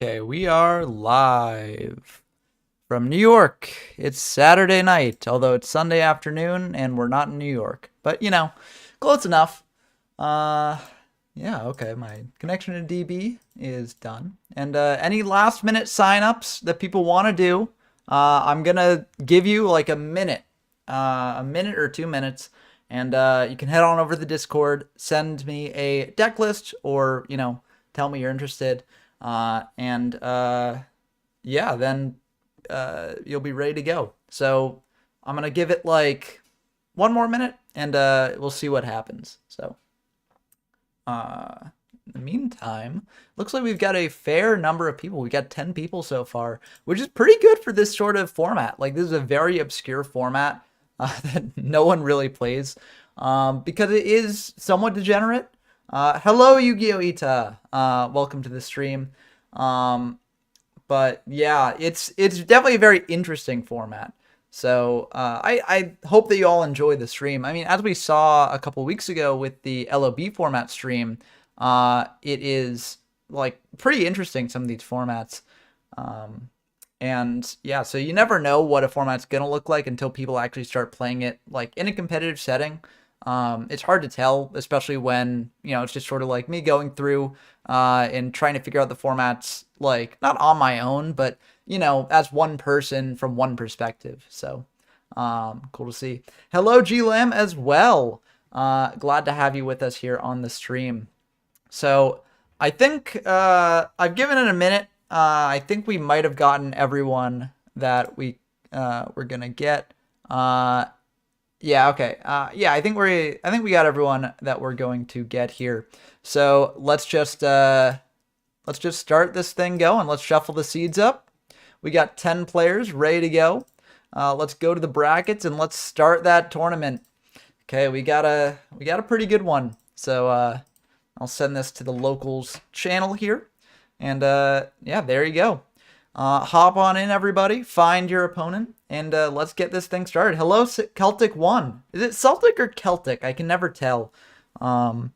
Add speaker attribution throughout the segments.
Speaker 1: Okay, we are live from New York. It's Saturday night, although it's Sunday afternoon and we're not in New York. But, close enough. Uh, yeah, okay, my connection to DB is done. And any last minute signups that people want to do, I'm gonna give you like a minute or 2 minutes, and you can head on over to the Discord, send me a deck list, or, tell me you're interested. And yeah, then you'll be ready to go. So I'm gonna give it like one more minute, and we'll see what happens. So in the meantime, looks like we've got a fair number of people. We got 10 people so far, which is pretty good for this sort of format. Like, this is a very obscure format that no one really plays, because it is somewhat degenerate. Hello, Yu-Gi-Oh! Ita. Welcome to the stream. But yeah, it's definitely a very interesting format. So I hope that you all enjoy the stream. I mean, as we saw a couple weeks ago with the LOB format stream, it is like pretty interesting, some of these formats. And yeah, so you never know what a format's gonna look like until people actually start playing it like in a competitive setting. It's hard to tell, especially when, it's just sort of like me going through and trying to figure out the formats, like, not on my own, but, as one person from one perspective. So, cool to see. Hello, G-Lam, as well. Glad to have you with us here on the stream. So, I think I've given it a minute. I think we might have gotten everyone that we're going to get. Yeah, okay. Yeah, I think we got everyone that we're going to get here. So let's just start this thing going. Let's shuffle the seeds up. We got 10 players ready to go. Let's go to the brackets and let's start that tournament. Okay, we got a pretty good one. So I'll send this to the locals channel here. And yeah, there you go. Hop on in, everybody. Find your opponent, and let's get this thing started. Hello, Celtic One. Is it Celtic or Celtic? I can never tell. I'm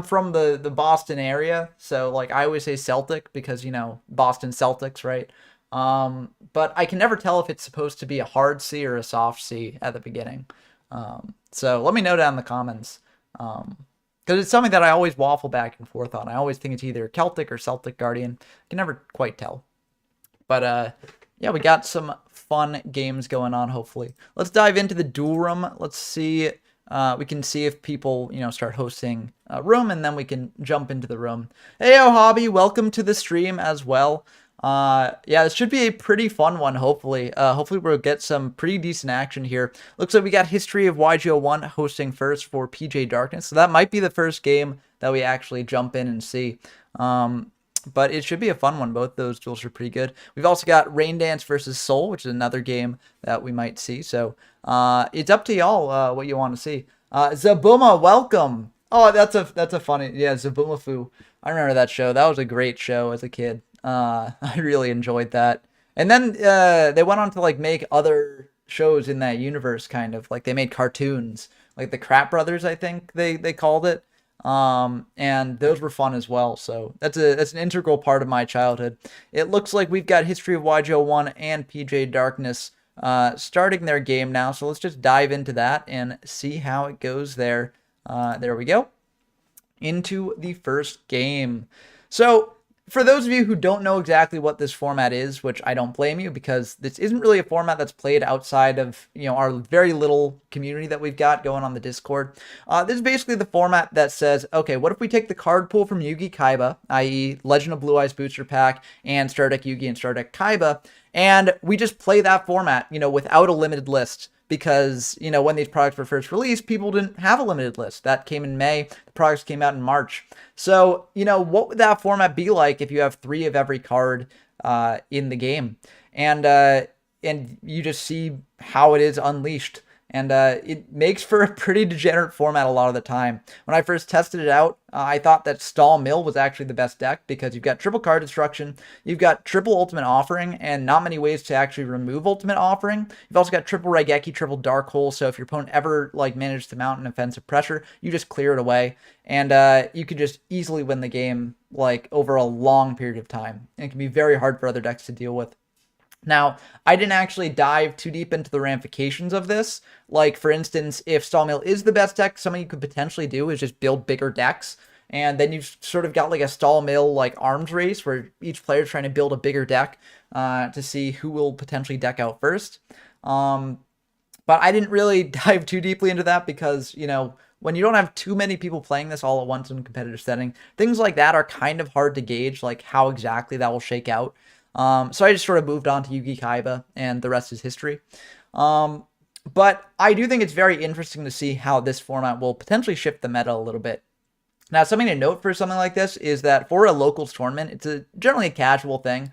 Speaker 1: from the Boston area, so like I always say Celtic because Boston Celtics, right? But I can never tell if it's supposed to be a hard C or a soft C at the beginning. So let me know down in the comments. Because it's something that I always waffle back and forth on. I always think it's either Celtic or Celtic Guardian. I can never quite tell. But yeah, we got some fun games going on, hopefully. Let's dive into the duel room. Let's see. We can see if people, start hosting a room, and then we can jump into the room. Hey, Hobby, welcome to the stream as well. Yeah, this should be a pretty fun one, hopefully. Hopefully we'll get some pretty decent action here. Looks like we got History of YGO1 hosting first for PJ Darkness, so that might be the first game that we actually jump in and see. But it should be a fun one. Both those duels are pretty good. We've also got Rain Dance versus Soul, which is another game that we might see. So it's up to y'all what you want to see. Zabuma, welcome. Oh, that's a funny, yeah, Zabumafu. I remember that show. That was a great show as a kid. I really enjoyed that. And then they went on to like make other shows in that universe, kind of like they made cartoons, like the Crap Brothers, I think they called it. And those were fun as well. So that's an integral part of my childhood. It looks like we've got History of YGO1 and PJ Darkness starting their game now. So let's just dive into that and see how it goes there. There we go. Into the first game. So for those of you who don't know exactly what this format is, which I don't blame you, because this isn't really a format that's played outside of, our very little community that we've got going on the Discord. This is basically the format that says, okay, what if we take the card pool from Yugi Kaiba, i.e. Legend of Blue Eyes Booster Pack, and Star Deck Yugi and Star Deck Kaiba, and we just play that format, without a limited list. Because, when these products were first released, people didn't have a limited list. That came in May. The products came out in March. So, what would that format be like if you have 3 of every card in the game? And you just see how it is unleashed. And it makes for a pretty degenerate format a lot of the time. When I first tested it out, I thought that Stall Mill was actually the best deck because you've got triple card destruction, you've got triple ultimate offering, and not many ways to actually remove ultimate offering. You've also got triple Raigeki, triple Dark Hole, so if your opponent ever manages to mount an offensive pressure, you just clear it away, and you could just easily win the game like over a long period of time, and it can be very hard for other decks to deal with. Now, I didn't actually dive too deep into the ramifications of this. Like, for instance, if Stall Mill is the best deck, something you could potentially do is just build bigger decks. And then you've sort of got like a Stall Mill like arms race where each player is trying to build a bigger deck to see who will potentially deck out first. But I didn't really dive too deeply into that because, you know, when you don't have too many people playing this all at once in a competitive setting, things like that are kind of hard to gauge, like how exactly that will shake out. So I just sort of moved on to Yugi Kaiba, and the rest is history. But I do think it's very interesting to see how this format will potentially shift the meta a little bit. Now, something to note for something like this is that for a locals tournament, it's generally a casual thing.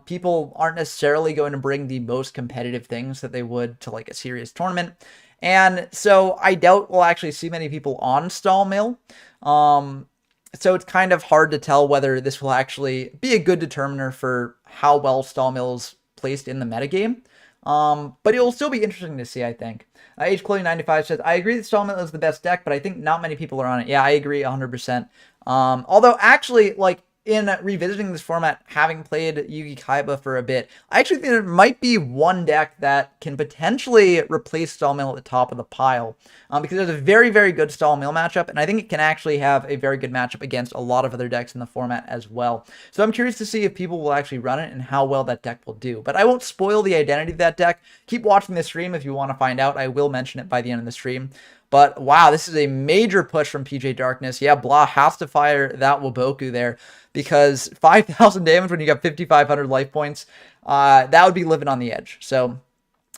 Speaker 1: People aren't necessarily going to bring the most competitive things that they would to like a serious tournament. And so I doubt we'll actually see many people on Stall Mill. So it's kind of hard to tell whether this will actually be a good determiner for how well Stall Mill is placed in the metagame. But it will still be interesting to see, I think. HClothing95 says, I agree that Stall Mill is the best deck, but I think not many people are on it. Yeah, I agree 100%. Although actually, like, in revisiting this format, having played Yugi Kaiba for a bit, I actually think there might be one deck that can potentially replace Stall Mill at the top of the pile. Because there's a very, very good Stall Mill matchup, and I think it can actually have a very good matchup against a lot of other decks in the format as well. So I'm curious to see if people will actually run it and how well that deck will do. But I won't spoil the identity of that deck. Keep watching the stream if you want to find out. I will mention it by the end of the stream. But wow, this is a major push from PJ Darkness. Yeah, Blah has to fire that Waboku there because 5,000 damage when you got 5,500 life points, that would be living on the edge. So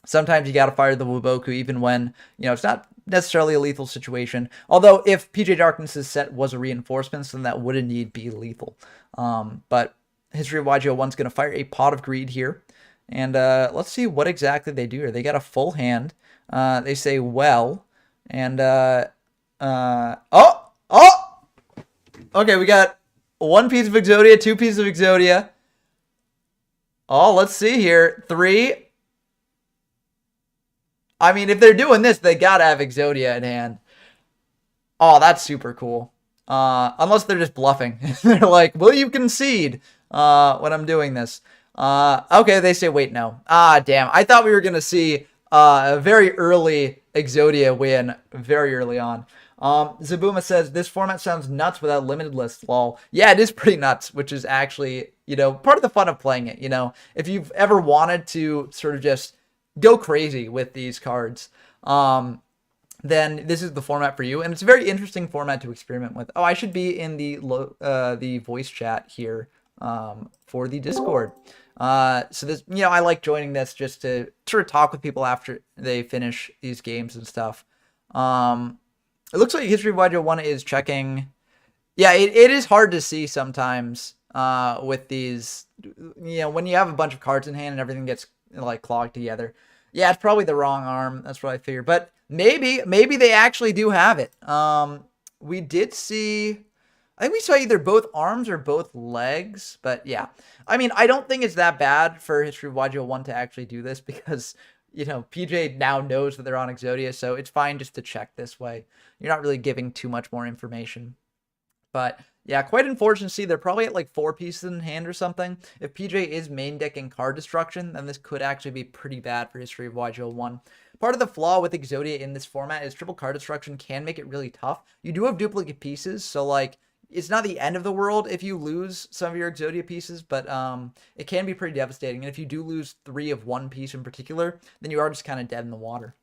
Speaker 1: sometimes you got to fire the Waboku even when, you know, it's not necessarily a lethal situation. Although if PJ Darkness's set was a reinforcement, then that would indeed be lethal. But History of YGO1's going to fire a Pot of Greed here. And let's see what exactly they do here. They got a full hand. They say, well... And, okay, we got one piece of Exodia, two pieces of Exodia. Oh, let's see here. 3. I mean, if they're doing this, they gotta have Exodia in hand. Oh, that's super cool. Unless they're just bluffing. They're like, will you concede when I'm doing this? Okay, they say, wait, no. Ah, damn. I thought we were gonna see a very early Exodia win very early on. Zabuma says, this format sounds nuts without limited lists, lol. Yeah, it is pretty nuts, which is actually, you know, part of the fun of playing it, you know. If you've ever wanted to sort of just go crazy with these cards, then this is the format for you. And it's a very interesting format to experiment with. Oh, I should be in the voice chat here for the Discord. So this, you know, I like joining this just to sort of talk with people after they finish these games and stuff. It looks like History of YGO1 is checking. Yeah, it is hard to see sometimes with these, you know, when you have a bunch of cards in hand and everything gets like clogged together. Yeah, it's probably the wrong arm. That's what I figured. But maybe they actually do have it. We did see... I think we saw either both arms or both legs, but yeah. I mean, I don't think it's that bad for History of YGO1 to actually do this because, you know, PJ now knows that they're on Exodia, so it's fine just to check this way. You're not really giving too much more information. But yeah, quite unfortunate to see they're probably at like 4 pieces in hand or something. If PJ is main decking card destruction, then this could actually be pretty bad for History of YGO1. Part of the flaw with Exodia in this format is triple card destruction can make it really tough. You do have duplicate pieces, so like, it's not the end of the world if you lose some of your Exodia pieces, but it can be pretty devastating. And if you do lose 3 of one piece in particular, then you are just kind of dead in the water.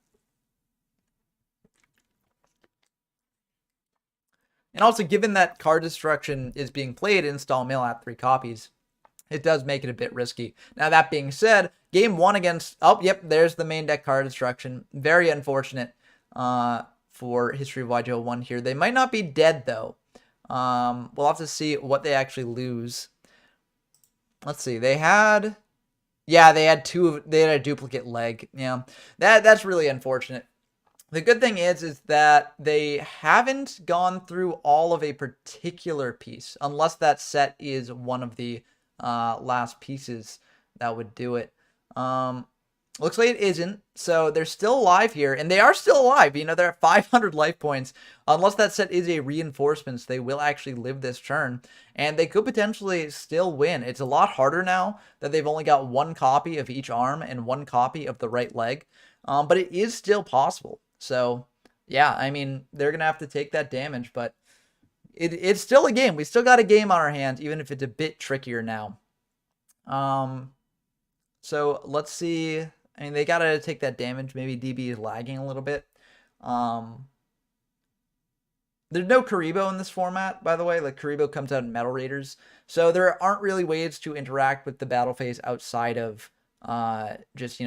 Speaker 1: And also, given that card destruction is being played in Stall Mill at 3 copies, it does make it a bit risky. Now, that being said, game 1 against... Oh, yep, there's the main deck card destruction. Very unfortunate for History of YGO1 here. They might not be dead, though. We'll have to see what they actually lose. Let's see. They had... Yeah, they had a duplicate leg. Yeah, that's really unfortunate. The good thing is that they haven't gone through all of a particular piece, unless that set is one of the last pieces that would do it. Looks like it isn't. So they're still alive here, and they are still alive. You know, they're at 500 life points. Unless that set is a reinforcement, so they will actually live this turn, and they could potentially still win. It's a lot harder now that they've only got one copy of each arm and one copy of the right leg, but it is still possible. So yeah, I mean, they're gonna have to take that damage, but it's still a game. We still got a game on our hands, even if it's a bit trickier now. So let's see. I mean, they gotta take that damage. Maybe DB is lagging a little bit. There's no Karibo in this format, by the way. Like, Karibo comes out in Metal Raiders. So there aren't really ways to interact with the battle phase outside of just,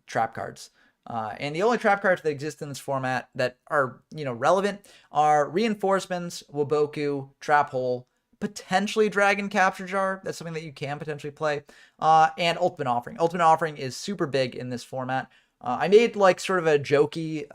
Speaker 1: trap cards. And the only trap cards that exist in this format that are, relevant are Reinforcements, Waboku, Trap Hole, potentially Dragon Capture Jar. That's something that you can potentially play. And Ultimate Offering. Ultimate Offering is super big in this format. I made like sort of a jokey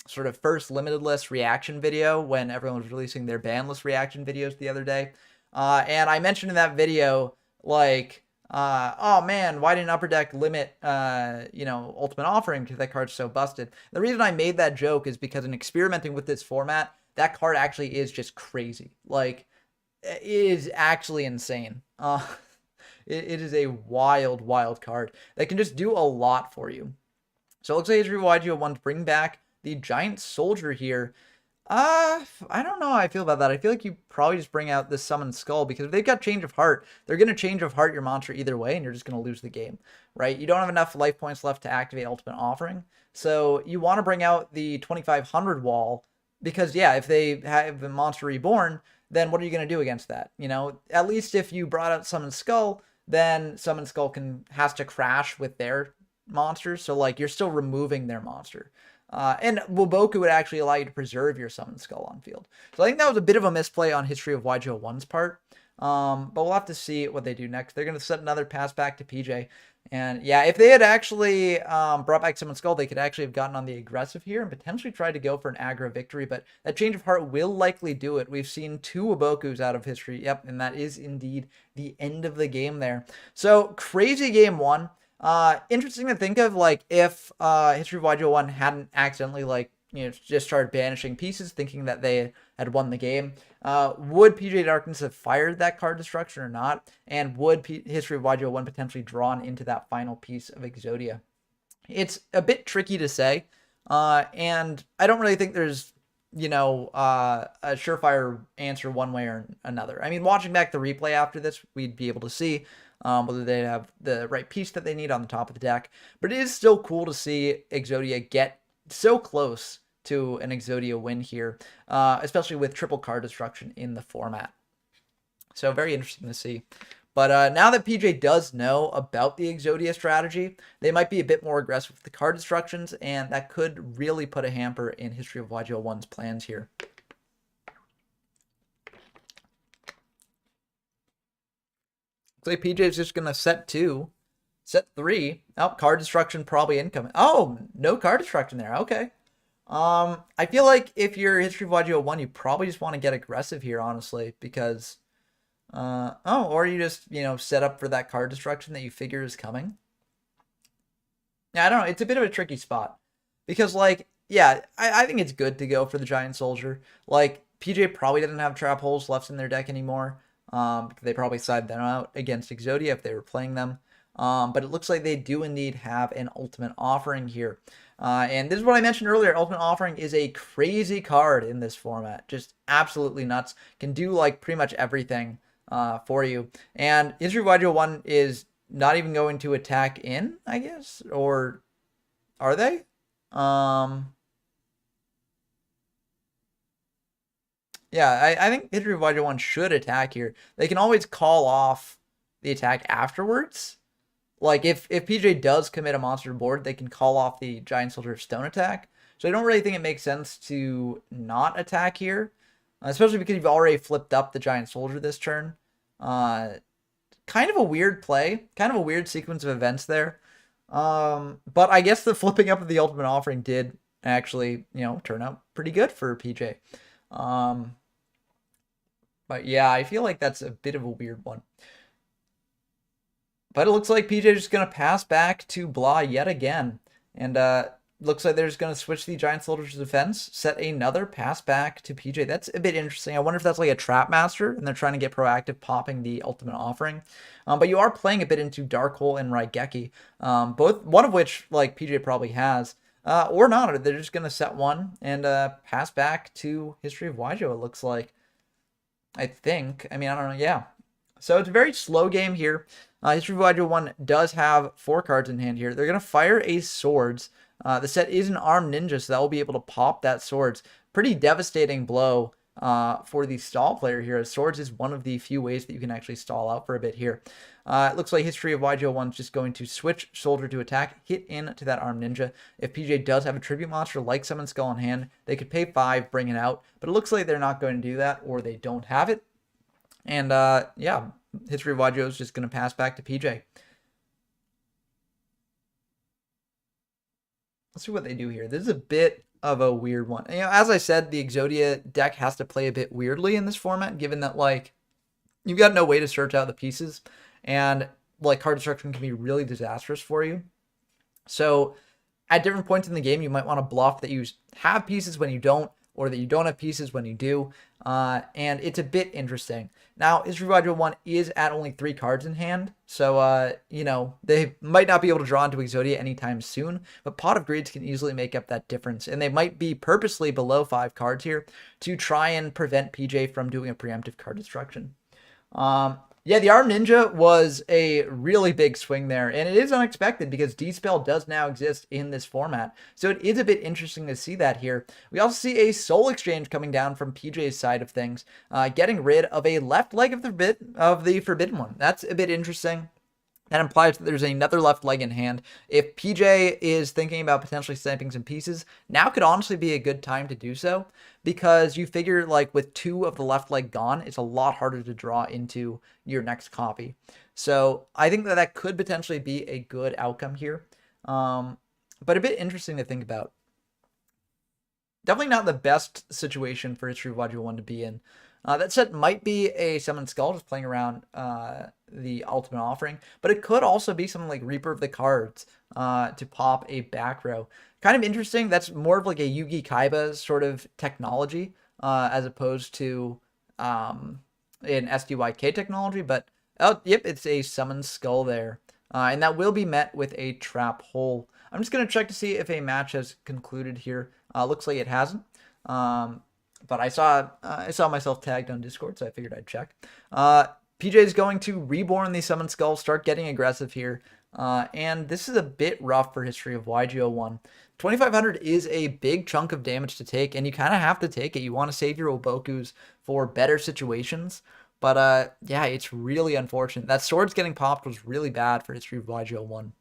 Speaker 1: sort of first limited list reaction video when everyone was releasing their ban list reaction videos the other day. And I mentioned in that video, like, oh man, why didn't Upper Deck limit, Ultimate Offering because that card's so busted? The reason I made that joke is because in experimenting with this format, that card actually is just crazy. Like, it is actually insane. It is a wild, wild card that can just do a lot for you. So it looks like HRYGO wants to bring back the Giant Soldier here. I don't know how I feel about that. I feel like you probably just bring out this Summoned Skull, because if they've got Change of Heart, they're going to Change of Heart your monster either way, and you're just going to lose the game, right? You don't have enough life points left to activate Ultimate Offering. So you want to bring out the 2500 wall, because, yeah, if they have a monster reborn, then what are you going to do against that? At least if you brought out Summoned Skull, then Summoned Skull has to crash with their monsters. So, like, you're still removing their monster. And Waboku would actually allow you to preserve your Summoned Skull on field. So I think that was a bit of a misplay on History of YGO1's part. But we'll have to see what they do next. They're going to set another pass back to PJ. And yeah, if they had actually brought back Summoned Skull, they could actually have gotten on the aggressive here and potentially tried to go for an aggro victory. But that Change of Heart will likely do it. We've seen 2 Wabokus out of History. Yep, and that is indeed the end of the game there. So crazy game 1. Interesting to think of, like, if History of YGO1 hadn't accidentally, like, just started banishing pieces thinking that they had won the game. Would PJ Darkness have fired that card destruction or not? And would History of YGO1 potentially drawn into that final piece of Exodia? It's a bit tricky to say. And I don't really think there's, a surefire answer one way or another. I mean, watching back the replay after this, we'd be able to see whether they have the right piece that they need on the top of the deck. But it is still cool to see Exodia get so close to an Exodia win here, especially with triple card destruction in the format. So very interesting to see. But now that PJ does know about the Exodia strategy, they might be a bit more aggressive with the card destructions, and that could really put a hamper in History of YGO1's plans here. Looks like PJ is just going to set 2, set 3. Oh, card destruction probably incoming. Oh, no card destruction there. Okay. I feel like if you're History of YGO1, you probably just want to get aggressive here, honestly, because, or you just, set up for that card destruction that you figure is coming. Yeah, I don't know. It's a bit of a tricky spot because, like, yeah, I think it's good to go for the Giant Soldier. Like, PJ probably doesn't have Trap Holes left in their deck anymore. They probably side them out against Exodia if they were playing them. But it looks like they do indeed have an Ultimate Offering here. And this is what I mentioned earlier. Ultimate Offering is a crazy card in this format. Just absolutely nuts. Can do, like, pretty much everything for you. And History of YGO1 is not even going to attack in, I guess? Or are they? Yeah, I think History of YGO1 should attack here. They can always call off the attack afterwards. Like, if PJ does commit a monster to board, they can call off the Giant Soldier Stone attack. So I don't really think it makes sense to not attack here, especially because you've already flipped up the Giant Soldier this turn. Kind of a weird play, kind of a weird sequence of events there. But I guess the flipping up of the Ultimate Offering did actually, turn out pretty good for PJ. But yeah, I feel like that's a bit of a weird one. But it looks like PJ is just going to pass back to Blah yet again. And looks like they're just going to switch the Giant Soldier's defense, set another pass back to PJ. That's a bit interesting. I wonder if that's like a Trap Master, and they're trying to get proactive, popping the Ultimate Offering. But you are playing a bit into Dark Hole and Raigeki, one of which like PJ probably has. Or not. They're just going to set one and pass back to History of Waijo, it looks like. I think. I mean, I don't know. Yeah. So it's a very slow game here. History of Waijo 1 does have 4 cards in hand here. They're going to fire a Swords. The set is an Armed Ninja, so that will be able to pop that Swords. Pretty devastating blow for the stall player here, as Swords is one of the few ways that you can actually stall out for a bit here. It looks like History of Waijo 1 is just going to switch Soldier to attack, hit into that Armed Ninja. If PJ does have a Tribute Monster like Summon Skull in hand, they could pay 5, bring it out, but it looks like they're not going to do that, or they don't have it. And yeah, History of Waijo is just going to pass back to PJ. Let's see what they do here. This is a bit of a weird one. You know, as I said, the Exodia deck has to play a bit weirdly in this format, given that, like, you've got no way to search out the pieces, and, like, card destruction can be really disastrous for you. So, at different points in the game, you might want to bluff that you have pieces when you don't, or that you don't have pieces when you do, and it's a bit interesting. Now, History of Waijo 1 is at only 3 cards in hand, so, you know, they might not be able to draw into Exodia anytime soon, but Pot of Greeds can easily make up that difference, and they might be purposely below 5 cards here to try and prevent PJ from doing a preemptive card destruction. Yeah, the Armed Ninja was a really big swing there, and it is unexpected because D-Spell does now exist in this format. So it is a bit interesting to see that here. We also see a Soul Exchange coming down from PJ's side of things, getting rid of a left leg of the Forbidden One. That's a bit interesting. That implies that there's another left leg in hand. If PJ is thinking about potentially stamping some pieces, now could honestly be a good time to do so, because you figure, like, with 2 of the left leg gone, it's a lot harder to draw into your next copy. So I think that that could potentially be a good outcome here, but a bit interesting to think about. Definitely not the best situation for History of Waijo 1 to be in. That set might be a Summon Skull just playing around the Ultimate Offering, but it could also be something like Reaper of the Cards to pop a back row. Kind of interesting. That's more of like a Yugi Kaiba sort of technology as opposed to an SDYK technology, but oh, yep, it's a Summon Skull there. And that will be met with a Trap Hole. I'm just going to check to see if a match has concluded here. Looks like it hasn't. But I saw myself tagged on Discord, so I figured I'd check. PJ is going to reborn the Summon Skull, start getting aggressive here. And this is a bit rough for History of Waijo 1. 2,500 is a big chunk of damage to take, and you kind of have to take it. You want to save your Obokus for better situations. But yeah, it's really unfortunate. That Swords getting popped was really bad for History of Waijo 1.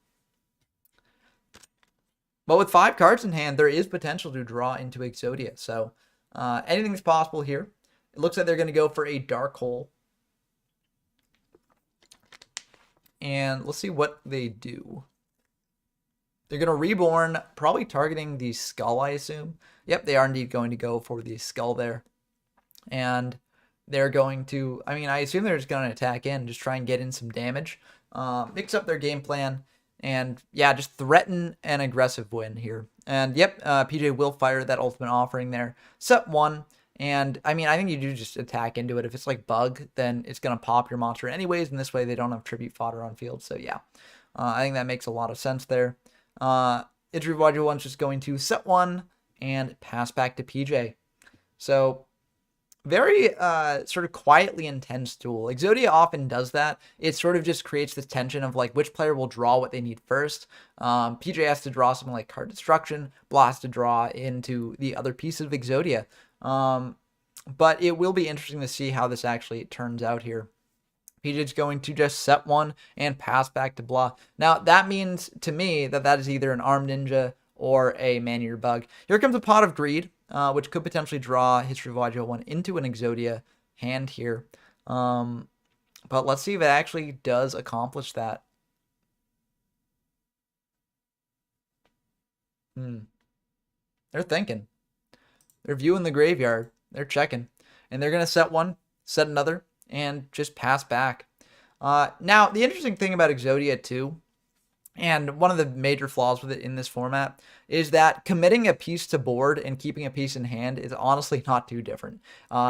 Speaker 1: But with 5 cards in hand, there is potential to draw into Exodia. So anything's possible here. It looks like they're going to go for a Dark Hole. And let's see what they do. They're going to reborn, probably targeting the Skull, I assume. Yep, they are indeed going to go for the Skull there. And they're going to, I mean, I assume they're just going to attack in, just try and get in some damage. Mix up their game plan. And yeah, just threaten an aggressive win here. And yep, PJ will fire that Ultimate Offering there. Set 1. And I mean, I think you do just attack into it. If it's like Bug, then it's going to pop your monster anyways. And this way they don't have Tribute Fodder on field. So yeah, I think that makes a lot of sense there. History of Waijo 1's just going to set 1 and pass back to PJ. So very sort of quietly intense duel. Exodia often does that. It sort of just creates this tension of like which player will draw what they need first. PJ has to draw something like Card Destruction. Blah has to draw into the other pieces of Exodia. But it will be interesting to see how this actually turns out here. PJ's going to just set 1 and pass back to Blah. Now, that means to me that that is either an Armed Ninja or a Man-Eater Bug. Here comes a Pot of Greed, which could potentially draw History of Waijo 1 into an Exodia hand here. But let's see if it actually does accomplish that. They're thinking. They're viewing the graveyard. They're checking. And they're going to set 1, set another, and just pass back. Now, the interesting thing about Exodia too, and one of the major flaws with it in this format, is that committing a piece to board and keeping a piece in hand is honestly not too different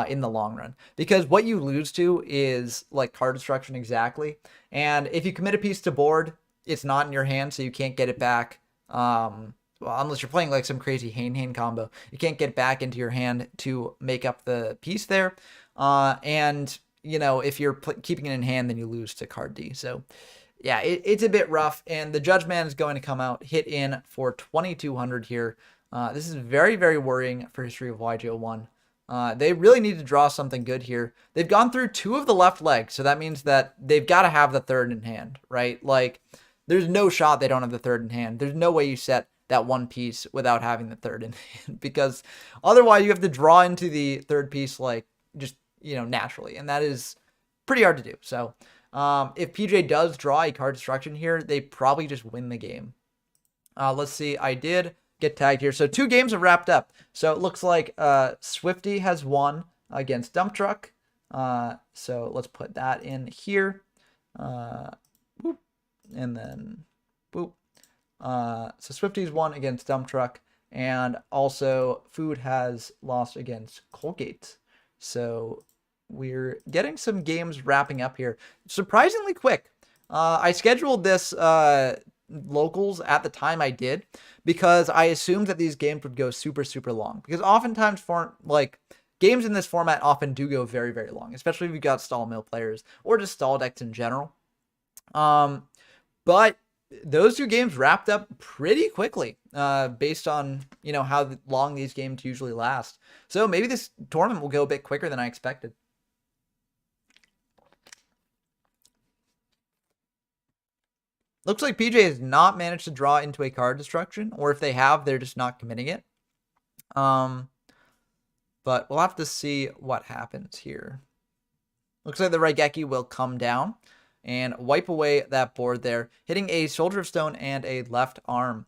Speaker 1: in the long run. Because what you lose to is like card destruction exactly. And if you commit a piece to board, it's not in your hand, so you can't get it back. Well, unless you're playing like some crazy Hane combo, you can't get back into your hand to make up the piece there. And, you know, if you're keeping it in hand, then you lose to card D. So, yeah, it's a bit rough, and the Judge Man is going to come out, hit in for 2,200 here. This is very, very worrying for History of YGO1. They really need to draw something good here. They've gone through 2 of the left legs, so that means that they've got to have the third in hand, right? Like, there's no shot they don't have the third in hand. There's no way you set that one piece without having the third in hand, because otherwise you have to draw into the third piece, like, just, you know, naturally, and that is pretty hard to do. So, if PJ does draw a card destruction here, they probably just win the game. Let's see. I did get tagged here. So 2 games have wrapped up. So it looks like Swifty has won against Dump Truck. So let's put that in here. Boop. And then boop. So Swifty's won against Dump Truck. And also Food has lost against Colgate. So we're getting some games wrapping up here surprisingly quick. I scheduled this locals at the time I did because I assumed that these games would go super, super long, because oftentimes games in this format often do go very, very long, especially if you've got stall mill players or just stall decks in general. But those 2 games wrapped up pretty quickly, based on, you know, how long these games usually last. So maybe this tournament will go a bit quicker than I expected. Looks like PJ has not managed to draw into a card destruction, or if they have, they're just not committing it. But we'll have to see what happens here. Looks like the Raigeki will come down and wipe away that board there, hitting a Soldier of Stone and a left arm.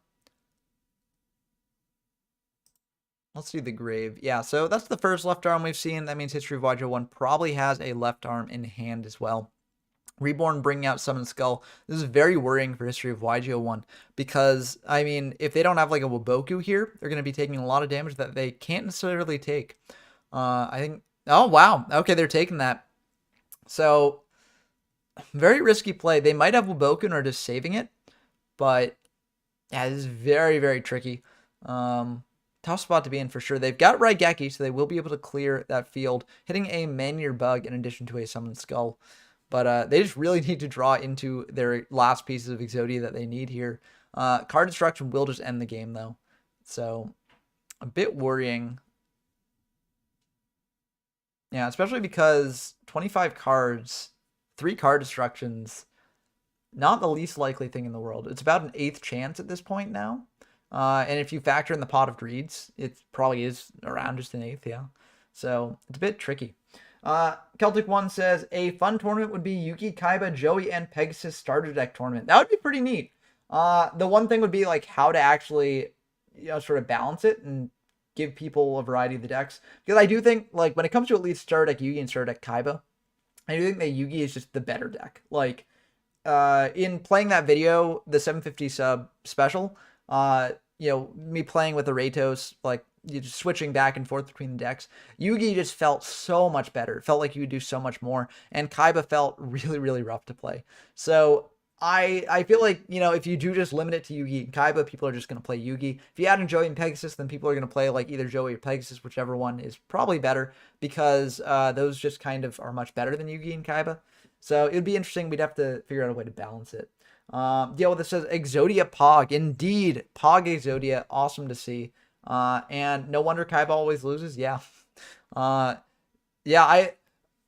Speaker 1: Let's see the grave. Yeah, so that's the first left arm we've seen. That means History of YGO1 probably has a left arm in hand as well. Reborn bringing out Summon Skull. This is very worrying for History of YGO1, because, I mean, if they don't have like a Waboku here, they're going to be taking a lot of damage that they can't necessarily take. I think, oh wow, okay, they're taking that. So, very risky play. They might have Waboku and are just saving it, but yeah, this is very, very tricky. Tough spot to be in for sure. They've got Raigeki, so they will be able to clear that field, hitting a Manure Bug in addition to a Summon Skull. But they just really need to draw into their last pieces of Exodia that they need here. Card destruction will just end the game, though. So, a bit worrying. Yeah, especially because 25 cards, 3 card destructions, not the least likely thing in the world. It's about an 8th chance at this point now. And if you factor in the Pot of Greeds, it probably is around just an 8th, yeah. So, it's a bit tricky. Celtic One says, a fun tournament would be Yugi, Kaiba, Joey, and Pegasus starter deck tournament. That would be pretty neat. The one thing would be like how to actually, you know, sort of balance it and give people a variety of the decks. Because I do think, like, when it comes to at least starter deck Yugi and starter deck Kaiba, I do think that Yugi is just the better deck. Like, in playing that video, the 750 sub special, you know, me playing with the Ratos, like, you just switching back and forth between the decks, Yugi just felt so much better. It felt like you could do so much more, and Kaiba felt really, really rough to play. So I feel like, you know, if you do just limit it to Yugi and Kaiba, people are just going to play Yugi. If you add in Joey and Pegasus, then people are going to play like either Joey or Pegasus, whichever one is probably better, because those just kind of are much better than Yugi and Kaiba. So it would be interesting. We'd have to figure out a way to balance it. This says Exodia Pog. Indeed, Pog Exodia. Awesome to see. And no wonder Kaiba always loses. Yeah. I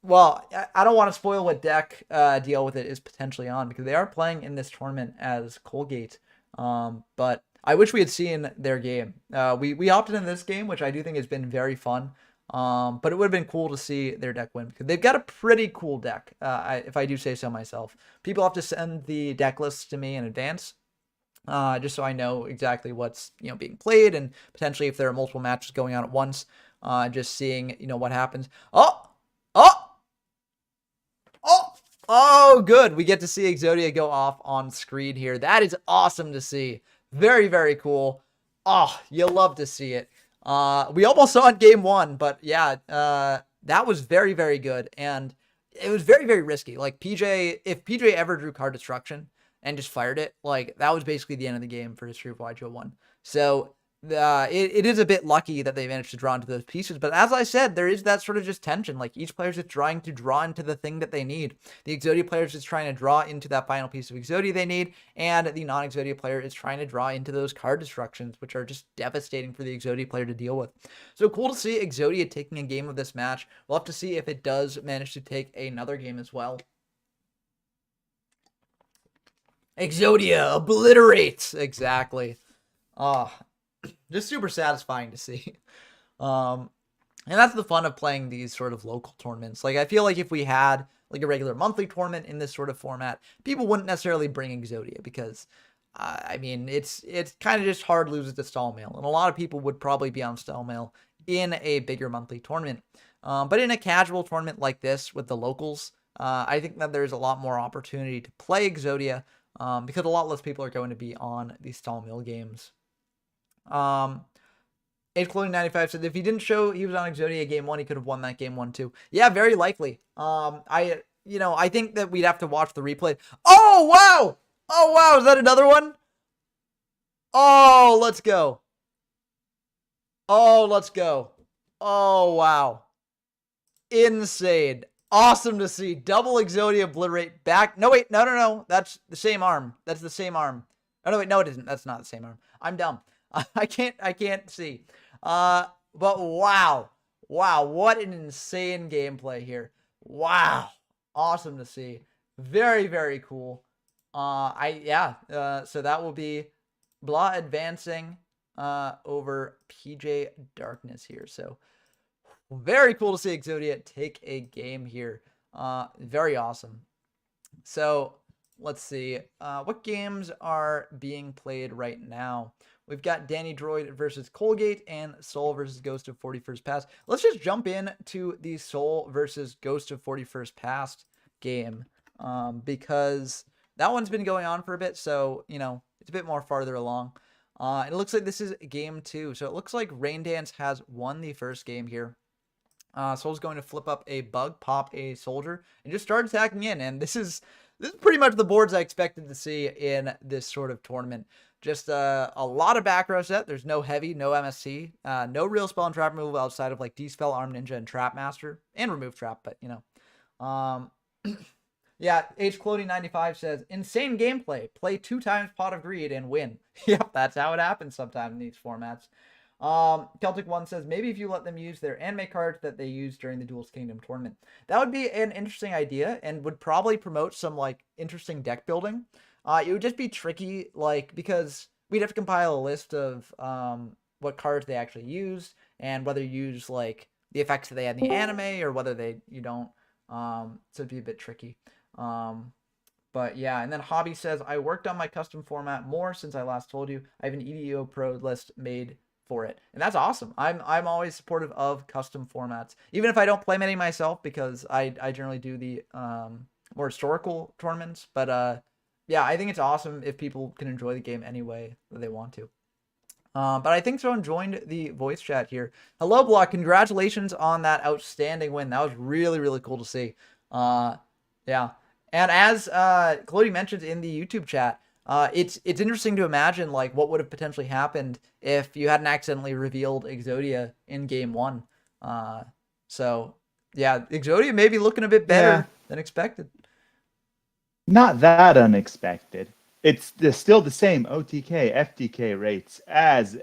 Speaker 1: don't want to spoil what deck Deal With It is potentially on, because they are playing in this tournament as Colgate. But I wish we had seen their game. We opted in this game, which I do think has been very fun. But it would have been cool to see their deck win, because they've got a pretty cool deck, if I do say so myself. People have to send the deck lists to me in advance, just so I know exactly what's, you know, being played, and potentially if there are multiple matches going on at once, just seeing, you know, what happens. Oh! Oh, good. We get to see Exodia go off on screen here. That is awesome to see. Very, very cool. Oh, you love to see it. We almost saw it game one, but yeah, that was very, very good. And it was very, very risky. Like PJ, if PJ ever drew card destruction and just fired it, like that was basically the end of the game for History of YGO1. So it is a bit lucky that they managed to draw into those pieces. But as I said, there is that sort of just tension. Like each player is just trying to draw into the thing that they need. The Exodia player is just trying to draw into that final piece of Exodia they need, and the non-Exodia player is trying to draw into those card destructions, which are just devastating for the Exodia player to deal with. So cool to see Exodia taking a game of this match. We'll have to see if it does manage to take another game as well. Exodia obliterates. Exactly. Just super satisfying to see. And that's the fun of playing these sort of local tournaments. Like, I feel like if we had like a regular monthly tournament in this sort of format, people wouldn't necessarily bring Exodia because, I mean, it's kind of just hard loses to stall mail. And a lot of people would probably be on stall mail in a bigger monthly tournament. But in a casual tournament like this with the locals, I think that there's a lot more opportunity to play Exodia because a lot less people are going to be on these stall mail games. Age Clothing 95 said if he didn't show he was on Exodia game one, he could have won that game 1 too. Yeah, very likely. I think that we'd have to watch the replay. Oh wow! Oh wow, is that another one? Oh, let's go. Oh, let's go. Oh wow. Insane. Awesome to see. Double Exodia obliterate back. No, wait, no. That's the same arm. That's the same arm. Oh no, wait, no, it isn't. That's not the same arm. I'm dumb. I can't see. But wow, what an insane gameplay here. Wow, awesome to see. Very, very cool. So that will be Blah advancing over PJ Darkness here. So very cool to see Exodia take a game here. Very awesome. So let's see. What games are being played right now? We've got Danny Droid versus Colgate and Soul versus Ghost of 41st Past. Let's just jump in to the Soul versus Ghost of 41st Past game because that one's been going on for a bit. So, you know, it's a bit more farther along. It looks like this is game 2. So it looks like Rain Dance has won the first game here. Soul's going to flip up a bug, pop a soldier, and just start attacking in. And this is pretty much the boards I expected to see in this sort of tournament. Just a lot of back row set. There's no heavy, no MSC, no real spell and trap removal outside of like Dispel, Arm Ninja, and Trap Master, and Remove Trap, but you know. Yeah, H Clothing 95 says, insane gameplay. Play 2 times Pot of Greed and win. Yep, that's how it happens sometimes in these formats. Celtic One says, maybe if you let them use their anime cards that they use during the Duelist Kingdom tournament. That would be an interesting idea and would probably promote some like interesting deck building. It would just be tricky, like, because we'd have to compile a list of what cards they actually used and whether you use like the effects that they had in the anime or whether you don't. So it'd be a bit tricky. But yeah, and then Hobby says, I worked on my custom format more since I last told you. I have an EDO Pro list made for it, and that's awesome. I'm always supportive of custom formats, even if I don't play many myself because I generally do the more historical tournaments. But yeah, I think it's awesome if people can enjoy the game any way that they want to. But I think someone joined the voice chat here. Hello, Block. Congratulations on that outstanding win. That was really, really cool to see. Yeah. And as Clody mentioned in the YouTube chat, it's interesting to imagine like what would have potentially happened if you hadn't accidentally revealed Exodia in game 1. So yeah, Exodia may be looking a bit better than expected.
Speaker 2: Not that unexpected. It's still the same OTK, FTK rates as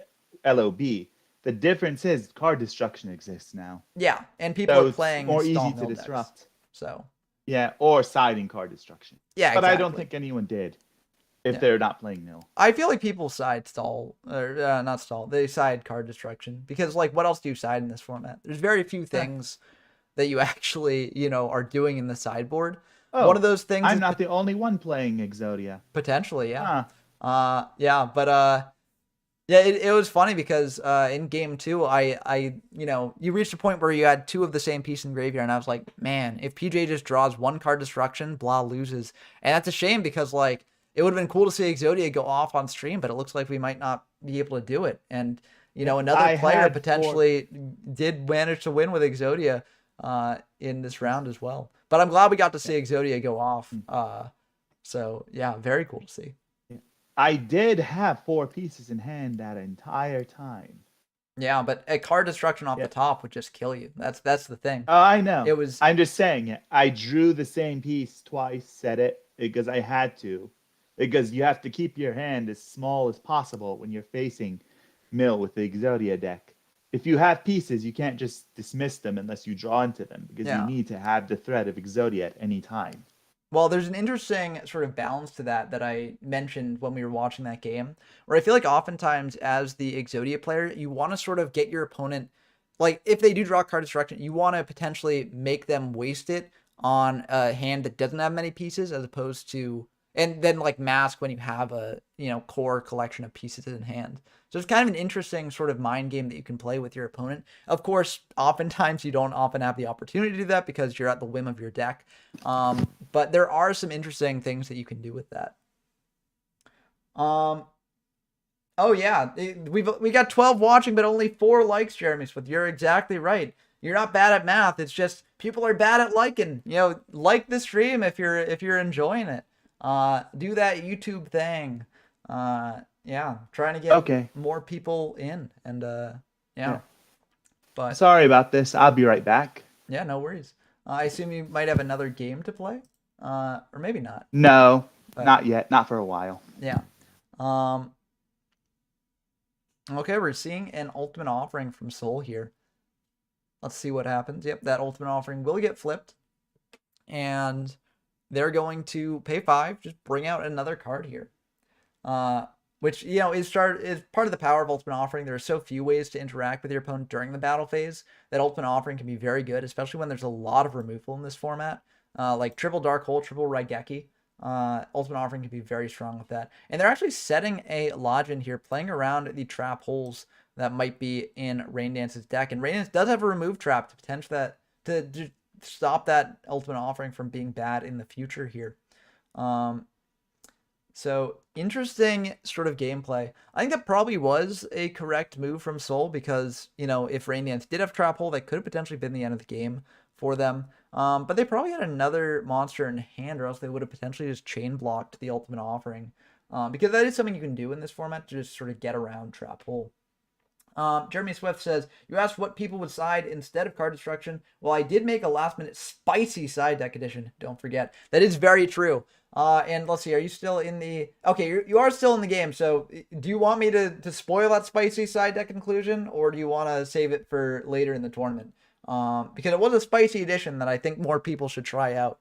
Speaker 2: LOB. The difference is card destruction exists now.
Speaker 1: Yeah, and people are playing
Speaker 2: more easy to disrupt.
Speaker 1: Decks, so
Speaker 2: yeah, or siding card destruction.
Speaker 1: Yeah,
Speaker 2: but I don't think anyone did if they're not playing nil.
Speaker 1: I feel like people side stall or not stall. They side card destruction because like what else do you side in this format? There's very few things that you actually are doing in the sideboard.
Speaker 2: Oh,
Speaker 1: one of those things.
Speaker 2: I'm not the only one playing Exodia.
Speaker 1: Potentially, yeah. Yeah, but Yeah, it was funny because in game 2, you reached a point where you had 2 of the same piece in graveyard, and I was like, man, if PJ just draws 1 card destruction, blah loses, and that's a shame because like it would have been cool to see Exodia go off on stream, but it looks like we might not be able to do it, and another
Speaker 2: I
Speaker 1: player
Speaker 2: had 4.
Speaker 1: potentially did manage to win with Exodia in this round as well. But I'm glad we got to see Exodia go off. So yeah, very cool to see.
Speaker 2: I did have 4 pieces in hand that entire time.
Speaker 1: Yeah, but a card destruction off the top would just kill you. That's the thing.
Speaker 2: Oh, I know.
Speaker 1: It was.
Speaker 2: I'm just saying it. I drew the same piece twice, said it because I had to. Because you have to keep your hand as small as possible when you're facing Mill with the Exodia deck. If you have pieces, you can't just dismiss them unless you draw into them because you need to have the threat of Exodia at any time.
Speaker 1: Well, there's an interesting sort of balance to that I mentioned when we were watching that game, where I feel like oftentimes as the Exodia player, you want to sort of get your opponent, like if they do draw card destruction, you want to potentially make them waste it on a hand that doesn't have many pieces as opposed to, and then like mask when you have a, core collection of pieces in hand. So it's kind of an interesting sort of mind game that you can play with your opponent. Of course, oftentimes you don't often have the opportunity to do that because you're at the whim of your deck. But there are some interesting things that you can do with that. Oh yeah, we got 12 watching, but only 4 likes, Jeremy Smith. You're exactly right. You're not bad at math. It's just people are bad at liking. Like the stream if you're enjoying it. Do that YouTube thing. Yeah, trying to get more people in, and yeah. But
Speaker 2: sorry about this. I'll be right back.
Speaker 1: Yeah, no worries. I assume you might have another game to play, or maybe not.
Speaker 2: No, not yet. Not for a while.
Speaker 1: Yeah. Okay, we're seeing an ultimate offering from Soul here. Let's see what happens. Yep, that ultimate offering will get flipped, and they're going to pay 5, just bring out another card here. Which, is part of the power of Ultimate Offering. There are so few ways to interact with your opponent during the battle phase that Ultimate Offering can be very good, especially when there's a lot of removal in this format. Like triple Dark Hole, triple Raigeki. Ultimate Offering can be very strong with that. And they're actually setting a Lodgin here, playing around the trap holes that might be in Raindance's deck. And Raindance does have a remove trap to potentially to stop that Ultimate Offering from being bad in the future here. So interesting sort of gameplay. I think that probably was a correct move from Soul because, if Raindance did have Trap Hole, that could have potentially been the end of the game for them. But they probably had another monster in hand or else they would have potentially just chain blocked the Ultimate Offering. Because that is something you can do in this format to just sort of get around Trap Hole. Jeremy Swift says, you asked what people would side instead of card destruction. Well, I did make a last minute spicy side deck edition. Don't forget. That is very true. And let's see, are you still in the... Okay, you are still in the game, so do you want me to spoil that spicy side deck inclusion, or do you want to save it for later in the tournament? Because it was a spicy edition that I think more people should try out.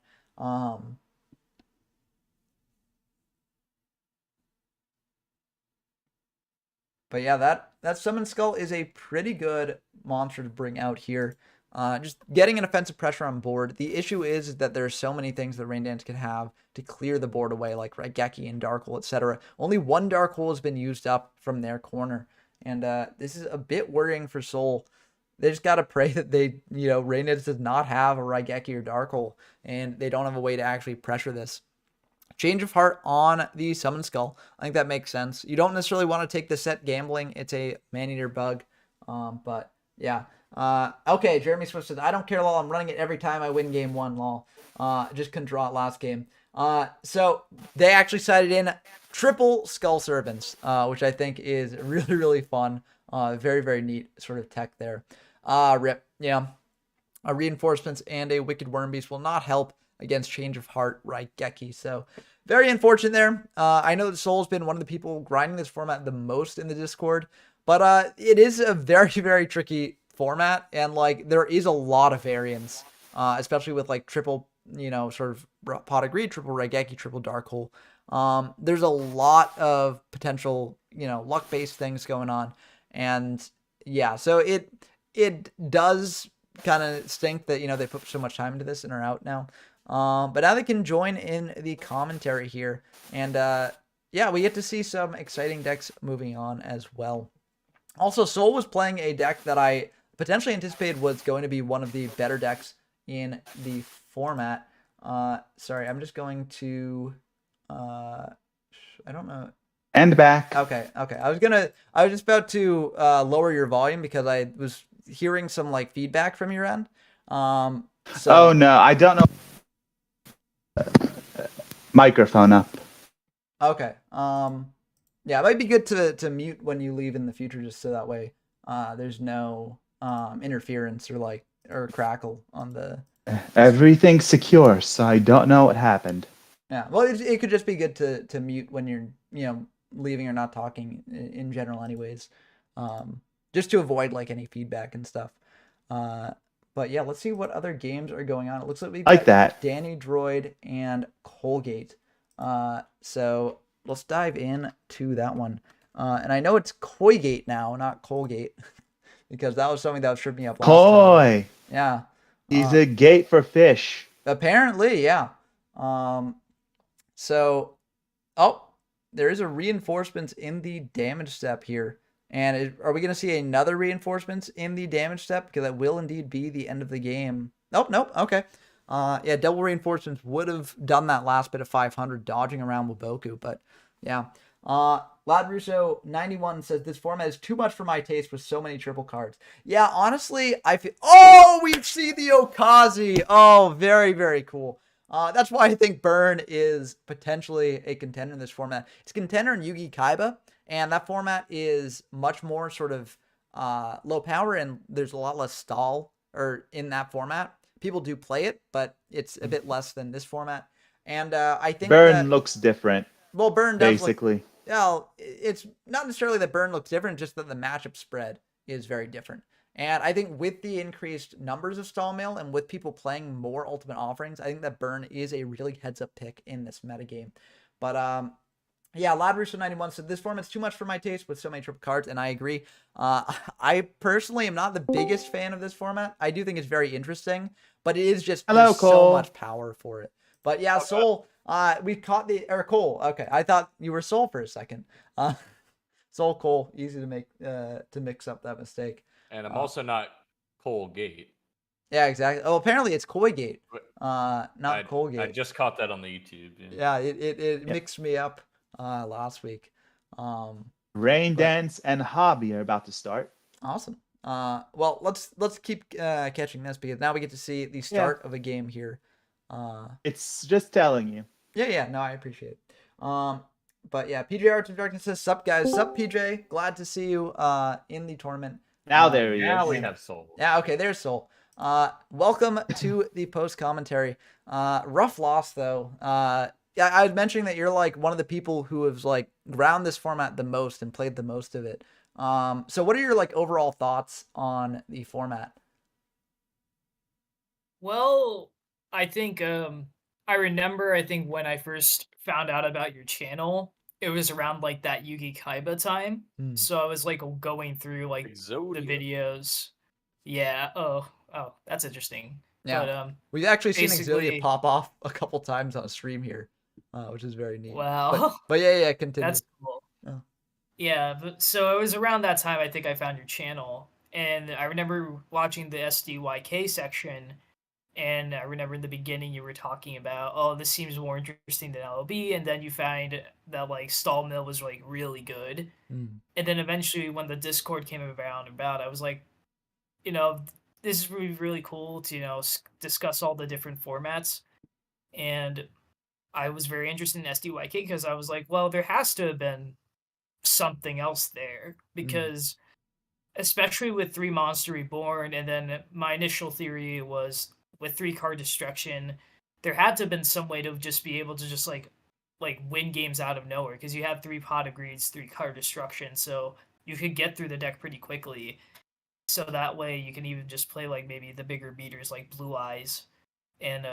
Speaker 1: But yeah, that Summon Skull is a pretty good monster to bring out here. Just getting an offensive pressure on board. The issue is that there are so many things that Raindance can have to clear the board away, like Raigeki and Dark Hole, etc. Only one Dark Hole has been used up from their corner. And this is a bit worrying for Soul. They just got to pray that Raindance does not have a Raigeki or Dark Hole, and they don't have a way to actually pressure this. Change of heart on the Summon Skull. I think that makes sense. You don't necessarily want to take the set gambling. It's a man-eater bug. But yeah. Okay, Jeremy Swift says, I don't care, lol. I'm running it every time I win game 1, lol. Just couldn't draw it last game. So they actually sided in triple Skull Servants, which I think is really, really fun. Very, very neat sort of tech there. Rip. Yeah. Reinforcements and a Wicked Worm Beast will not help against Change of Heart Raigeki. So very unfortunate there. I know that Soul's been one of the people grinding this format the most in the Discord, but it is a very, very tricky format, and there is a lot of variance, especially with triple, sort of Pot of Greed, triple Raigeki, triple Dark Hole. There's a lot of potential, luck-based things going on, and yeah, so it does kind of stink that they put so much time into this and are out now. But now they can join in the commentary here, and yeah, we get to see some exciting decks moving on as well. Also, Soul was playing a deck that I potentially anticipated was going to be one of the better decks in the format. Sorry, I'm just going to. I don't know.
Speaker 2: And back.
Speaker 1: Okay. I was just about to lower your volume because I was hearing some like feedback from your end.
Speaker 2: Oh
Speaker 1: So
Speaker 2: no, I don't know. Microphone up.
Speaker 1: okay. Yeah, it might be good to mute when you leave in the future, just so that way there's no interference or crackle on the.
Speaker 2: Everything's secure, so I don't know what happened.
Speaker 1: Yeah, well, it could just be good to mute when you're leaving or not talking in general, anyways, just to avoid like any feedback and stuff. Uh, but yeah, let's see what other games are going on. It looks like we've
Speaker 2: Like
Speaker 1: got
Speaker 2: that.
Speaker 1: Danny Droid and Colgate. So let's dive in to that one. And I know it's Coygate now, not Colgate, because that was something that was tripping me up last time.
Speaker 2: Koi.
Speaker 1: Yeah.
Speaker 2: He's a gate for fish.
Speaker 1: Apparently, yeah. So, oh, there is a reinforcements in the damage step here. And are we going to see another reinforcements in the damage step? Because that will indeed be the end of the game. Nope. Okay. Yeah, double reinforcements would have done that last bit of 500, dodging around Waboku. But yeah. Lad Russo 91 says this format is too much for my taste with so many triple cards. Yeah, honestly, I feel. Oh, we see the Okazi. Oh, very, very cool. That's why I think Burn is potentially a contender in this format. It's a contender in Yugi Kaiba, and that format is much more sort of low power, and there's a lot less stall or in that format. People do play it, but it's a bit less than this format. And I think
Speaker 2: Burn looks different.
Speaker 1: Well, Burn does
Speaker 2: basically.
Speaker 1: Yeah, it's not necessarily that Burn looks different, just that the matchup spread is very different. And I think with the increased numbers of stall mail and with people playing more ultimate offerings, I think that Burn is a really heads up pick in this metagame. But yeah, Ladrusso91 said this format's too much for my taste with so many triple cards, and I agree. I personally am not the biggest fan of this format. I do think it's very interesting, but it is just
Speaker 2: Hello,
Speaker 1: there's so
Speaker 2: Cole.
Speaker 1: much power for it. But yeah, Soul, we caught Cole. Okay, I thought you were Soul for a second. Soul Cole, easy to mix up that mistake.
Speaker 3: And I'm also not Colgate.
Speaker 1: Yeah, exactly. Oh, apparently it's Coygate, not Colgate.
Speaker 3: I just caught that on the YouTube.
Speaker 1: Yeah, it mixed me up last week.
Speaker 2: Rain Dance and Hobby are about to start.
Speaker 1: Awesome. Well, let's keep catching this because now we get to see the start of a game here.
Speaker 2: It's just telling you.
Speaker 1: Yeah. No, I appreciate it. But yeah, PJ Arts of Darkness says, "Sup guys, sup PJ. Glad to see you in the tournament."
Speaker 2: Now there he is.
Speaker 3: Now we have Soul.
Speaker 1: Yeah, okay, there's Soul. Welcome to the post commentary. Rough loss though. Yeah, I was mentioning that you're like one of the people who has like ground this format the most and played the most of it. So what are your like overall thoughts on the format?
Speaker 4: Well, I think I think when I first found out about your channel, it was around like that Yugi Kaiba time. So I was like going through like
Speaker 3: Exodia.
Speaker 4: the videos. Yeah. Oh, that's interesting.
Speaker 1: Yeah.
Speaker 4: But,
Speaker 1: we've actually seen Exodia pop off a couple times on a stream here, which is very neat.
Speaker 4: Wow.
Speaker 1: But yeah, continue.
Speaker 4: That's cool. Oh. Yeah, but so it was around that time I think I found your channel, and I remember watching the SDYK section. And I remember in the beginning you were talking about, oh, this seems more interesting than LLB, and then you find that like Stall Mill was like really good. And then eventually when the Discord came about, I was like, this is really cool to discuss all the different formats. And I was very interested in SDYK because I was like, well, there has to have been something else there because especially with 3 Monster Reborn, and then my initial theory was with 3 card destruction, there had to have been some way to just be able to just like win games out of nowhere because you have 3 pot agreeds, 3 card destruction, so you could get through the deck pretty quickly. So that way you can even just play like maybe the bigger beaters like Blue Eyes and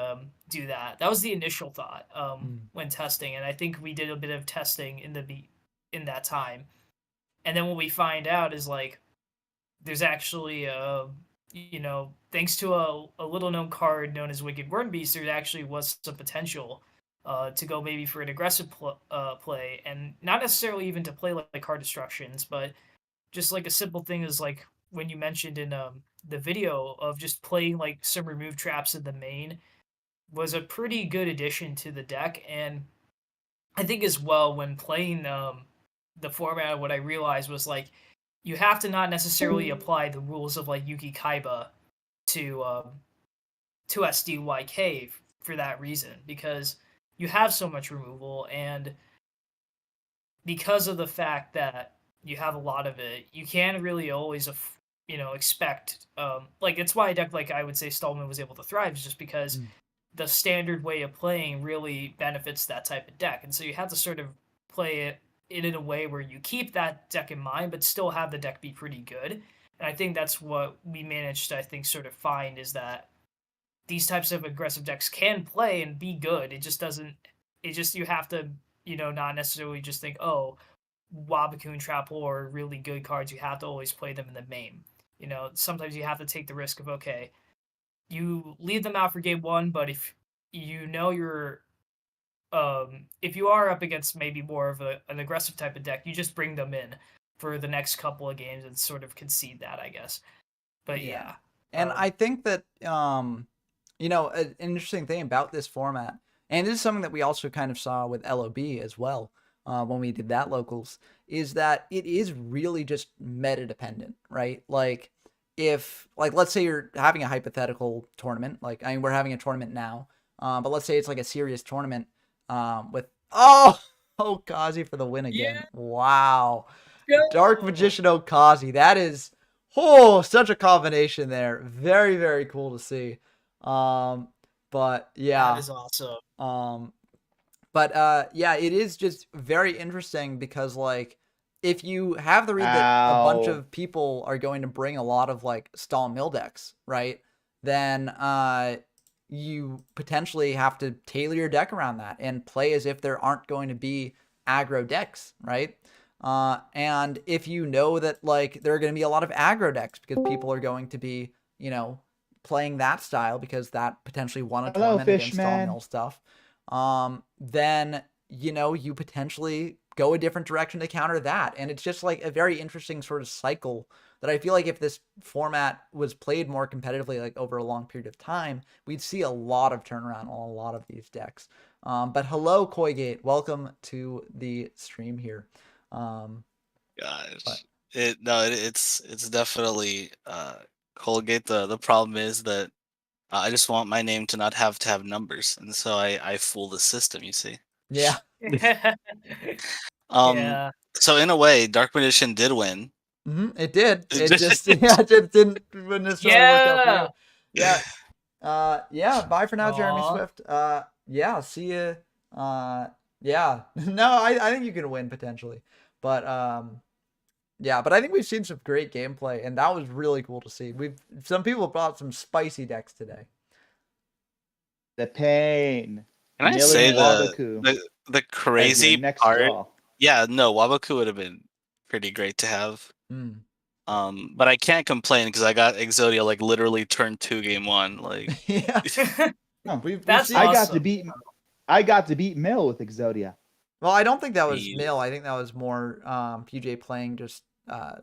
Speaker 4: do that. That was the initial thought when testing, and I think we did a bit of testing in that time. And then what we find out is like there's actually thanks to a little known card known as Wicked Worm Beast, there actually was some potential to go maybe for an aggressive play, and not necessarily even to play like card destructions, but just like a simple thing is like when you mentioned in the video of just playing like some remove traps in the main was a pretty good addition to the deck. And I think as well when playing the format, what I realized was like you have to not necessarily apply the rules of like Yuki Kaiba to SDYK for that reason, because you have so much removal, and because of the fact that you have a lot of it, you can't really always expect like it's why a deck like I would say Stallman was able to thrive, is just because the standard way of playing really benefits that type of deck. And so you have to sort of play it in a way where you keep that deck in mind, but still have the deck be pretty good. And I think that's what we managed to, I think, sort of find, is that these types of aggressive decks can play and be good. It just doesn't, you have to, not necessarily just think, oh, Wabaku and Trapple are really good cards. You have to always play them in the main. Sometimes you have to take the risk of, okay, you leave them out for game one, but if you're if you are up against maybe more of an aggressive type of deck, you just bring them in for the next couple of games and sort of concede that, I guess. But yeah.
Speaker 1: And I think that an interesting thing about this format, and this is something that we also kind of saw with LOB as well, when we did that locals, is that it is really just meta dependent, right? Like, if, like, let's say you're having a hypothetical tournament, like, I mean, we're having a tournament now, but let's say it's like a serious tournament with Kazi for the win again.
Speaker 4: Yeah.
Speaker 1: Wow.
Speaker 4: Go!
Speaker 1: Dark Magician Okazi. That is such a combination there. Very, very cool to see. But yeah.
Speaker 4: That is awesome.
Speaker 1: But yeah, it is just very interesting because, like, if you have the read that a bunch of people are going to bring a lot of like stall mill decks, right? Then you potentially have to tailor your deck around that and play as if there aren't going to be aggro decks, right? And if you know that like there are going to be a lot of aggro decks because people are going to be, playing that style because that potentially won a tournament against stall mill stuff, then you potentially go a different direction to counter that. And it's just like a very interesting sort of cycle that I feel like if this format was played more competitively, like over a long period of time, we'd see a lot of turnaround on a lot of these decks. But hello, Koigate. Welcome to the stream here.
Speaker 5: Gosh, it's definitely Colgate. The problem is that I just want my name to not have to have numbers, and so I fool the system. You see.
Speaker 1: Yeah.
Speaker 4: Yeah.
Speaker 5: So in a way, Dark Magician did win.
Speaker 1: It did. It just it didn't necessarily work out for you. Yeah. Yeah. Bye for now, Jeremy Swift. Yeah. See you. Yeah. No, I think you can win potentially, but yeah. But I think we've seen some great gameplay, and that was really cool to see. Some people brought some spicy decks today.
Speaker 2: The pain.
Speaker 5: Can I say the crazy part? Yeah, no, Wabaku would have been pretty great to have. But I can't complain because I got Exodia like literally turn 2 game 1. Like,
Speaker 1: yeah.
Speaker 4: That's awesome.
Speaker 2: I got to beat Mill with Exodia.
Speaker 1: Well, I don't think that was Mill. I think that was more PJ playing just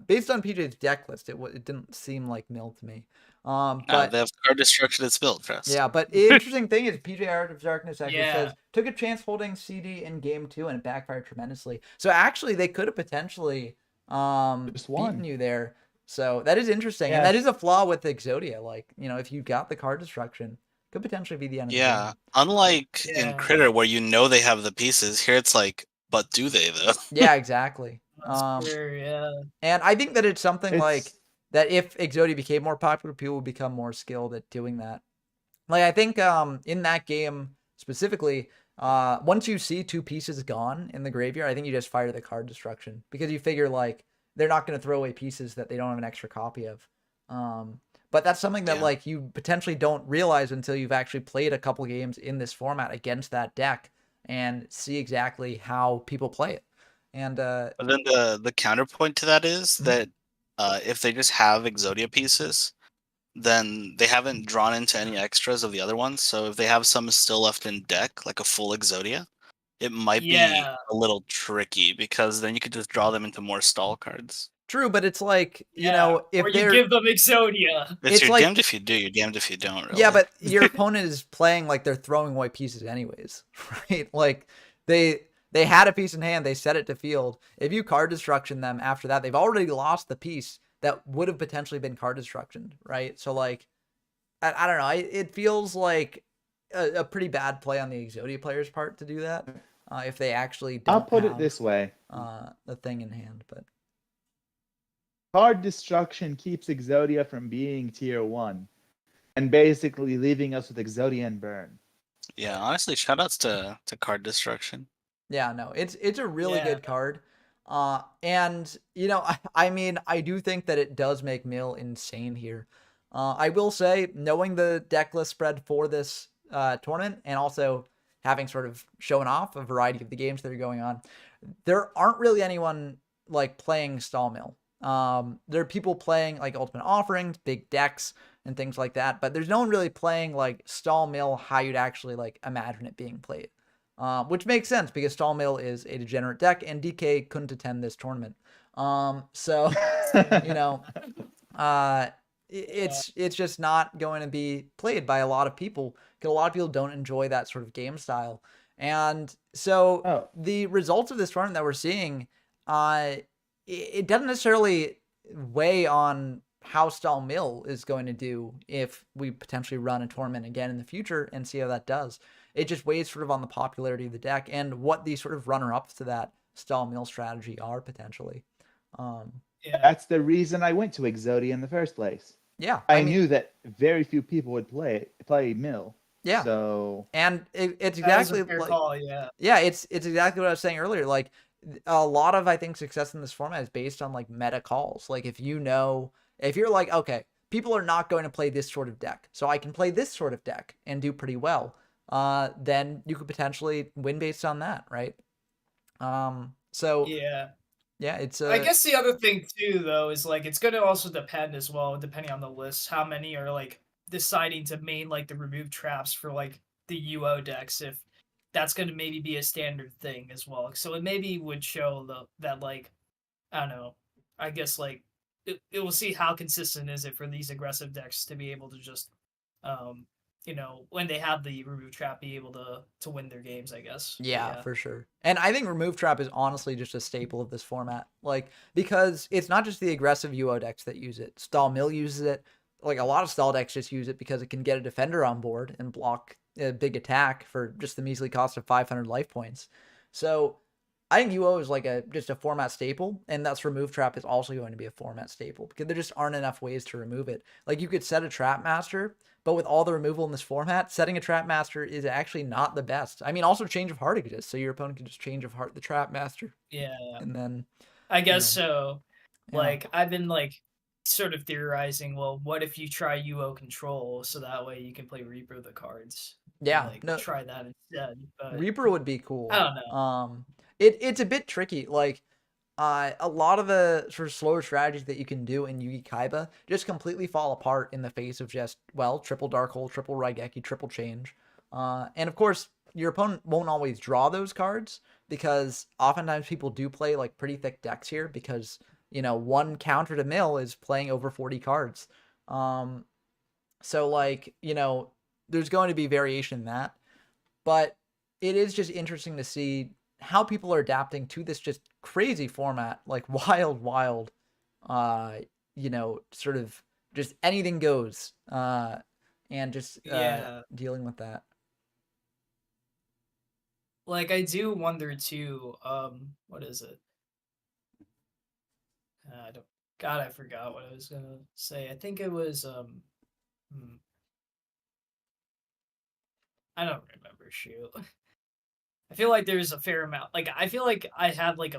Speaker 1: based on PJ's deck list. It didn't seem like Mill to me. But
Speaker 5: they have card destruction that's built for us.
Speaker 1: Yeah, but the interesting thing is PJ Art of Darkness actually says took a chance holding CD in game 2 and it backfired tremendously. So actually they could have potentially beaten you there. So that is interesting. Yes. And that is a flaw with Exodia. Like, if you got the card destruction, could potentially be the end of the game.
Speaker 5: Unlike in Critter where they have the pieces, here it's like, but do they though?
Speaker 1: Yeah, exactly.
Speaker 4: Yeah.
Speaker 1: And I think that it's something like that if Exodia became more popular, people would become more skilled at doing that. Like, I think in that game specifically, once you see 2 pieces gone in the graveyard, I think you just fire the card destruction because you figure like they're not going to throw away pieces that they don't have an extra copy of. But that's something that like you potentially don't realize until you've actually played a couple games in this format against that deck and see exactly how people play it. And
Speaker 5: but then the counterpoint to that is that if they just have Exodia pieces, then they haven't drawn into any extras of the other ones. So if they have some still left in deck, like a full Exodia, it might be a little tricky because then you could just draw them into more stall cards.
Speaker 1: True, but it's like, you know, if
Speaker 4: or you give them Exodia.
Speaker 5: You're like, damned if you do, you're damned if you don't, really.
Speaker 1: Yeah, but your opponent is playing like they're throwing away pieces anyways, right? Like they had a piece in hand, they set it to field. If you card destruction them after that, they've already lost the piece that would have potentially been card destruction, right? So like, I don't know. It feels like a pretty bad play on the Exodia player's part to do that. If they actually don't
Speaker 2: I'll put
Speaker 1: have,
Speaker 2: it this way.
Speaker 1: the thing in hand, but
Speaker 2: card destruction keeps Exodia from being tier 1 and basically leaving us with Exodia and burn.
Speaker 5: Yeah, honestly, shoutouts to card destruction.
Speaker 1: Yeah, no, it's a really good card. And you know, I mean, I do think that it does make Mill insane here. I will say, knowing the deck list spread for this tournament and also having sort of shown off a variety of the games that are going on, there aren't really anyone like playing Stall Mill. There are people playing like Ultimate Offerings, big decks, and things like that, but there's no one really playing like Stall Mill how you'd actually like imagine it being played. Which makes sense because Stall Mill is a degenerate deck, and DK couldn't attend this tournament. So you know, it's just not going to be played by a lot of people because a lot of people don't enjoy that sort of game style. And so the results of this tournament that we're seeing, it doesn't necessarily weigh on how Stall Mill is going to do if we potentially run a tournament again in the future and see how that does. It just weighs sort of on the popularity of the deck and what the sort of runner-ups to that Stall Mill strategy are potentially.
Speaker 2: That's the reason I went to Exodia in the first place.
Speaker 1: Yeah,
Speaker 2: I mean, knew that very few people would play Mill.
Speaker 1: Yeah.
Speaker 2: So
Speaker 1: and it's exactly
Speaker 4: like call, yeah.
Speaker 1: Yeah, it's exactly what I was saying earlier. Like a lot of I think success in this format is based on like meta calls. Like if you're like, okay, people are not going to play this sort of deck, so I can play this sort of deck and do pretty well. Then you could potentially win based on that, right? So yeah, it's
Speaker 4: I guess the other thing too, though, is like it's going to also depend as well, depending on the list, how many are like deciding to main like the remove traps for like the UO decks, if that's going to maybe be a standard thing as well. So it maybe would show that like, I don't know, I guess like it will see how consistent is it for these aggressive decks to be able to just you know, when they have the remove trap, be able to win their games, I guess.
Speaker 1: Yeah, for sure. And I think remove trap is honestly just a staple of this format. Like, because it's not just the aggressive UO decks that use it. Stall Mill uses it. Like, a lot of stall decks just use it because it can get a defender on board and block a big attack for just the measly cost of 500 life points. So I think UO is like just a format staple, and that's remove trap is also going to be a format staple because there just aren't enough ways to remove it. Like, you could set a trap master, but with all the removal in this format, setting a trap master is actually not the best. I mean, also change of heart exists, so your opponent can just change of heart the trap master.
Speaker 4: Yeah.
Speaker 1: And then
Speaker 4: I guess so. Like I've been like sort of theorizing, well, what if you try UO control so that way you can play Reaper the cards?
Speaker 1: Yeah,
Speaker 4: like, no, try that instead. But
Speaker 1: Reaper would be cool.
Speaker 4: I don't know.
Speaker 1: It's a bit tricky. Like a lot of the sort of slower strategies that you can do in Yugi Kaiba just completely fall apart in the face of just, well, triple Dark Hole, triple Raigeki, triple Change. And of course, your opponent won't always draw those cards because oftentimes people do play like pretty thick decks here because, you know, one counter to mill is playing over 40 cards. So like, you know, there's going to be variation in that. But it is just interesting to see how people are adapting to this just crazy format, like wild, you know, sort of just anything goes, and just dealing with that.
Speaker 4: Like, I do wonder too, what is it? I forgot what I was gonna say. I think it was, I don't remember, shoot. I feel like there's a fair amount. Like, I feel like I have like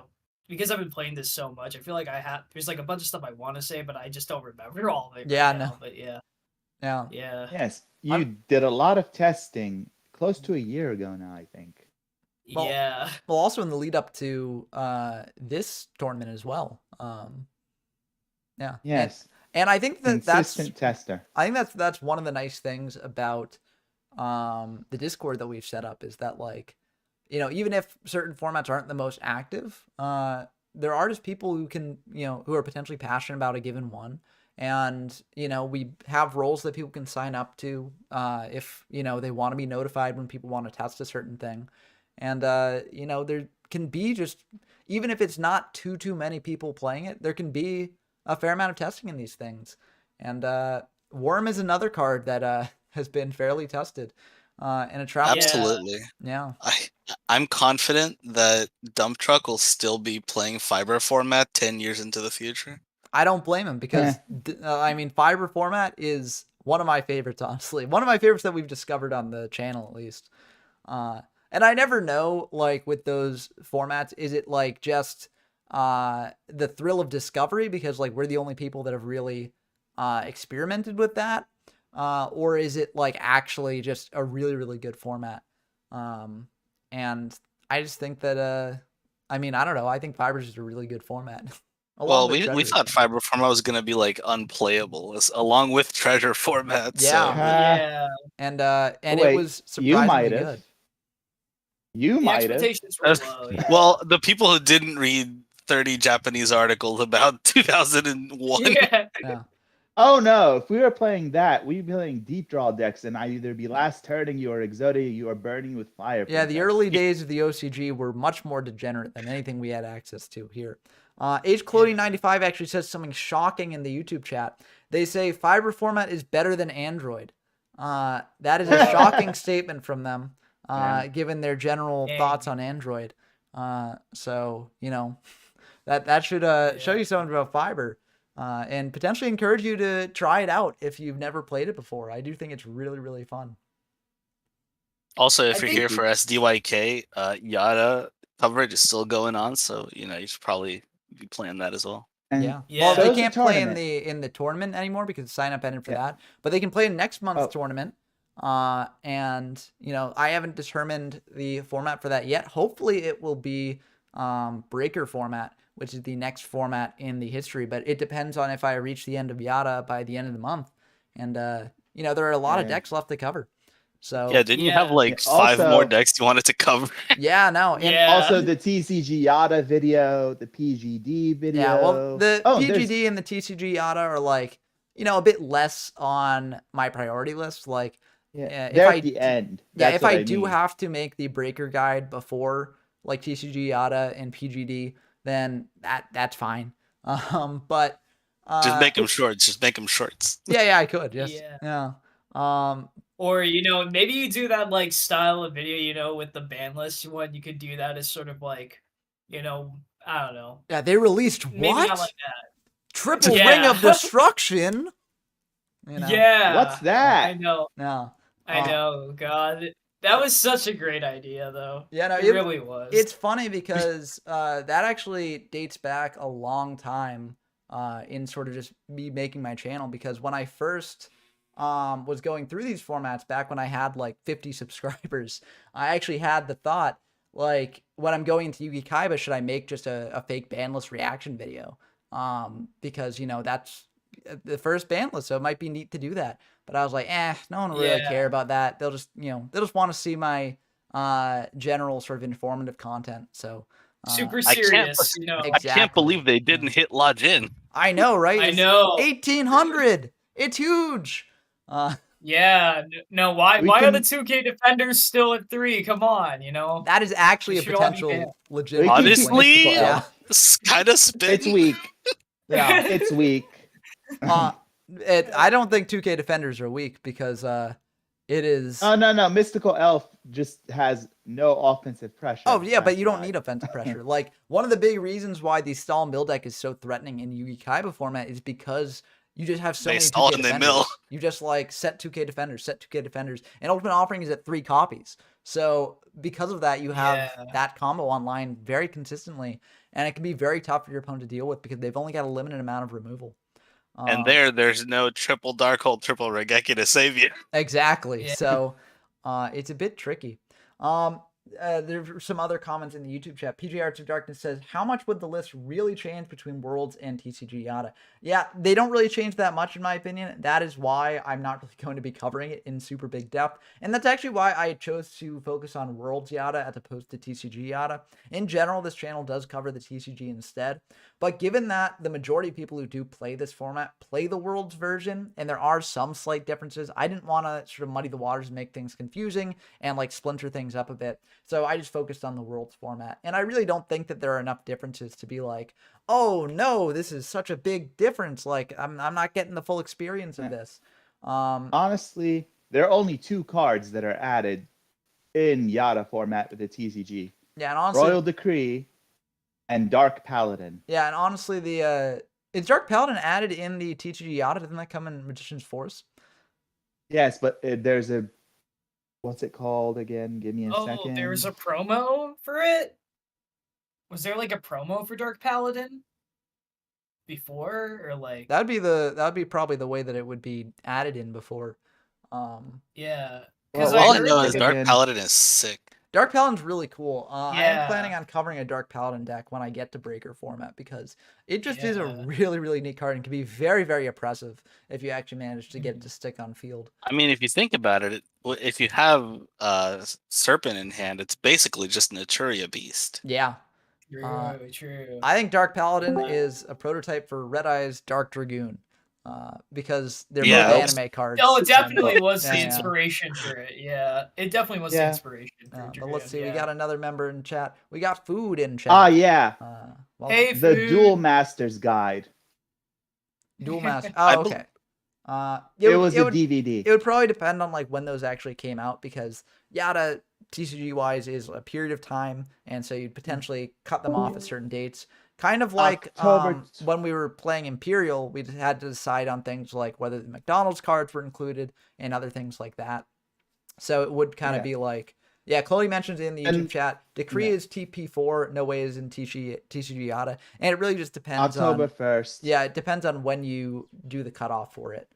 Speaker 4: because I've been playing this so much, I feel like there's like a bunch of stuff I want to say, but I just don't remember all of it.
Speaker 1: Yeah,
Speaker 4: right now,
Speaker 1: no.
Speaker 4: But yeah.
Speaker 2: Yes, you did a lot of testing close to a year ago now, I think.
Speaker 1: Well,
Speaker 4: yeah.
Speaker 1: Well, also in the lead up to this tournament as well. Yeah.
Speaker 2: Yes.
Speaker 1: And I think that
Speaker 2: consistent tester.
Speaker 1: I think that's one of the nice things about the Discord that we've set up is that, like, you know, even if certain formats aren't the most active, there are just people who can, you know, who are potentially passionate about a given one. And, you know, we have roles that people can sign up to if, you know, they want to be notified when people want to test a certain thing. And, you know, there can be just, even if it's not too many people playing it, there can be a fair amount of testing in these things. And Worm is another card that has been fairly tested. And a trap.
Speaker 5: Absolutely.
Speaker 1: Yeah.
Speaker 5: I'm confident that Dump Truck will still be playing Fiber format 10 years into the future.
Speaker 1: I don't blame him because, I mean, Fiber format is one of my favorites, honestly. One of my favorites that we've discovered on the channel, at least. And I never know, like, with those formats, is it, like, just the thrill of discovery because, like, we're the only people that have really experimented with that? Or is it, like, actually just a really, really good format? And I just think that, I mean, I don't know. I think Fiber is just a really good format.
Speaker 5: Well, we thought Fiber format was going to be, like, unplayable along with Treasure format.
Speaker 1: Yeah.
Speaker 5: So.
Speaker 1: And
Speaker 2: wait,
Speaker 1: it was surprisingly good.
Speaker 2: You might have.
Speaker 5: Well, the people who didn't read 30 Japanese articles about 2001.
Speaker 1: Yeah.
Speaker 2: Oh no! If we were playing that, we'd be playing deep draw decks, and I'd either be last turning you or Exodia you or burning with fire.
Speaker 1: Yeah, the early days of the OCG were much more degenerate than anything we had access to here. HClothing95 actually says something shocking in the YouTube chat. They say Fiber format is better than Android. That is a shocking statement from them, given their general thoughts on Android. So, you know, that should show you something about Fiber. And potentially encourage you to try it out if you've never played it before. I do think it's really, really fun.
Speaker 5: Also, if you're here for SDYK, Yada coverage is still going on, so you know you should probably be playing that as well.
Speaker 1: Yeah. Well, they can't play in the tournament anymore because sign up ended for that, but they can play in next month's tournament. And you know, I haven't determined the format for that yet. Hopefully, it will be Breaker format, which is the next format in the history, but it depends on if I reach the end of Yada by the end of the month. And, you know, there are a lot of decks left to cover. So
Speaker 5: yeah, didn't you have like 5 more decks you wanted to cover?
Speaker 1: Yeah, no. And
Speaker 2: also the TCG Yada video, the PGD video.
Speaker 1: Yeah, well, the PGD and the TCG Yada are like, you know, a bit less on my priority list. Like,
Speaker 2: they're at the end.
Speaker 1: That's if I do have to make the Breaker guide before like TCG Yada and PGD, then that's fine. But
Speaker 5: just make them shorts. Just make them shorts.
Speaker 1: Yeah, I could. Yeah.
Speaker 4: Or, you know, maybe you do that like style of video, you know, with the ban list one. You could do that as sort of like, you know, I don't know.
Speaker 1: Yeah, they released
Speaker 4: maybe
Speaker 1: what?
Speaker 4: Not like that.
Speaker 1: Triple Ring of Destruction.
Speaker 4: You know? Yeah.
Speaker 2: What's that?
Speaker 4: I know.
Speaker 1: No.
Speaker 4: I know. God. That was such a great idea, though.
Speaker 1: Yeah, no,
Speaker 4: it really was.
Speaker 1: It's funny because that actually dates back a long time in sort of just me making my channel. Because when I first was going through these formats back when I had like 50 subscribers, I actually had the thought, like, when I'm going into Yugi Kaiba, should I make just a fake banlist reaction video? Because, you know, that's the first ban list, so it might be neat to do that. But I was like, no one will really care about that. They'll just, you know, they'll just want to see my general sort of informative content. So
Speaker 4: super serious, you know.
Speaker 5: Exactly. I can't believe they didn't hit lodge in.
Speaker 1: I know, right?
Speaker 4: I know.
Speaker 1: 1,800. It's huge.
Speaker 4: Yeah. No. Why are the 2K defenders still at 3? Come on, you know.
Speaker 1: That is actually a potential legitimate.
Speaker 5: Honestly, it's kind of spin.
Speaker 2: It's weak. Yeah, it's weak.
Speaker 1: I don't think 2K defenders are weak because it is.
Speaker 2: Oh no, Mystical Elf just has no offensive pressure.
Speaker 1: Oh yeah, but you don't need offensive pressure. Like, one of the big reasons why the stall mill deck is so threatening in Yugi Kaiba format is because you just have so many 2K defenders. Mill. You just like set 2K defenders, and Ultimate Offering is at 3 copies. So because of that, you have that combo online very consistently, and it can be very tough for your opponent to deal with because they've only got a limited amount of removal.
Speaker 5: And there's no triple Darkhold, triple Regeki to save you.
Speaker 1: Exactly. Yeah. So it's a bit tricky. there's some other comments in the YouTube chat. PJ Arts of Darkness says, how much would the list really change between Worlds and TCG Yada? Yeah, they don't really change that much in my opinion. That is why I'm not really going to be covering it in super big depth. And that's actually why I chose to focus on Worlds Yada as opposed to TCG Yada. In general, this channel does cover the TCG instead. But given that the majority of people who do play this format play the Worlds version, and there are some slight differences, I didn't want to sort of muddy the waters and make things confusing and like splinter things up a bit. So I just focused on the Worlds format. And I really don't think that there are enough differences to be like, oh no, this is such a big difference. Like I'm not getting the full experience of this.
Speaker 2: Honestly, there are only 2 cards that are added in Yada format with the TCG.
Speaker 1: Yeah, and honestly,
Speaker 2: Royal Decree and Dark Paladin.
Speaker 1: Yeah, and honestly, is Dark Paladin added in the TCG Yada? Didn't that come in Magician's Force?
Speaker 2: Yes, but there's a, what's it called again? Give me a second.
Speaker 4: Oh, there was a promo for it? Was there like a promo for Dark Paladin before, or like
Speaker 1: that'd be probably the way that it would be added in before.
Speaker 4: Yeah.
Speaker 5: Well, all I know is Dark Paladin is sick.
Speaker 1: Dark Paladin's really cool.
Speaker 4: Yeah.
Speaker 1: I am planning on covering a Dark Paladin deck when I get to Breaker format because it just is a really, really neat card and can be very, very oppressive if you actually manage to get it to stick on field.
Speaker 5: I mean, if you think about it, if you have Serpent in hand, it's basically just an Eteria beast.
Speaker 1: Yeah.
Speaker 4: True.
Speaker 1: I think Dark Paladin is a prototype for Red Eye's Dark Dragoon. Because they're both anime cards.
Speaker 4: Oh, it definitely was the inspiration for it. Yeah, it definitely was the inspiration for it.
Speaker 1: But let's see, we got another member in chat. We got Food in chat.
Speaker 2: Oh, yeah.
Speaker 4: Hey,
Speaker 2: the
Speaker 4: Food.
Speaker 2: Duel Master's Guide.
Speaker 1: Duel Master. Oh, okay.
Speaker 2: It was a DVD.
Speaker 1: It would probably depend on like when those actually came out because Yada TCG wise is a period of time, and so you'd potentially cut them off at certain dates. Kind of like when we were playing Imperial, we had to decide on things like whether the McDonald's cards were included and other things like that. So it would kind of be like, Chloe mentions in the YouTube chat, Decree is TP4, No Way is in TCG Yada, and it really just depends
Speaker 2: October 1st.
Speaker 1: Yeah, it depends on when you do the cutoff for it.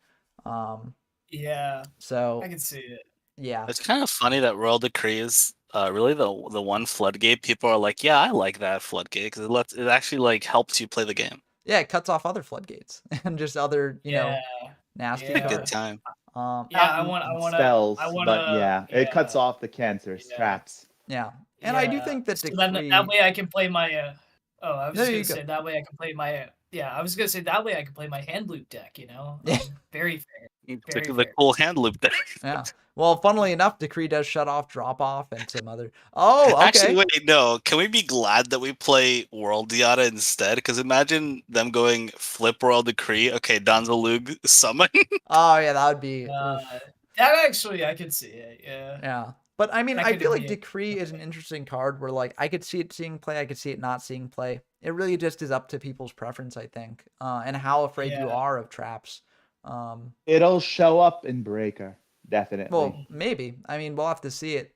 Speaker 4: Yeah.
Speaker 1: So
Speaker 4: I can see it.
Speaker 1: Yeah.
Speaker 5: It's kind of funny that Royal Decree is really the one floodgate people are like, yeah, I like that floodgate because it actually like helps you play the game.
Speaker 1: Yeah, it cuts off other floodgates and just other know nasty cards.
Speaker 5: Good time.
Speaker 4: I want
Speaker 2: spells, but it cuts off the cancerous traps.
Speaker 1: Yeah, and I do think that
Speaker 4: so that way I can play my. I was gonna say that way I can play my. I was gonna say that way I can play my hand loop deck. Very fair.
Speaker 5: The cool hand loop deck.
Speaker 1: Yeah. Well, funnily enough, Decree does shut off, drop off, and some other. Oh, okay.
Speaker 5: Actually, wait, no. Can we be glad that we play World Yada instead? Because imagine them going flip World Decree. Okay, Danzalug summon.
Speaker 1: Oh yeah, that would be.
Speaker 4: That actually, I could see it. Yeah.
Speaker 1: Yeah, but I mean, I feel like Decree is an interesting card where like I could see it seeing play, I could see it not seeing play. It really just is up to people's preference, I think, and how afraid you are of traps.
Speaker 2: It'll show up in Breaker. Definitely.
Speaker 1: Well, maybe. I mean, we'll have to see it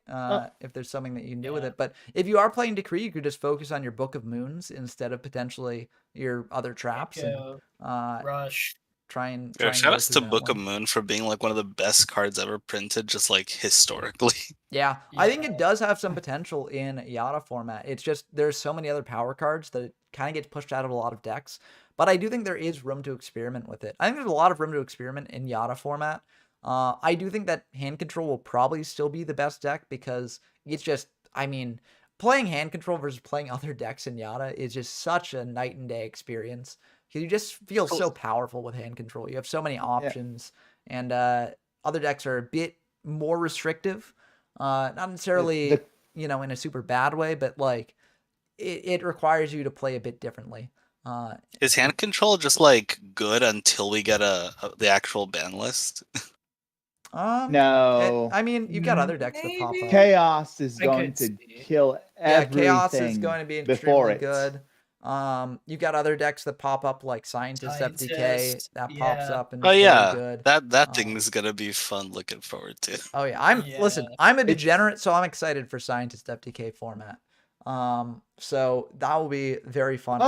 Speaker 1: if there's something that you can do with it. But if you are playing Decree, you could just focus on your Book of Moons instead of potentially your other traps. And,
Speaker 4: Rush.
Speaker 1: Shout
Speaker 5: out to Book of Moon for being like one of the best cards ever printed, just like historically.
Speaker 1: Yeah, I think it does have some potential in Yada format. It's just there's so many other power cards that it kind of gets pushed out of a lot of decks. But I do think there is room to experiment with it. I think there's a lot of room to experiment in Yada format. I do think that hand control will probably still be the best deck because it's just, I mean, playing hand control versus playing other decks in Yada is just such a night and day experience. You just feel so powerful with hand control. You have so many options, and other decks are a bit more restrictive. Not necessarily, in a super bad way, but like it requires you to play a bit differently.
Speaker 5: Is hand control just like good until we get the actual ban list?
Speaker 2: No.
Speaker 1: I mean, you've got other decks that pop up.
Speaker 2: Chaos is going to kill everything.
Speaker 1: Chaos is going to be extremely good. You've got other decks that pop up like Scientist FDK that pops up and good.
Speaker 5: That thing is gonna be fun. Looking forward to.
Speaker 1: Oh yeah, listen. I'm a degenerate, so I'm excited for Scientist FDK format. So that will be very fun.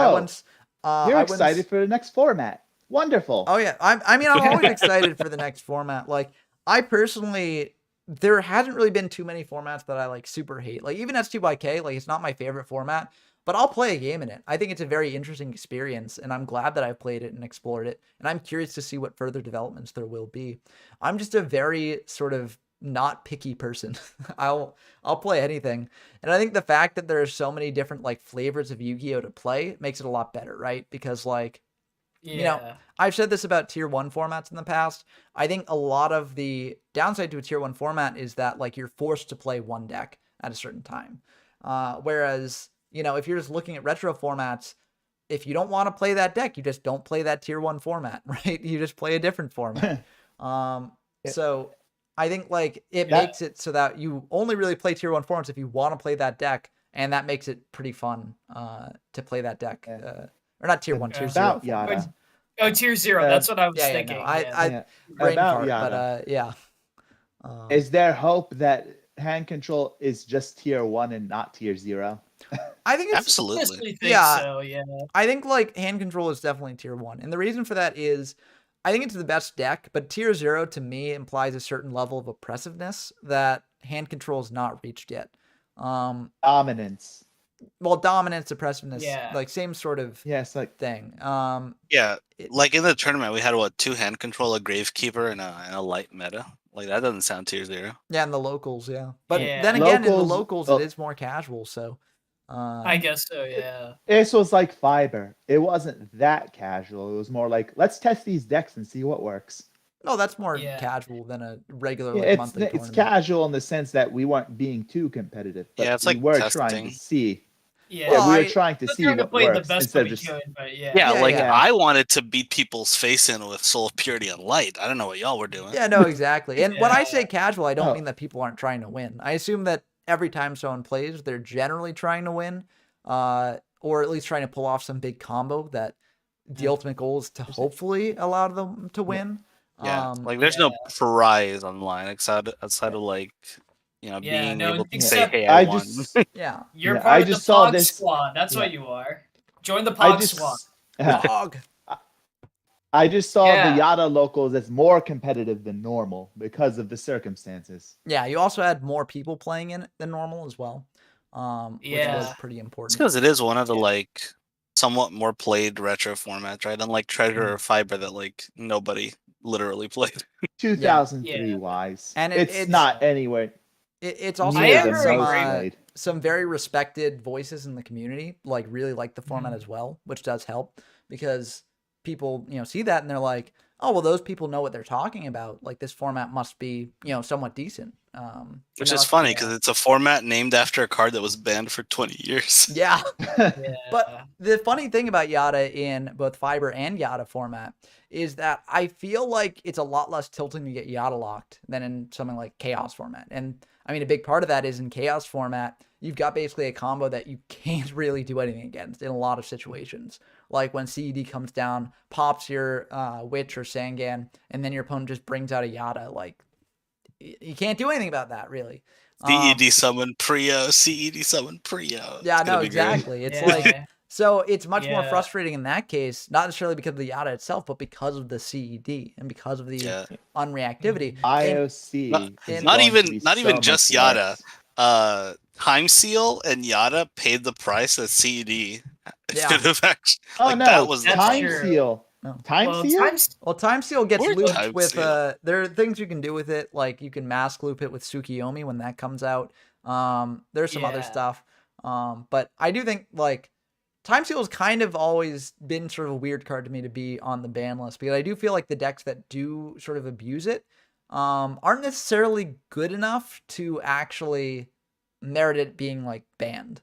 Speaker 2: You're excited for the next format. Wonderful.
Speaker 1: Oh yeah, I'm always excited for the next format. Like I personally there hasn't really been too many formats that I like super hate. Like even SDYK, like it's not my favorite format, but I'll play a game in it. I think it's a very interesting experience, and I'm glad that I've played it and explored it. And I'm curious to see what further developments there will be. I'm just a very sort of not picky person. I'll play anything. And I think the fact that there are so many different like flavors of Yu-Gi-Oh to play makes it a lot better, right? Because like you know, I've said this about tier 1 formats in the past. I think a lot of the downside to a tier 1 format is that like you're forced to play one deck at a certain time. Whereas, you know, if you're just looking at retro formats, if you don't want to play that deck, you just don't play that tier 1 format, right? You just play a different format. So I think like it makes it so that you only really play tier 1 formats if you want to play that deck, and that makes it pretty fun to play that deck. Or not tier 1, tier 0.
Speaker 2: Yada.
Speaker 4: Oh, tier 0. That's what I was thinking.
Speaker 1: Brain fart, but yeah.
Speaker 2: Is there hope that hand control is just tier 1 and not tier 0?
Speaker 1: I think it's
Speaker 5: absolutely.
Speaker 4: Yeah.
Speaker 1: I think like hand control is definitely tier 1. And the reason for that is I think it's the best deck, but tier 0 to me implies a certain level of oppressiveness that hand control has not reached yet.
Speaker 2: Dominance.
Speaker 1: Well, dominance, oppressiveness, like same sort of thing.
Speaker 5: Like in the tournament, we had 2 hand control, a Gravekeeper, and a light meta. Like that doesn't sound tier 0.
Speaker 1: Yeah, in the locals, but then again, in the locals, it is more casual. So
Speaker 4: I guess so. Yeah.
Speaker 2: This was like Fiber. It wasn't that casual. It was more like let's test these decks and see what works.
Speaker 1: No, that's more casual than a regular monthly tournament.
Speaker 2: It's casual in the sense that we weren't being too competitive. But
Speaker 5: it's like
Speaker 2: we were
Speaker 5: testing.
Speaker 2: trying to see.
Speaker 4: Yeah,
Speaker 2: we were trying to see what works instead of just.
Speaker 5: I wanted to beat people's face in with Soul of Purity and Light. I don't know what y'all were doing.
Speaker 1: Yeah, no, exactly. And when I say casual, I don't mean that people aren't trying to win. I assume that every time someone plays, they're generally trying to win, or at least trying to pull off some big combo that the ultimate goal is to hopefully allow them to win.
Speaker 5: Like there's no prize online outside of like being able to say, "Hey, I won."
Speaker 4: You're part of the Pog Squad. That's what you are. Join the Pog Squad.
Speaker 1: Pog.
Speaker 2: I just saw the Yada locals as more competitive than normal because of the circumstances.
Speaker 1: Yeah, you also had more people playing in it than normal as well. Which was pretty important.
Speaker 5: It's because it is one of the like somewhat more played retro formats, right? Unlike Treasure or Fiber that like nobody literally played.
Speaker 2: 2003 wise,
Speaker 1: and
Speaker 2: it's not anywhere.
Speaker 1: It's also some very respected voices in the community, like really like the format as well, which does help because people, see that and they're like, oh, well, those people know what they're talking about. Like this format must be, somewhat decent.
Speaker 5: Which is funny because it's a format named after a card that was banned for 20 years.
Speaker 1: Yeah. But the funny thing about Yada in both Fiber and Yada format is that I feel like it's a lot less tilting to get Yada locked than in something like Chaos format. And I mean, a big part of that is in Chaos format, you've got basically a combo that you can't really do anything against in a lot of situations. Like when CED comes down, pops your Witch or Sangan, and then your opponent just brings out a Yada. Like, you can't do anything about that, really.
Speaker 5: CED summon Prio, CED summon Prio.
Speaker 1: Yeah, no, exactly. It's like, so it's much more frustrating in that case, not necessarily because of the Yada itself, but because of the CED and because of the unreactivity.
Speaker 2: IOC.
Speaker 5: Not even just Yada. Time Seal and Yada paid the price that CED should have actually.
Speaker 2: That was Time Seal.
Speaker 1: No.
Speaker 2: Time Seal?
Speaker 1: Time Seal gets looped with there are things you can do with it, like you can mask loop it with Tsukiyomi when that comes out. There's some other stuff. But I do think like Time Seal has kind of always been sort of a weird card to me to be on the ban list because I do feel like the decks that do sort of abuse it aren't necessarily good enough to actually merit it being like banned.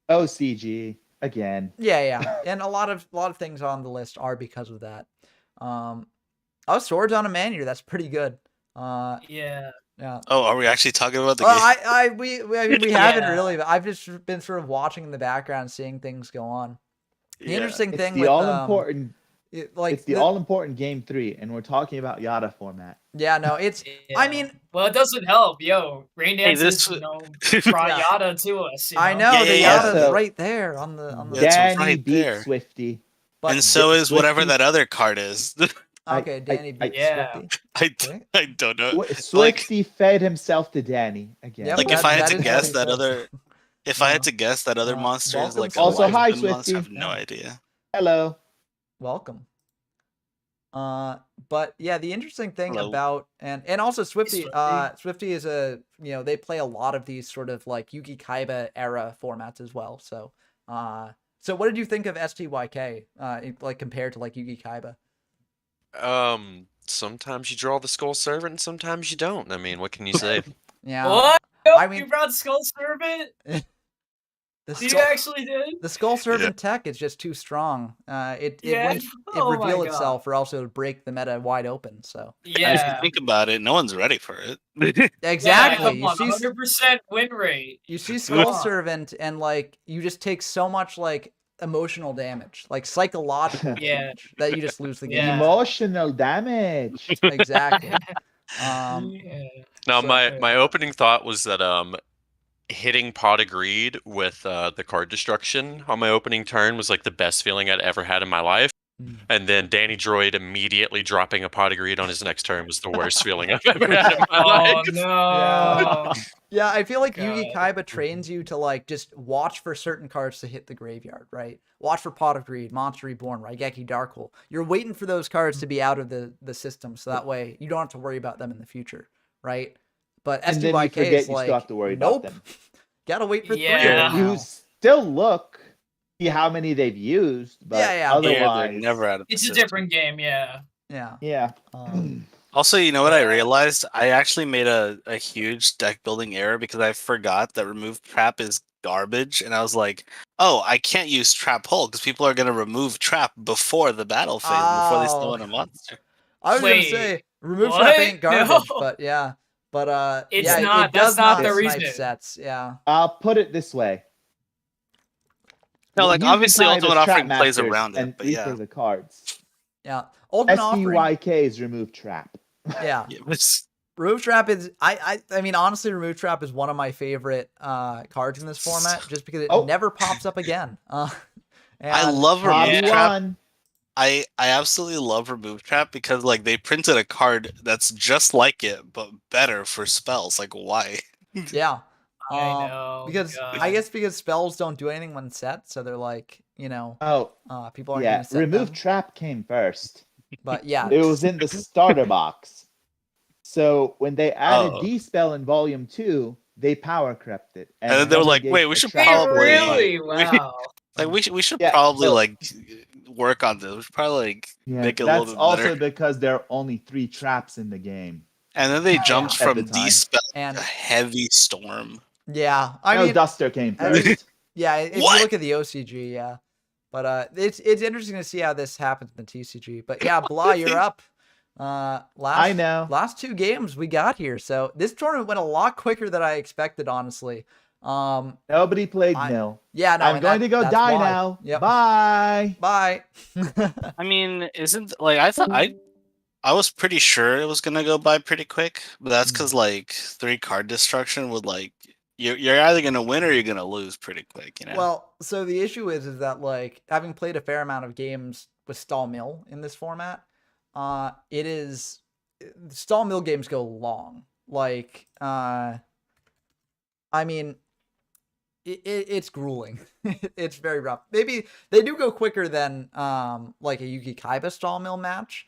Speaker 2: OCG. Again.
Speaker 1: Yeah. And a lot of things on the list are because of that. Swords on a Maneater, that's pretty good.
Speaker 4: Yeah.
Speaker 5: Oh, are we actually talking about the game?
Speaker 1: We haven't really, but I've just been sort of watching in the background, seeing things go on. The interesting thing
Speaker 2: with all-important it's the all-important game 3, and we're talking about Yada format.
Speaker 1: Yeah, no, it's. I mean,
Speaker 4: well, it doesn't help, Rain Dance brought Yada to us.
Speaker 1: I know the Yada's right there on the.
Speaker 2: Danny beat Swifty,
Speaker 5: and so is whatever that other card is.
Speaker 1: Okay, Danny beat Swifty.
Speaker 5: I don't know.
Speaker 2: Swifty fed himself to Danny again.
Speaker 1: Yep,
Speaker 5: Like if I had to guess that other, if I had to guess that other monster is like
Speaker 2: also hi
Speaker 5: monster,
Speaker 2: Swifty.
Speaker 5: I have no idea.
Speaker 2: Hello.
Speaker 1: Welcome. But yeah, the interesting thing about and also Swifty, Swifty is they play a lot of these sort of like Yugi Kaiba era formats as well. So so what did you think of SDYK like compared to like Yugi Kaiba?
Speaker 6: Sometimes you draw the Skull Servant and sometimes you don't. I mean, what can you say?
Speaker 1: Yeah.
Speaker 4: What?
Speaker 1: I mean,
Speaker 4: you brought Skull Servant? You actually did?
Speaker 1: The Skull Servant tech is just too strong. It reveal itself or also break the meta wide open. So
Speaker 5: if you think about it, no one's ready for it.
Speaker 1: Exactly.
Speaker 4: You see 100% win rate.
Speaker 1: You see Skull Servant and like you just take so much like emotional damage, like psychological damage, that you just lose the game.
Speaker 2: Emotional damage.
Speaker 1: Exactly.
Speaker 6: Now my opening thought was that hitting Pot of Greed with the card destruction on my opening turn was like the best feeling I'd ever had in my life. And then Danny Droid immediately dropping a Pot of Greed on his next turn was the worst feeling I've ever had in my life.
Speaker 4: Oh no.
Speaker 1: Yeah, I feel like Yugi Kaiba trains you to like just watch for certain cards to hit the graveyard, right? Watch for Pot of Greed, Monster Reborn, Raigeki Darkhole. You're waiting for those cards to be out of the system, so that way you don't have to worry about them in the future, right? But SDYK is like,
Speaker 2: you still have to worry about them.
Speaker 1: Gotta wait for 3.
Speaker 2: You still look, see how many they've used, but otherwise,
Speaker 5: they're never out of the
Speaker 4: It's
Speaker 5: system.
Speaker 4: a different game, yeah.
Speaker 5: Also, you know what I realized? I actually made a huge deck building error because I forgot that remove trap is garbage, and I was like, oh, I can't use trap hole because people are going to remove trap before the battle phase, before they summon a monster.
Speaker 1: I was going to say, remove trap ain't garbage, but yeah. But
Speaker 4: it's
Speaker 1: yeah,
Speaker 4: not.
Speaker 1: it does
Speaker 4: that's not
Speaker 1: not
Speaker 4: the reason.
Speaker 1: sets. Yeah.
Speaker 2: I'll put it this way.
Speaker 5: No, like obviously Ultimate Offering plays around it,
Speaker 2: and
Speaker 5: but yeah.
Speaker 2: for the cards.
Speaker 1: Yeah. Ultimate Offering.
Speaker 2: SDYK's remove trap.
Speaker 1: Yeah. Remove trap is I mean honestly, remove trap is one of my favorite cards in this format just because it never pops up again.
Speaker 5: I love remove trap. I absolutely love remove trap because like they printed a card that's just like it but better for spells. Like why?
Speaker 1: Yeah.
Speaker 4: I know.
Speaker 1: Because I guess because spells don't do anything when set, so they're like, people aren't gonna set
Speaker 2: remove
Speaker 1: them.
Speaker 2: trap came first.
Speaker 1: But yeah.
Speaker 2: It was in the starter box. So when they added D-Spell in Volume 2, they power crept it.
Speaker 5: And then they were like, wait, we should probably we should probably like work on this. We should probably like make it a little bit better.
Speaker 2: That's also because there are only 3 traps in the game.
Speaker 5: And then they jumped from D-Spell to Heavy Storm.
Speaker 1: Yeah. I mean
Speaker 2: Duster came first.
Speaker 1: If you look at the OCG, yeah. But it's interesting to see how this happens in the TCG. But yeah, Blah, you're up.
Speaker 2: I know.
Speaker 1: Last 2 games we got here. So this tournament went a lot quicker than I expected, honestly.
Speaker 2: Nobody played nil.
Speaker 1: Yeah, no,
Speaker 2: I'm going to go die now. Yep. Bye.
Speaker 1: Bye.
Speaker 5: I mean, isn't like I thought I was pretty sure it was gonna go by pretty quick, but that's because like 3 card destruction would like you're either gonna win or you're gonna lose pretty quick,
Speaker 1: Well, so the issue is that like having played a fair amount of games with stall mill in this format, stall mill games go long. Like I mean it's grueling. It's very rough. Maybe they do go quicker than like a Yugi Kaiba stall mill match.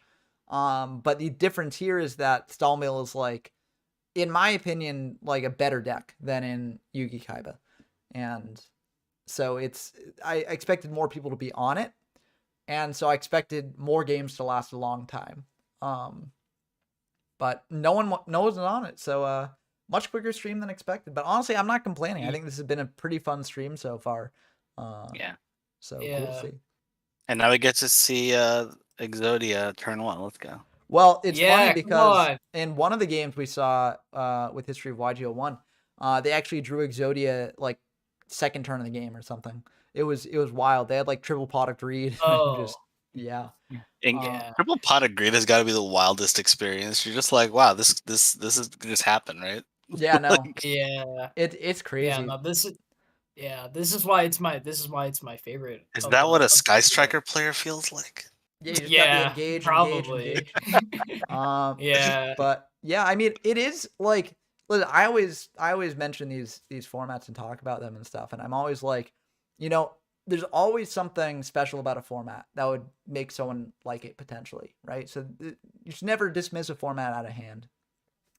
Speaker 1: But the difference here is that stall mill is like, in my opinion, like a better deck than in Yugi Kaiba. And so I expected more people to be on it. And so I expected more games to last a long time. But no one was on it. So much quicker stream than expected. But honestly, I'm not complaining. I think this has been a pretty fun stream so far. So cool to see.
Speaker 5: And now we get to see Exodia turn 1. Let's go.
Speaker 1: Well, it's funny because in one of the games we saw with History of YGO1, they actually drew Exodia like 2nd turn of the game or something. It was wild. They had like triple Pot of Greed.
Speaker 5: Triple Pot of Greed has got to be the wildest experience. You're just like, wow, this is just happened, right?
Speaker 1: Yeah, no. It's crazy.
Speaker 4: Yeah, no, this is why it's my favorite.
Speaker 5: Is that what a Sky Striker player feels like?
Speaker 1: Yeah, you just got the engage.
Speaker 4: Yeah.
Speaker 1: But yeah, I mean, it is like, listen, I always mention these formats and talk about them and stuff, and I'm always like, there's always something special about a format that would make someone like it potentially, right? So you should never dismiss a format out of hand.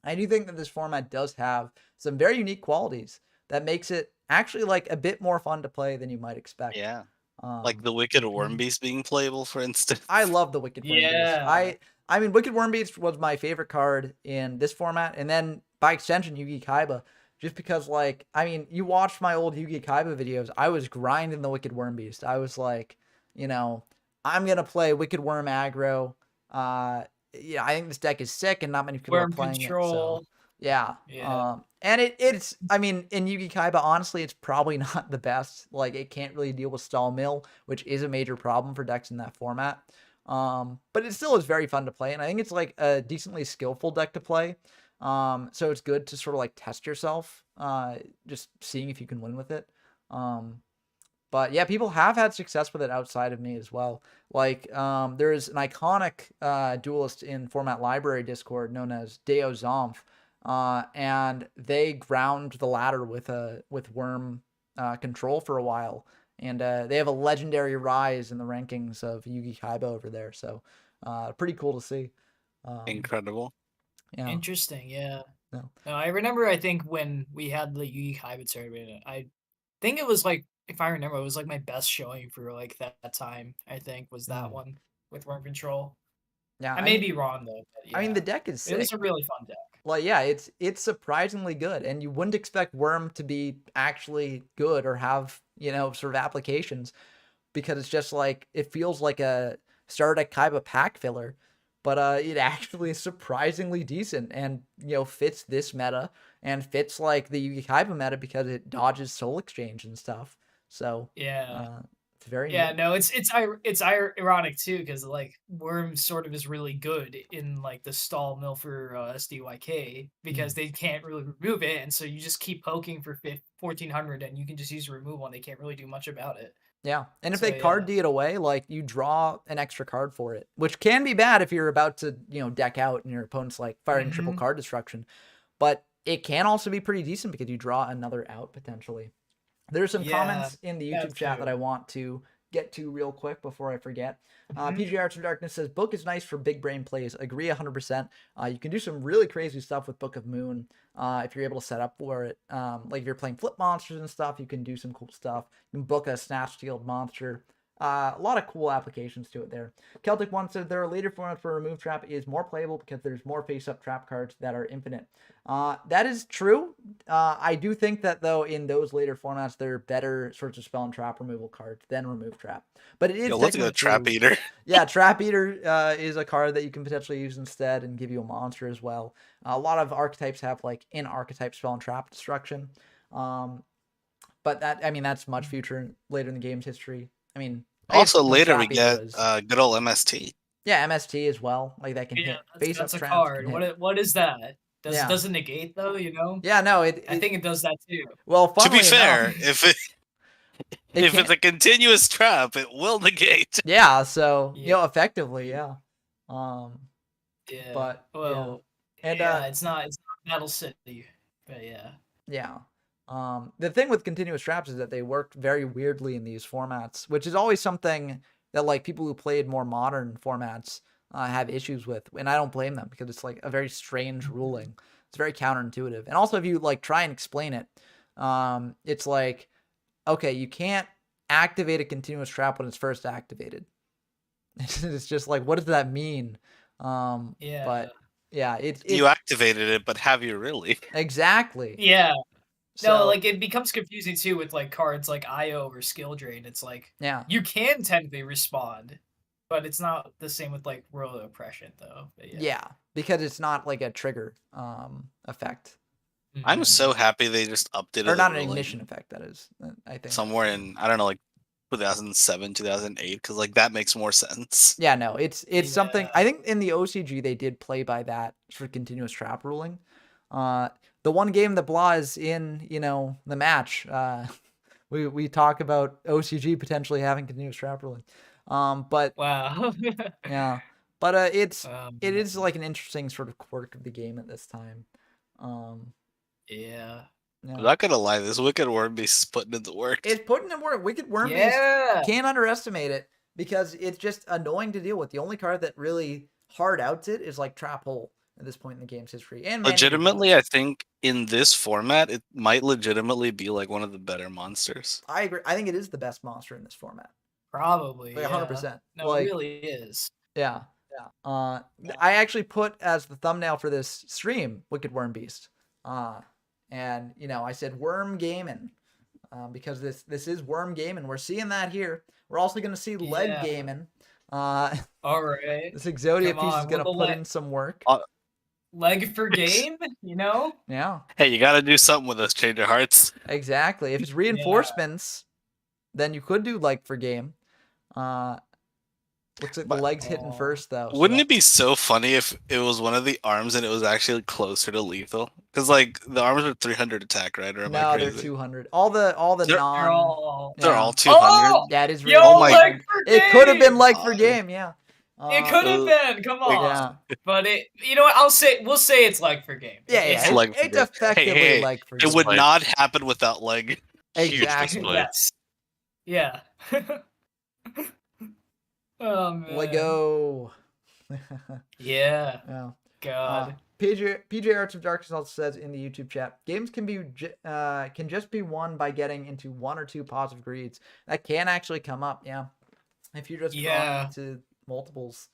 Speaker 1: I do think that this format does have some very unique qualities that makes it actually like a bit more fun to play than you might expect.
Speaker 5: Yeah. Like the Wicked Worm Beast being playable, for instance.
Speaker 1: I love the Wicked Worm Beast. I mean, Wicked Worm Beast was my favorite card in this format, and then by extension, Yugi Kaiba, just because, like, I mean, you watched my old Yugi Kaiba videos. I was grinding the Wicked Worm Beast. I was like, I'm gonna play Wicked Worm aggro. Yeah, I think this deck is sick, and not many people are playing
Speaker 4: control.
Speaker 1: it. So yeah. And it's, I mean, in Yugi Kaiba, honestly, it's probably not the best. Like, it can't really deal with stall mill, which is a major problem for decks in that format. But it still is very fun to play, and I think it's like a decently skillful deck to play. So it's good to sort of like test yourself, just seeing if you can win with it. But yeah, people have had success with it outside of me as well. Like, there is an iconic duelist in Format Library Discord known as Deo Zomph, and they ground the ladder with Worm control for a while, and they have a legendary rise in the rankings of Yugi Kaiba over there. So, pretty cool to see.
Speaker 5: Incredible.
Speaker 1: Yeah.
Speaker 4: Interesting. Yeah.
Speaker 1: No.
Speaker 4: I remember. I think when we had the Yugi Kaiba tournament, I think it was like, if I remember, it was like my best showing for like that time. I think was that one with Worm Control.
Speaker 1: Yeah,
Speaker 4: I may be wrong though. But yeah.
Speaker 1: I mean, the deck is sick.
Speaker 4: It was a really fun deck.
Speaker 1: Well, yeah, it's surprisingly good, and you wouldn't expect Worm to be actually good or have, sort of applications, because it's just like, it feels like a starter deck Kaiba pack filler, but it actually is surprisingly decent and, fits this meta and fits like the Yugi Kaiba meta because it dodges Soul Exchange and stuff. So
Speaker 4: yeah.
Speaker 1: It's very
Speaker 4: neat. No, it's ironic too, because like Worm sort of is really good in like the stall mill for SDYK, because they can't really remove it, and so you just keep poking for 1400 and you can just use a remove one. They can't really do much about it.
Speaker 1: Yeah, and if they card D it away, like, you draw an extra card for it, which can be bad if you're about to, deck out and your opponent's like firing triple card destruction, but it can also be pretty decent because you draw another out potentially. There's some comments in the YouTube chat that I want to get to real quick before I forget. PG Arts of Darkness says, Book is nice for big brain plays. Agree 100%. You can do some really crazy stuff with Book of Moon if you're able to set up for it. Like if you're playing flip monsters and stuff, you can do some cool stuff. You can book a Snatch Shield monster. A lot of cool applications to it there. Celtic One said there are later formats for Remove Trap is more playable because there's more face-up trap cards that are infinite. That is true. I do think that, though, in those later formats, there are better sorts of spell and trap removal cards than Remove Trap. But it is
Speaker 5: let's go Trap Eater.
Speaker 1: Yeah, Trap Eater is a card that you can potentially use instead and give you a monster as well. A lot of archetypes have, like, in-archetype spell and trap destruction. But that's much later in the game's history. I mean,
Speaker 5: also later we get good old MST.
Speaker 1: Yeah, MST as well. Like, that can hit face up
Speaker 4: traps. That's a card. What is that? Does it negate though?
Speaker 1: Yeah, no.
Speaker 4: I think it does that too.
Speaker 1: Well,
Speaker 5: to be fair, if it's a continuous trap, it will negate.
Speaker 1: Yeah. So effectively, yeah.
Speaker 4: Yeah.
Speaker 1: But
Speaker 4: and it's not Battle City, but yeah.
Speaker 1: Yeah. The thing with continuous traps is that they work very weirdly in these formats, which is always something that, like, people who played more modern formats have issues with, and I don't blame them, because it's like a very strange ruling. It's very counterintuitive, and also if you like try and explain it, it's like, okay, you can't activate a continuous trap when it's first activated. It's just like, what does that mean? But yeah,
Speaker 5: you activated it, but have you really?
Speaker 1: Exactly.
Speaker 4: Yeah. No, like, it becomes confusing too with like cards like IO or Skill Drain. It's like, you can technically respond, but it's not the same with like Royal Oppression though.
Speaker 1: Yeah, because it's not like a trigger effect.
Speaker 5: I'm so happy they just updated
Speaker 1: or not an ignition effect. That is, I think
Speaker 5: somewhere in, I don't know, like 2007, 2008, because like that makes more sense.
Speaker 1: Yeah, no, it's something. I think in the OCG they did play by that for continuous trap ruling. The one game that Blah is in, the match, we talk about OCG potentially having continuous trap ruling. But
Speaker 4: wow.
Speaker 1: yeah, but it
Speaker 4: Man.
Speaker 1: is like an interesting sort of quirk of the game at this time.
Speaker 4: Yeah.
Speaker 5: I'm not gonna lie, this Wicked Worm Beast is putting in the work.
Speaker 1: It's putting in work. Wicked Worm Beast, can't underestimate it because it's just annoying to deal with. The only card that really hard outs it is like Trap Hole at this point in the game's history. And
Speaker 5: legitimately, I think in this format, it might legitimately be like one of the better monsters.
Speaker 1: I agree. I think it is the best monster in this format.
Speaker 4: Probably,
Speaker 1: like 100%.
Speaker 4: No,
Speaker 1: like,
Speaker 4: it really is.
Speaker 1: Yeah. I actually put as the thumbnail for this stream Wicked Worm Beast. And I said worm gaming, because this is worm gaming. We're seeing that here. We're also going to see leg gaming.
Speaker 4: All right.
Speaker 1: This Exodia piece is going to put in some work.
Speaker 4: Leg for game,
Speaker 1: Yeah.
Speaker 5: Hey, you got to do something with those Change of Hearts.
Speaker 1: Exactly. If it's reinforcements, then you could do leg for game. Looks like the legs hitting first, though.
Speaker 5: Wouldn't it be so funny if it was one of the arms and it was actually closer to lethal? Because like the arms are 300 attack, right? Or am I crazy?
Speaker 1: They're 200. All the
Speaker 5: they're
Speaker 1: non.
Speaker 5: They're all 200.
Speaker 4: Oh,
Speaker 1: that is really.
Speaker 4: Leg for game.
Speaker 1: It could have been leg for game. Yeah.
Speaker 4: It could have been. Come on.
Speaker 1: Yeah.
Speaker 4: But what? We'll say it's leg for game.
Speaker 1: Yeah.
Speaker 5: It's leg for
Speaker 1: it's
Speaker 5: game.
Speaker 1: effectively leg for game.
Speaker 5: It would not happen without leg.
Speaker 1: Exactly.
Speaker 4: Yes. Yeah. Oh man.
Speaker 1: Lego.
Speaker 4: Yeah.
Speaker 1: Yeah.
Speaker 4: God.
Speaker 1: PJ Arts of Darkness also says in the YouTube chat, games can just be won by getting into 1 or 2 pots of greeds. That can actually come up, yeah. If you're just going into multiples.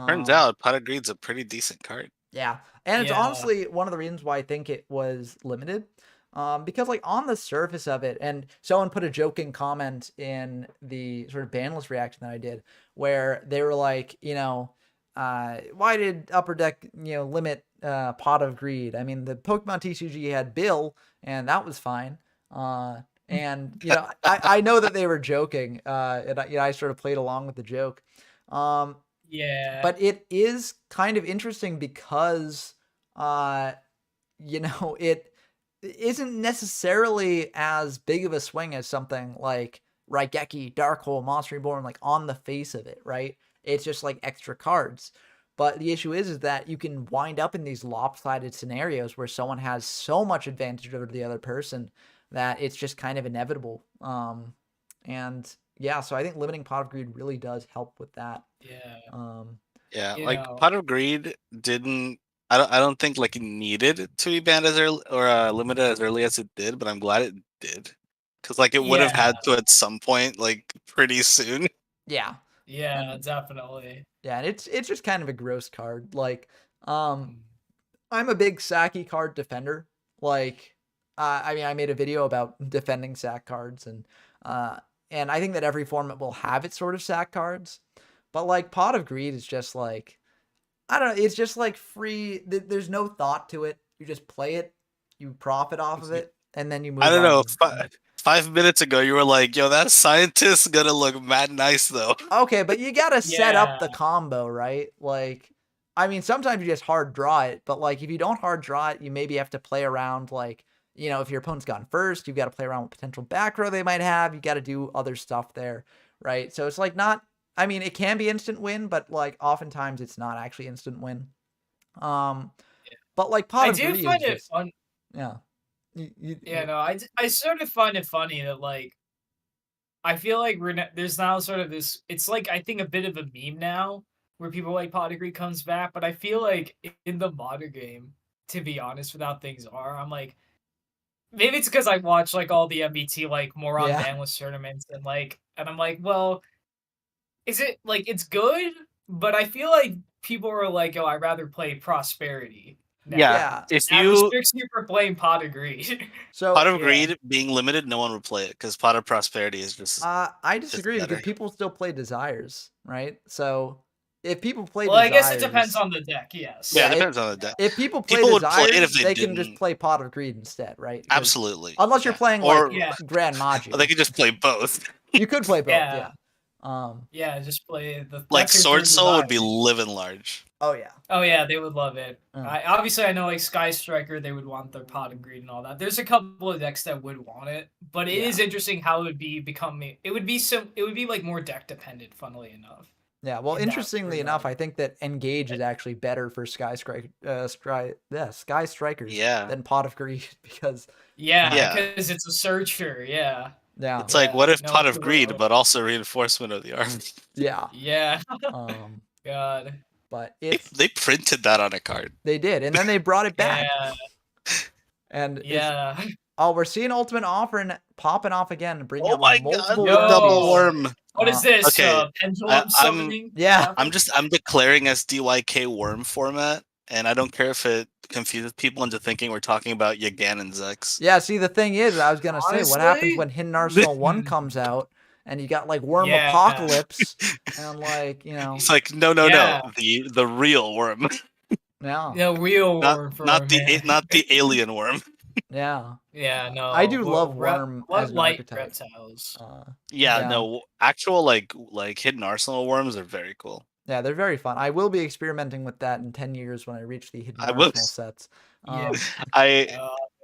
Speaker 5: Turns out Pot of Greed's a pretty decent card.
Speaker 1: Yeah. And it's honestly one of the reasons why I think it was limited. Because like on the surface of it, and someone put a joking comment in the sort of banlist reaction that I did, where they were like, why did Upper Deck, limit Pot of Greed? I mean, the Pokemon TCG had Bill, and that was fine. And I know that they were joking, and I sort of played along with the joke.
Speaker 4: Yeah.
Speaker 1: But it is kind of interesting because, it isn't necessarily as big of a swing as something like Raigeki, Dark Hole, Monster Reborn, like on the face of it, right? It's just like extra cards. But the issue is that you can wind up in these lopsided scenarios where someone has so much advantage over the other person that it's just kind of inevitable. And yeah, so I think limiting Pot of Greed really does help with that.
Speaker 4: Yeah.
Speaker 5: Pot of Greed didn't. I don't think like it needed to be banned as early or limited as early as it did, but I'm glad it did, because like it would have had to at some point, like pretty soon.
Speaker 1: Yeah.
Speaker 4: Yeah, definitely.
Speaker 1: Yeah, and it's just kind of a gross card. Like, I'm a big Saki card defender. Like, I made a video about defending sack cards, and I think that every format will have its sort of sack cards, but like Pot of Greed is just like, I don't know, it's just like free. There's no thought to it. You just play it, you profit off of it, and then you move on.
Speaker 5: I don't know. 5 minutes ago, you were like, yo, that scientist's gonna look mad nice, though.
Speaker 1: Okay, but you gotta set up the combo, right? Like, I mean, sometimes you just hard draw it, but like, if you don't hard draw it, you maybe have to play around, like, if your opponent's gone first, you've got to play around with potential back row they might have. You got to do other stuff there, right? So it's like I mean, it can be instant win, but like oftentimes it's not actually instant win. But like Pot of Greed,
Speaker 4: I do find it fun.
Speaker 1: Yeah.
Speaker 4: I sort of find it funny that like I feel like there's now sort of this. It's like I think a bit of a meme now where people like Pot of Greed comes back, but I feel like in the modern game, to be honest, with how things are, I'm like, maybe it's because I watch like all the MBT like moron banlist tournaments and I'm like, well, is it like it's good? But I feel like people are like, oh, I'd rather play Prosperity.
Speaker 5: Now. Yeah, if
Speaker 4: that restricts you from playing Pot of Greed.
Speaker 1: So
Speaker 5: Pot of Greed being limited, no one would play it because Pot of Prosperity is just.
Speaker 1: I disagree because people still play Desires, right? So if people play,
Speaker 4: I guess it depends on the deck. Yes.
Speaker 5: Yeah, it depends on the deck.
Speaker 1: If people play Desires, they can just play Pot of Greed instead, right?
Speaker 5: Absolutely.
Speaker 1: Unless you're playing like Grand Magi.
Speaker 5: They could just play both.
Speaker 1: You could play both. Yeah.
Speaker 4: Yeah, just play the
Speaker 5: Like
Speaker 4: that's your
Speaker 5: Sword
Speaker 4: third
Speaker 5: Soul would be
Speaker 4: design.
Speaker 5: living large.
Speaker 1: Oh yeah.
Speaker 4: Oh yeah, they would love it.
Speaker 1: Oh.
Speaker 4: Obviously, I know like Sky Striker, they would want their pot of greed and all that. There's a couple of decks that would want it, but it is interesting how it would be becoming. It would be like more deck dependent, funnily enough.
Speaker 1: Yeah, well, interestingly enough, I think that Engage is actually better for Sky Strikers than Pot of Greed because
Speaker 4: because it's a searcher. Yeah.
Speaker 5: It's like, what if Pot of Greed, but also reinforcement of the army?
Speaker 1: Yeah.
Speaker 4: Yeah. God.
Speaker 1: But
Speaker 5: they printed that on a card.
Speaker 1: They did, and then they brought it back. And we're seeing Ultimate Offering popping off again and bringing out multiple
Speaker 5: double worm.
Speaker 4: What is this?
Speaker 5: Okay,
Speaker 4: Pendulum summoning?
Speaker 5: I'm declaring SDYK worm format, and I don't care if it confuses people into thinking we're talking about Yagan and Zex.
Speaker 1: Yeah, see, the thing is, I was gonna say, what happens when Hidden Arsenal 1 comes out, and you got like Worm Apocalypse, and like, you know,
Speaker 5: it's like no, the real worm.
Speaker 4: No, real worm,
Speaker 5: not the alien worm.
Speaker 1: Yeah.
Speaker 4: Yeah, no.
Speaker 1: I do love worm as an archetype.
Speaker 4: Reptiles.
Speaker 5: No, actual like Hidden Arsenal worms are very cool.
Speaker 1: Yeah, they're very fun. I will be experimenting with that in 10 years when I reach the Hidden Arsenal sets.
Speaker 5: I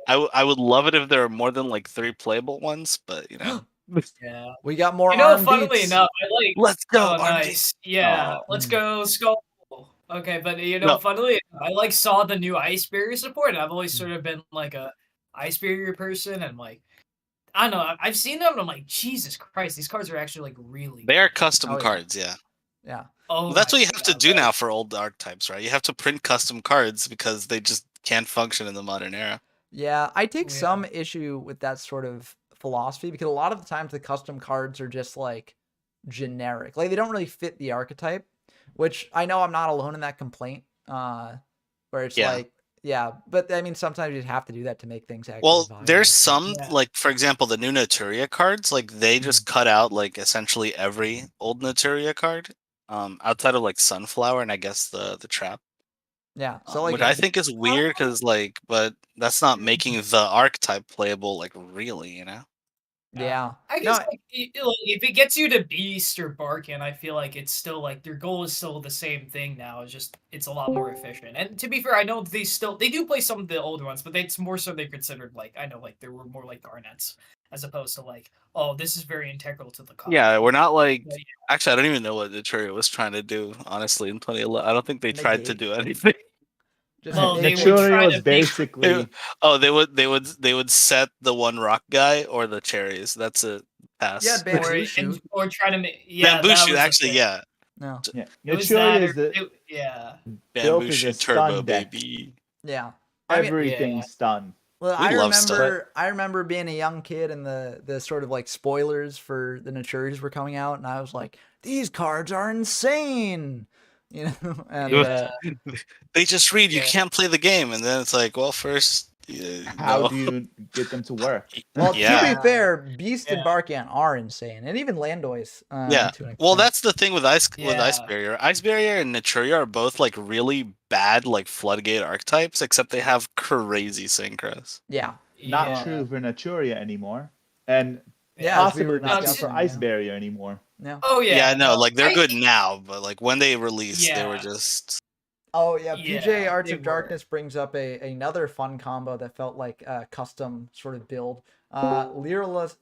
Speaker 5: would love it if there are more than like 3 playable ones, but you know.
Speaker 4: Yeah.
Speaker 1: We got more
Speaker 4: funnily enough, I like
Speaker 5: let's go.
Speaker 4: Nice. Yeah. Let's go Skull. Okay, but funnily enough, I saw the new Ice Barrier support, and I've always sort of been like a Ice Barrier person, and like I don't know, I've seen them and I'm like, Jesus Christ, these cards are actually like really
Speaker 5: They are custom cards, yeah.
Speaker 4: Oh,
Speaker 5: that's what you have to do now for old archetypes, right? You have to print custom cards because they just can't function in the modern era.
Speaker 1: Yeah, I take some issue with that sort of philosophy because a lot of the times the custom cards are just like generic. Like they don't really fit the archetype, which I know I'm not alone in that complaint. Where it's like, but I mean, sometimes you have to do that to make things actually viable.
Speaker 5: There's some, like, for example, the new Naturia cards, like, they just cut out, like, essentially every old Naturia card, outside of, like, Sunflower and I guess the Trap.
Speaker 1: Yeah, so, like...
Speaker 5: Which I think is weird, because, like, but that's not making the archetype playable, like, really, you know?
Speaker 1: Yeah.
Speaker 4: I guess if it gets you to Beast or Barkin, I feel like it's still like their goal is still the same thing now. It's just it's a lot more efficient. And to be fair, I know they do play some of the older ones, but it's more so they're considered like I know like they were more like Garnets as opposed to like, oh, this is very integral to the card.
Speaker 5: Yeah, we're not like actually I don't even know what Naturia was trying to do, honestly, in 2011. I don't think they tried to do anything.
Speaker 2: Naturia was basically
Speaker 5: they would set the one rock guy or the cherries. That's a pass.
Speaker 1: Yeah, bamboo shoot.
Speaker 4: Or try to make
Speaker 5: bamboo shoot. Actually,
Speaker 1: No.
Speaker 2: Yeah, Naturia is
Speaker 5: bamboo shoot turbo baby.
Speaker 1: Yeah,
Speaker 2: everything's stun.
Speaker 1: Well, I remember being a young kid and the sort of like spoilers for the Naturias were coming out, and I was like, these cards are insane. You know, and
Speaker 5: they just read you can't play the game, and then it's like, well, first
Speaker 2: how do you get them to work?
Speaker 1: Well, to be fair, Beast and Barkan are insane, and even Landois.
Speaker 5: Well, that's the thing with Ice Barrier. Ice Barrier and Naturia are both like really bad, like Floodgate archetypes, except they have crazy synchros.
Speaker 1: Yeah,
Speaker 2: not true for Naturia anymore, and
Speaker 1: Yeah,
Speaker 2: possibly not for Ice Barrier anymore.
Speaker 1: No.
Speaker 4: Oh yeah.
Speaker 5: Yeah, no, like they're good now, but like when they released, they were just.
Speaker 1: Oh yeah, PJ Arts of Darkness brings up another fun combo that felt like a custom sort of build. Lyrus,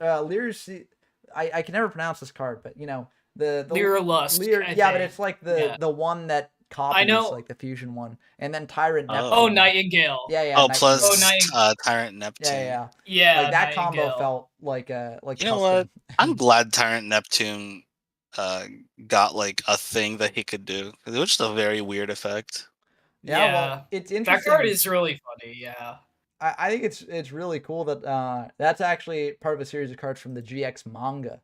Speaker 1: I can never pronounce this card, but you know the
Speaker 4: Lyralust.
Speaker 1: Yeah, but it's like the one that copies like the fusion one, and then Tyrant Neptune.
Speaker 4: Oh, Nightingale.
Speaker 1: Yeah.
Speaker 5: Oh, plus Tyrant Neptune.
Speaker 1: Yeah. Like that combo felt like
Speaker 5: you know what? I'm glad Tyrant Neptune got like a thing that he could do. It was just a very weird effect.
Speaker 1: Yeah, well, it's interesting.
Speaker 4: That card is really funny. Yeah.
Speaker 1: I think it's really cool that that's actually part of a series of cards from the GX manga,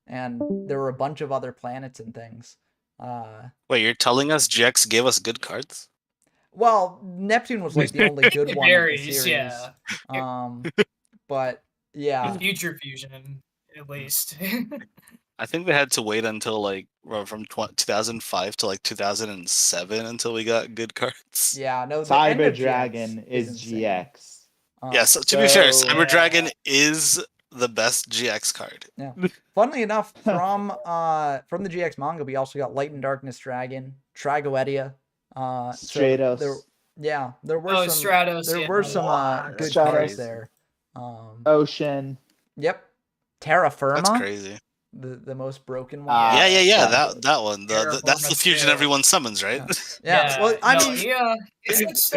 Speaker 1: and there were a bunch of other planets and things.
Speaker 5: Wait, you're telling us GX gave us good cards?
Speaker 1: Well, Neptune was like the only good one in the series.
Speaker 4: Yeah.
Speaker 1: But yeah.
Speaker 4: Future Fusion, at least.
Speaker 5: I think they had to wait until like from 2005 to like 2007 until we got good cards.
Speaker 1: Yeah, no.
Speaker 2: Cyber Dragon is GX.
Speaker 5: Yeah, so to be fair, Cyber Dragon is the best GX card.
Speaker 1: Yeah. Funnily enough, from the GX manga, we also got Light and Darkness Dragon, Tragoedia.
Speaker 2: Stratos.
Speaker 1: There were some
Speaker 4: Stratos.
Speaker 1: There
Speaker 4: Yeah.
Speaker 1: were some good
Speaker 2: Stratos.
Speaker 1: cards there.
Speaker 2: Ocean.
Speaker 1: Yep. Terra Firma.
Speaker 5: That's crazy.
Speaker 1: The most broken one.
Speaker 5: Yeah. That one. That's the fusion everyone summons, right?
Speaker 1: Yeah. Well, I mean,
Speaker 4: It's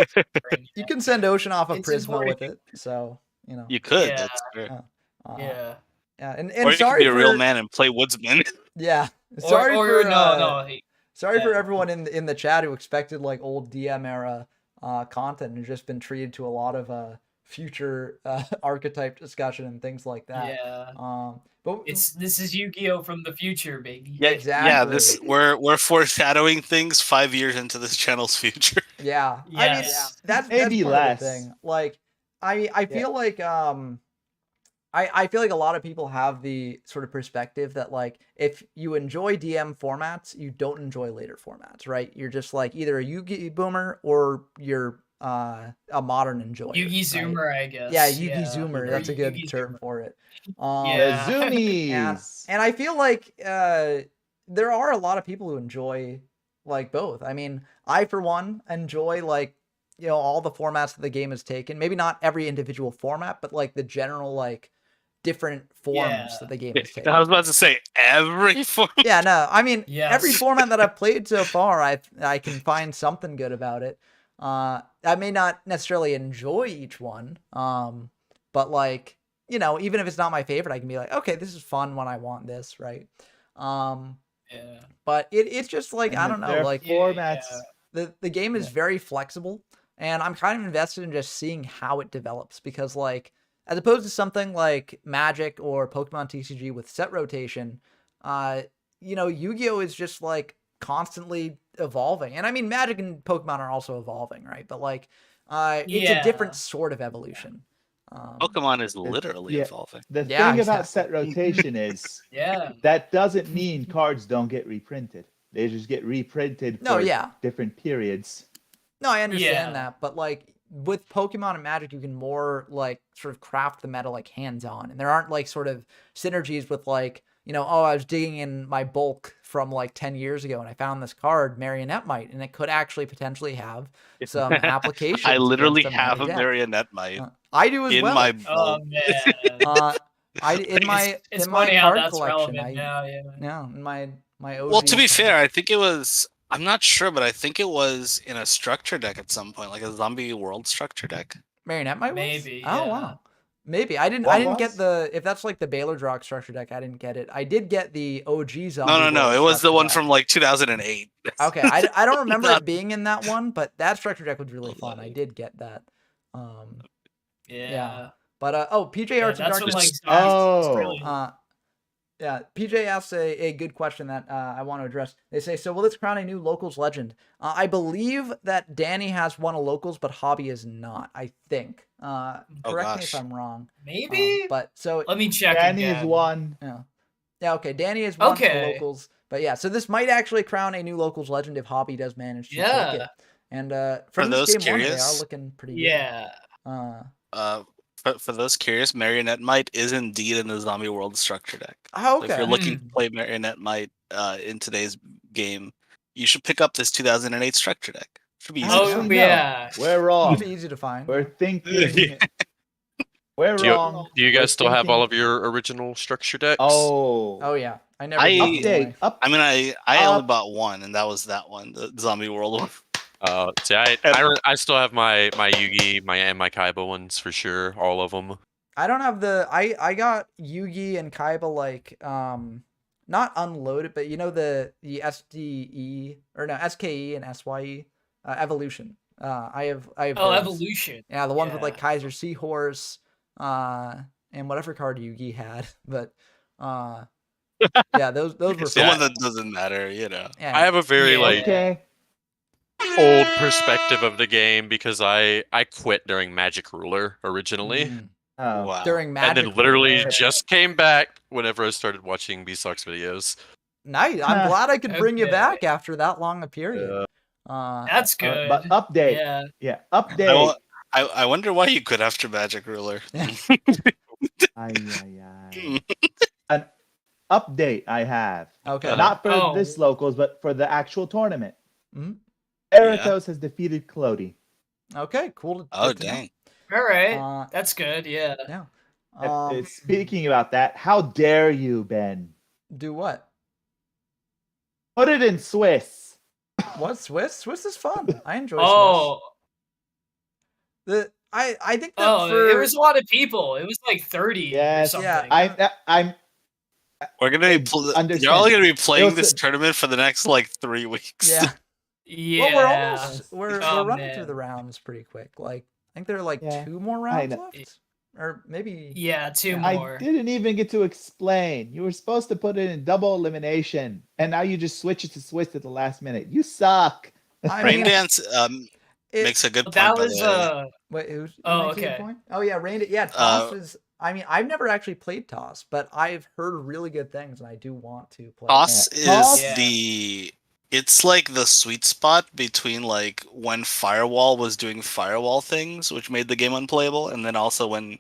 Speaker 1: you can send Ocean off of
Speaker 4: It's
Speaker 1: Prisma
Speaker 4: important.
Speaker 1: with it, so you know.
Speaker 5: You could.
Speaker 4: Yeah.
Speaker 5: That's fair.
Speaker 1: Yeah, and
Speaker 5: or you
Speaker 1: sorry
Speaker 5: could be a
Speaker 1: for,
Speaker 5: real man and play Woodsman.
Speaker 1: Yeah. Sorry for
Speaker 4: no.
Speaker 1: Sorry for everyone in the chat who expected like old DM era content and has just been treated to a lot of future archetype discussion and things like that.
Speaker 4: Yeah.
Speaker 1: But
Speaker 4: This is Yu-Gi-Oh from the future, baby.
Speaker 5: Yeah,
Speaker 1: exactly.
Speaker 5: We're foreshadowing things 5 years into this channel's future.
Speaker 1: Yeah.
Speaker 4: Yes.
Speaker 1: I mean, that's
Speaker 2: Maybe
Speaker 1: part of
Speaker 2: less.
Speaker 1: the thing. Like I feel like I feel like a lot of people have the sort of perspective that like if you enjoy DM formats, you don't enjoy later formats, right? You're just like either a Yu-Gi boomer or you're a modern enjoyer.
Speaker 4: Yugi Zoomer,
Speaker 1: right?
Speaker 4: I guess.
Speaker 1: Yeah, Yugi Zoomer. That's a good
Speaker 4: Yugi
Speaker 1: term
Speaker 4: Zoomer.
Speaker 1: for it.
Speaker 4: Yeah.
Speaker 2: The Zoomies.
Speaker 1: And I feel like there are a lot of people who enjoy like both. I mean, I for one enjoy like all the formats that the game has taken. Maybe not every individual format, but like the general like different forms that the game has taken.
Speaker 5: I was about to say every form.
Speaker 1: Yeah, no, I mean every
Speaker 4: Yes.
Speaker 1: format that I've played so far, I can find something good about it. I may not necessarily enjoy each one, but like even if it's not my favorite, I can be like, okay, this is fun when I want this, right?
Speaker 4: Yeah.
Speaker 1: But it's just like I don't know, like
Speaker 2: formats.
Speaker 1: the game is very flexible, and I'm kind of invested in just seeing how it develops because like. As opposed to something like Magic or Pokemon TCG with set rotation, Yu-Gi-Oh! Is just like constantly evolving. And I mean, Magic and Pokemon are also evolving, right? But like, it's a different sort of evolution.
Speaker 5: Pokemon is literally evolving.
Speaker 2: The thing about set rotation is that doesn't mean cards don't get reprinted. They just get reprinted for different periods.
Speaker 1: No, I understand that. But like, with Pokemon and Magic, you can more like sort of craft the meta like hands-on, and there aren't like sort of synergies with like I was digging in my bulk from like 10 years ago and I found this card Marionette Mite, and it could actually potentially have some applications.
Speaker 5: I literally have a Marionette Mite.
Speaker 1: I do as
Speaker 5: in
Speaker 1: well.
Speaker 5: My bulk.
Speaker 1: Oh man.
Speaker 4: It's
Speaker 1: in my
Speaker 4: funny how
Speaker 1: card
Speaker 4: that's
Speaker 1: collection.
Speaker 4: relevant now.
Speaker 1: Yeah, in my OG.
Speaker 5: Well, to be fair, I think it was. I'm not sure, but I think it was in a structure deck at some point, like a Zombie World structure deck.
Speaker 1: Marionette Mite was?
Speaker 4: Maybe.
Speaker 1: Oh wow. Maybe I didn't get if that's like the Baylor Drock structure deck. I didn't get it. I did get the OG Zombie.
Speaker 5: No. It was the one from like 2008.
Speaker 1: Okay, I don't remember it being in that one, but that structure deck was really fun. I did get that.
Speaker 4: Yeah.
Speaker 1: But PJ Arts and Darkness. Yeah, PJ asks a good question that I want to address. They say, so will this crown a new Locals legend? I believe that Danny has won a Locals, but Hobby is not, I think. Correct me if I'm wrong.
Speaker 4: Maybe?
Speaker 1: But so
Speaker 4: let me check
Speaker 2: Danny
Speaker 4: again.
Speaker 2: is one.
Speaker 1: Yeah, okay. Danny is one for Locals. But yeah, so this might actually crown a new Locals legend if Hobby does manage to take it. And for
Speaker 5: those
Speaker 1: this game
Speaker 5: curious,
Speaker 1: one, they are looking pretty good.
Speaker 4: Yeah.
Speaker 5: For those curious, Marionette Mite is indeed in the Zombie World structure deck.
Speaker 1: Oh, okay.
Speaker 5: So if you're looking to play Marionette Mite in today's game, you should pick up this 2008 structure deck. Should be easy.
Speaker 4: Oh yeah,
Speaker 2: we're wrong.
Speaker 1: Should be easy to find.
Speaker 2: We're thinking. We're wrong.
Speaker 6: Do you guys still have all of your original structure decks?
Speaker 1: Oh yeah. I never.
Speaker 5: I only bought one, and that was that one, the Zombie World one.
Speaker 6: See, I still have my Yugi, my Kaiba ones for sure, all of them.
Speaker 1: I don't have I got Yugi and Kaiba like not unloaded, but the SDE or no SKE and SYE Evolution. I have those.
Speaker 4: Evolution.
Speaker 1: Yeah, the ones with like Kaiser Seahorse, and whatever card Yugi had, but yeah, those were
Speaker 5: the one that doesn't matter, Yeah.
Speaker 6: I have a very old perspective of the game because I quit during Magic Ruler originally.
Speaker 2: Oh
Speaker 5: wow!
Speaker 1: During Magic,
Speaker 6: and then literally just came back whenever I started watching B-Sox videos.
Speaker 1: Nice. I'm glad I could bring you back after that long a period.
Speaker 4: That's good.
Speaker 2: But update. Yeah. Update.
Speaker 5: I wonder why you quit after Magic Ruler.
Speaker 2: An update I have.
Speaker 1: Okay.
Speaker 2: Not for this locals, but for the actual tournament.
Speaker 1: Mm-hmm.
Speaker 2: Eratos has defeated Clody.
Speaker 1: Okay, cool.
Speaker 5: Oh, dang.
Speaker 4: All right. That's good, yeah.
Speaker 1: Yeah.
Speaker 2: Speaking about that, how dare you, Ben?
Speaker 1: Do what?
Speaker 2: Put it in Swiss.
Speaker 1: What, Swiss? Swiss is fun. I enjoy Swiss. I think that
Speaker 4: it was a lot of people. It was like 30 or something.
Speaker 2: Yeah, I'm
Speaker 5: We're gonna be you're all gonna be playing this tournament for the next like 3 weeks.
Speaker 1: Yeah.
Speaker 4: Yeah.
Speaker 1: Well, we're running through the rounds pretty quick. Like I think there are like 2 more rounds left. Or maybe
Speaker 4: 2 more.
Speaker 2: I didn't even get to explain. You were supposed to put it in double elimination, and now you just switch it to Swiss at the last minute. You suck.
Speaker 5: Rain Dance makes a good point.
Speaker 4: That was
Speaker 1: wait, who's
Speaker 4: okay.
Speaker 1: Point? Oh yeah, Rain. Yeah, Toss is. I mean, I've never actually played Toss, but I've heard really good things, and I do want to play.
Speaker 5: Toss is it's like the sweet spot between like when Firewall was doing Firewall things, which made the game unplayable, and then also when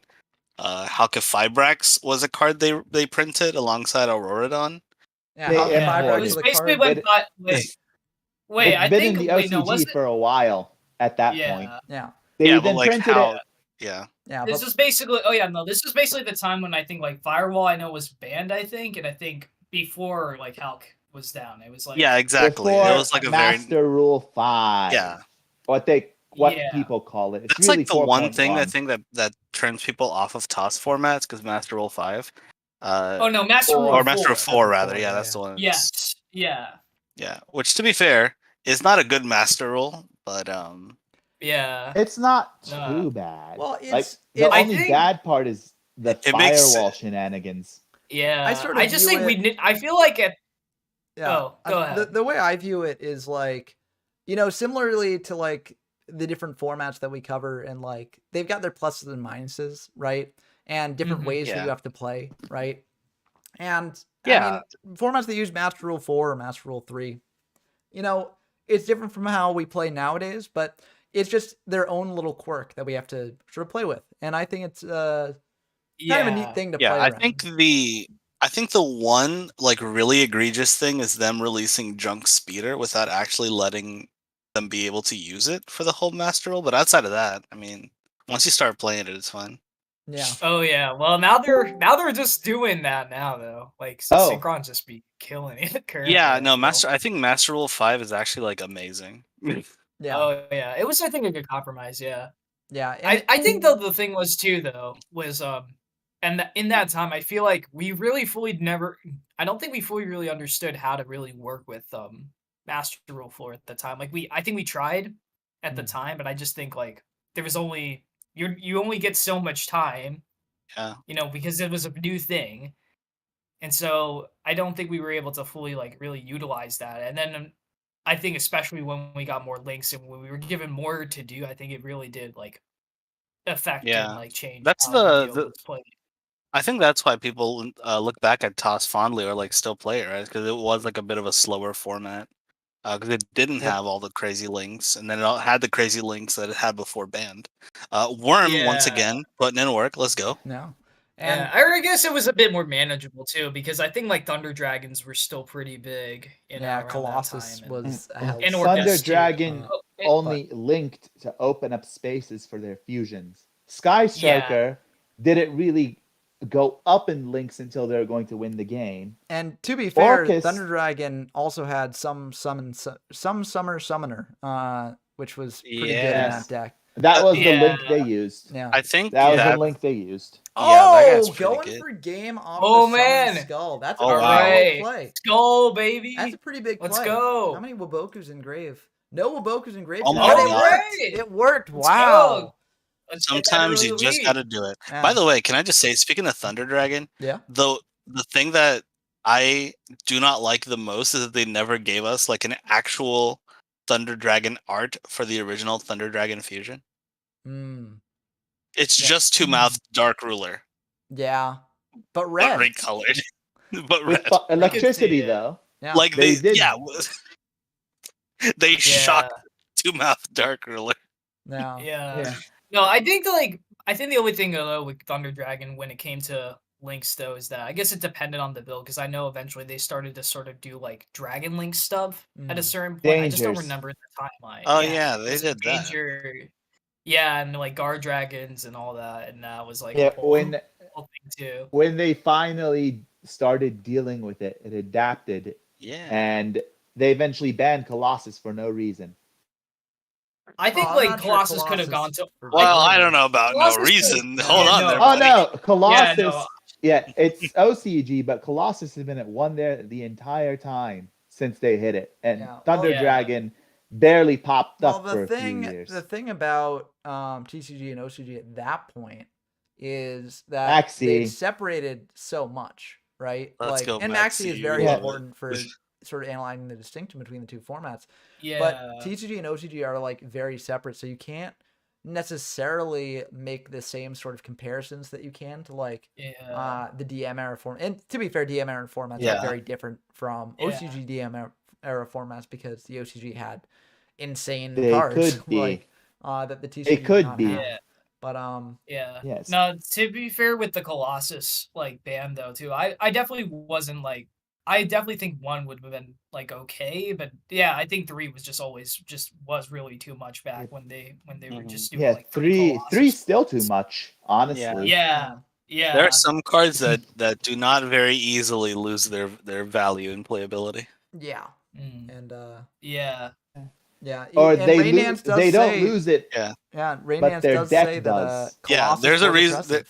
Speaker 5: Hauke Fibrax was a card they printed alongside Auroradon.
Speaker 1: Yeah, Fibrax
Speaker 4: was basically when wait, I think
Speaker 2: in the OCG for a while at that point.
Speaker 1: Yeah.
Speaker 2: They then printed it.
Speaker 5: Yeah.
Speaker 1: Yeah.
Speaker 4: This was basically this was basically the time when I think like Firewall I know was banned, I think, and I think before like Hauke was down. It was like
Speaker 5: exactly. It was like a
Speaker 2: Master Rule 5.
Speaker 5: Yeah.
Speaker 2: What people call it. It's
Speaker 5: That's
Speaker 2: really
Speaker 5: like the one thing I think that turns people off of Toss formats because Master Rule 5.
Speaker 4: Master Rule 4.
Speaker 5: Or Master Rule 4 rather. Yeah, that's the one.
Speaker 4: Yes. Yeah.
Speaker 5: Yeah, which to be fair is not a good Master Rule, but
Speaker 4: yeah,
Speaker 2: it's not too bad.
Speaker 1: Well,
Speaker 2: the only bad part is the Firewall shenanigans.
Speaker 4: Yeah,
Speaker 1: I
Speaker 4: just think I feel like it.
Speaker 1: Yeah.
Speaker 4: Go ahead.
Speaker 1: The way I view it is like, similarly to like the different formats that we cover, and like they've got their pluses and minuses, right? And different ways that you have to play, right? And I mean, formats that use Master Rule 4 or Master Rule 3, it's different from how we play nowadays, but it's just their own little quirk that we have to sort of play with. And I think it's kind of a neat thing to play around.
Speaker 5: I think the one like really egregious thing is them releasing Junk Speeder without actually letting them be able to use it for the whole Master Rule. But outside of that, I mean, once you start playing it, it's fun.
Speaker 1: Yeah.
Speaker 4: Oh yeah. Well, now they're just doing that now though. Like Synchron just be killing it currently.
Speaker 5: Yeah. No, I think Master Rule 5 is actually like amazing.
Speaker 1: Yeah.
Speaker 4: Oh yeah. It was I think a good compromise. Yeah.
Speaker 1: Yeah.
Speaker 4: I think though the thing was too though was and in that time I feel like we really I don't think we fully really understood how to really work with Master Rule 4 at the time. Like I think we tried at the time, but I just think like there was only you only get so much time.
Speaker 5: Yeah.
Speaker 4: Because it was a new thing. And so I don't think we were able to fully like really utilize that. And then I think especially when we got more links and when we were given more to do, I think it really did like affect and like change.
Speaker 5: That's I think that's why people look back at Toss fondly or like still play it, right? Because it was like a bit of a slower format. Because it didn't have all the crazy links, and then it had the crazy links that it had before banned. Worm once again putting in work. Let's go.
Speaker 1: No.
Speaker 4: And I guess it was a bit more manageable too, because I think like Thunder Dragons were still pretty big.
Speaker 1: Colossus was
Speaker 2: and Thunder Dragon only linked to open up spaces for their fusions. Sky Striker didn't really go up in links until they're going to win the game.
Speaker 1: And to be fair, Thunder Dragon also had some Summer Summoner, which was pretty good in that deck.
Speaker 2: That was the link they used.
Speaker 1: Yeah,
Speaker 5: I think
Speaker 2: that was the link they used.
Speaker 1: Going for game off the Skull. That's a
Speaker 4: right.
Speaker 1: play.
Speaker 4: Skull, baby.
Speaker 1: That's a pretty big play.
Speaker 4: Let's go.
Speaker 1: How many Wabokus in grave? No Wabokus in grave.
Speaker 5: Oh my God.
Speaker 1: It worked. Wow.
Speaker 5: Sometimes you just got to do it. Yeah. By the way, can I just say, speaking of Thunder Dragon, the thing that I do not like the most is that they never gave us like an actual Thunder Dragon art for the original Thunder Dragon fusion. It's just two-mouthed Dark Ruler.
Speaker 1: Yeah, but red.
Speaker 5: But recolored. But red.
Speaker 2: Electricity though.
Speaker 1: Yeah.
Speaker 5: Like they shocked two-mouthed Dark Ruler.
Speaker 1: No.
Speaker 4: Yeah. No, I think like I think the only thing though with Thunder Dragon when it came to links though is that I guess it depended on the build because I know eventually they started to sort of do like Dragon Link stuff at a certain point. I just don't remember the timeline.
Speaker 5: Oh yeah, they did that.
Speaker 4: Yeah, and like guard dragons and all that, and that was like
Speaker 2: yeah,
Speaker 4: a whole thing too.
Speaker 2: When they finally started dealing with it, it adapted.
Speaker 5: Yeah.
Speaker 2: And they eventually banned Colossus for no reason.
Speaker 4: I think like Colossus could have gone to.
Speaker 5: Well, I don't know about no reason. Hold on there.
Speaker 2: Oh no, Colossus.
Speaker 4: Yeah, no.
Speaker 2: Yeah, it's OCG, but Colossus has been at one there the entire time since they hit it, and Thunder Dragon barely popped up for a few years.
Speaker 1: The thing about TCG and OCG at that point is that they separated so much, right?
Speaker 5: Let's go
Speaker 1: and Maxi is very important for sort of analyzing the distinction between the two formats.
Speaker 4: Yeah.
Speaker 1: But TCG and OCG are like very separate, so you can't necessarily make the same sort of comparisons that you can to like the DM era form. And to be fair, DM era formats are very different from OCG DM era formats because the OCG had insane cards like that the TCG
Speaker 2: it could be.
Speaker 1: Have. But
Speaker 4: yes. No, to be fair with the Colossus like ban though too, I definitely wasn't like I definitely think 1 would have been like okay, but yeah, I think 3 was was really too much back when they were just doing like
Speaker 2: 3's still too much, honestly.
Speaker 4: Yeah.
Speaker 5: There are some cards that do not very easily lose their value and playability.
Speaker 1: Yeah. And
Speaker 4: yeah.
Speaker 2: Or they don't lose it.
Speaker 1: Yeah. Raynance
Speaker 2: but their
Speaker 1: does
Speaker 2: deck
Speaker 1: say
Speaker 2: does.
Speaker 1: That
Speaker 5: there's a reason that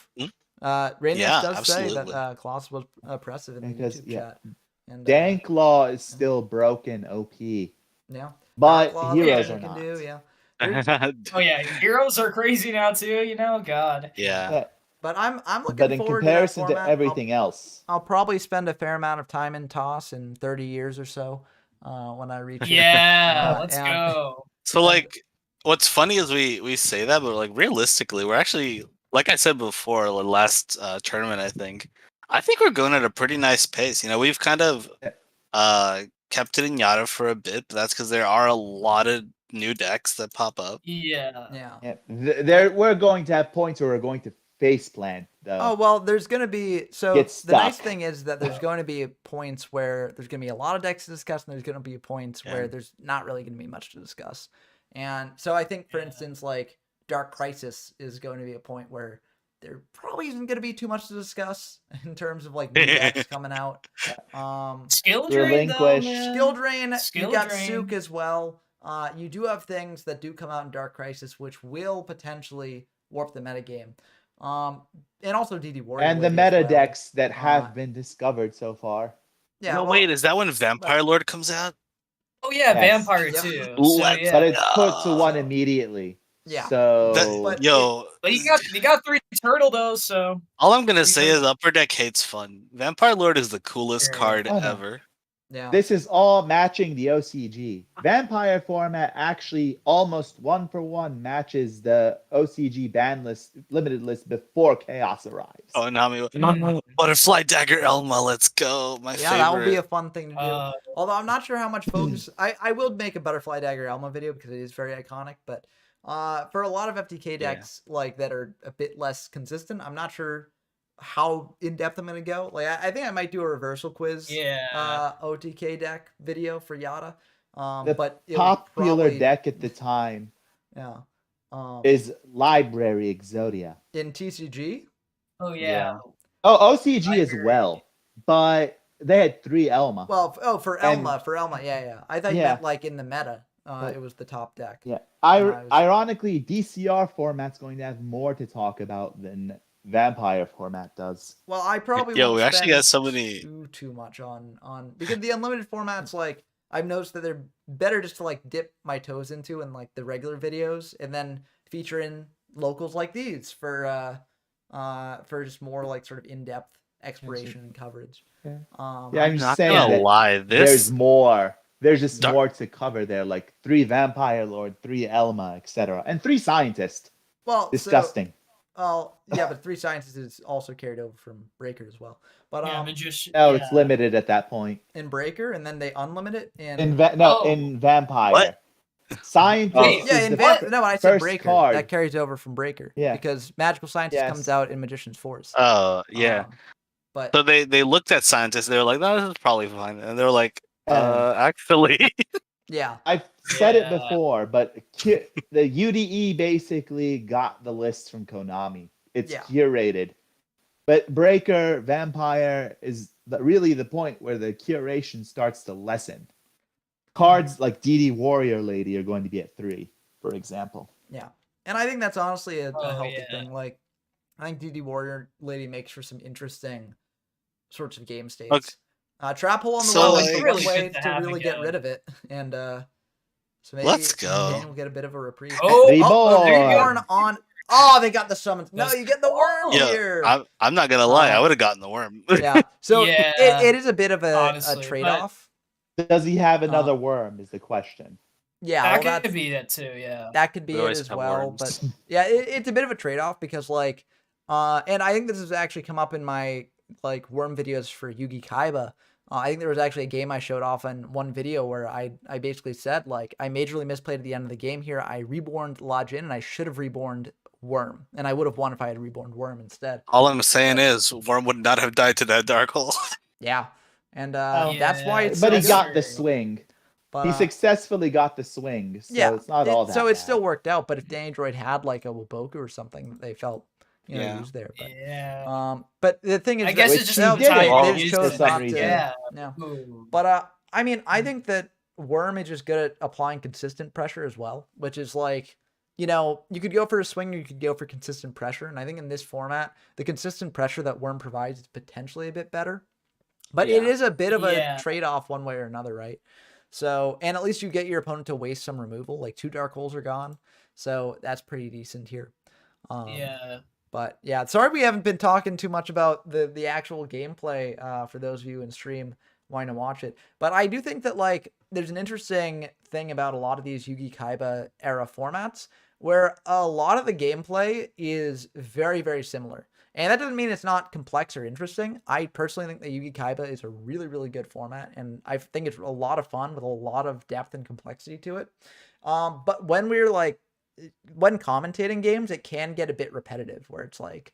Speaker 1: Raynance does say that Colossus was oppressive in the YouTube chat. And,
Speaker 2: Danklaw is still broken OP.
Speaker 1: Yeah.
Speaker 2: But heroes are not.
Speaker 4: Oh yeah, heroes are crazy now too, you know, God.
Speaker 5: Yeah.
Speaker 1: But I'm looking
Speaker 2: but in
Speaker 1: forward
Speaker 2: comparison
Speaker 1: to, that
Speaker 2: to everything else.
Speaker 1: I'll probably spend a fair amount of time in TOS in 30 years or so when I reach
Speaker 4: let's go.
Speaker 5: So like what's funny is we say that, but like realistically, we're actually, like I said before, the last tournament, I think we're going at a pretty nice pace. You know, we've kind of kept it in Yada for a bit, but that's because there are a lot of new decks that pop up.
Speaker 1: Yeah.
Speaker 2: We're going to have points where we're going to face plant, though.
Speaker 1: Oh, well, there's going to be... So the nice thing is that there's going to be points where there's going to be a lot of decks to discuss, and there's going to be points where there's not really going to be much to discuss. And so I think, for instance, like Dark Crisis is going to be a point where there probably isn't going to be too much to discuss in terms of like new decks coming out.
Speaker 4: Skill Drain,
Speaker 1: Skill Drain. You got Sook as well. You do have things that do come out in Dark Crisis, which will potentially warp the metagame. And also DD Warrior.
Speaker 2: And the meta decks that have been discovered so far.
Speaker 5: Yeah. No, wait, is that when Vampire Lord comes out?
Speaker 4: Oh yeah, Vampire too. So,
Speaker 2: but it's put to 1 immediately.
Speaker 1: Yeah.
Speaker 2: So
Speaker 4: but you got 3 turtle though, so
Speaker 5: all I'm gonna say is Upper Deck hates fun. Vampire Lord is the coolest card ever.
Speaker 1: Yeah.
Speaker 2: This is all matching the OCG. Vampire format actually almost 1-for-1 matches the OCG ban list, limited list before Chaos arrives.
Speaker 5: Oh, Nami, Butterfly Dagger Elma, let's go. My favorite.
Speaker 1: That would be a fun thing to do. Although I'm not sure how much folks... I will make a Butterfly Dagger Elma video because it is very iconic, but for a lot of FTK decks like that are a bit less consistent, I'm not sure how in depth I'm gonna go. Like I think I might do a reversal quiz OTK deck video for Yada. But
Speaker 2: popular deck at the time is Library Exodia.
Speaker 1: In TCG?
Speaker 4: Oh yeah.
Speaker 2: Oh, OCG Library as well. But they had 3 Elma.
Speaker 1: Well, for Elma, yeah. I thought you meant like in the meta. It was the top deck.
Speaker 2: Yeah. Ironically, DCR format's going to have more to talk about than Vampire format does.
Speaker 1: Well, I probably won't
Speaker 5: we actually got so many
Speaker 1: too much on because the unlimited formats, like I've noticed that they're better just to like dip my toes into in like the regular videos and then feature in locals like these for just more like sort of in-depth exploration and coverage.
Speaker 2: I'm just saying gonna lie. There's more. There's just more to cover there, like 3 Vampire Lord, 3 Elma, etc., and 3 Scientists.
Speaker 1: Well,
Speaker 2: disgusting.
Speaker 1: But 3 Scientists is also carried over from Breaker as well. But
Speaker 2: it's limited at that point.
Speaker 1: In Breaker, and then they unlimit it
Speaker 2: in Vampire.
Speaker 5: What?
Speaker 2: Scientist
Speaker 1: Yeah,
Speaker 2: is the
Speaker 1: no, when I said
Speaker 2: first
Speaker 1: Breaker,
Speaker 2: card.
Speaker 1: that carries over from Breaker.
Speaker 2: Yeah.
Speaker 1: Because Magical Scientist comes
Speaker 2: Yes.
Speaker 1: out in Magician's Force.
Speaker 5: Oh, yeah.
Speaker 1: But
Speaker 5: So they looked at scientists. They were like, "No, this is probably fine," and they were like, "Actually."
Speaker 1: yeah,
Speaker 2: I've said it before, but the UDE basically got the list from Konami. It's curated. But Breaker, Vampire is really the point where the curation starts to lessen. Cards like DD Warrior Lady are going to be at 3, for example.
Speaker 1: Yeah. And I think that's honestly a healthy thing. Like, I think DD Warrior Lady makes for some interesting sorts of game states. Trap Hole on the wall is one way to really get rid of it. And so maybe
Speaker 5: Let's go.
Speaker 1: Daniel will get a bit of a reprieve.
Speaker 2: Reborn
Speaker 1: on. Oh, they got the summons. No, you get the worm here.
Speaker 5: I'm not gonna lie. I would have gotten the worm.
Speaker 1: Yeah. So it is a bit of a trade-off.
Speaker 2: Does he have another worm? Is the question.
Speaker 1: Yeah,
Speaker 4: that could be that too. Yeah,
Speaker 1: that could be it as well. But yeah, it's a bit of a trade-off because like, and I think this has actually come up in my like worm videos for Yugi Kaiba. I think there was actually a game I showed off in one video where I basically said like I majorly misplayed at the end of the game here. I reborned Lodge In and I should have reborned Worm, and I would have won if I had reborn Worm instead.
Speaker 5: All I'm saying is Worm would not have died to that dark hole.
Speaker 1: Yeah, and that's why it's.
Speaker 2: But he got the swing. But, he successfully got the swing, so it's not all that.
Speaker 1: So
Speaker 2: bad.
Speaker 1: it still worked out. But if Danny Droid had like a Waboku or something, they felt used there. But, but the thing is,
Speaker 4: I guess it's just they
Speaker 1: chose not to.
Speaker 4: Yeah.
Speaker 1: But I mean, I think that Worm is just good at applying consistent pressure as well, which is like. You could go for a swing or you could go for consistent pressure. And I think in this format, the consistent pressure that Worm provides is potentially a bit better. But it is a bit of a trade-off one way or another, right? So, and at least you get your opponent to waste some removal. Like 2 dark holes are gone. So that's pretty decent here. But yeah, sorry we haven't been talking too much about the actual gameplay for those of you in stream wanting to watch it. But I do think that like there's an interesting thing about a lot of these Yugi Kaiba era formats where a lot of the gameplay is very, very similar. And that doesn't mean it's not complex or interesting. I personally think that Yugi Kaiba is a really, really good format. And I think it's a lot of fun with a lot of depth and complexity to it. But when when commentating games, it can get a bit repetitive where it's like,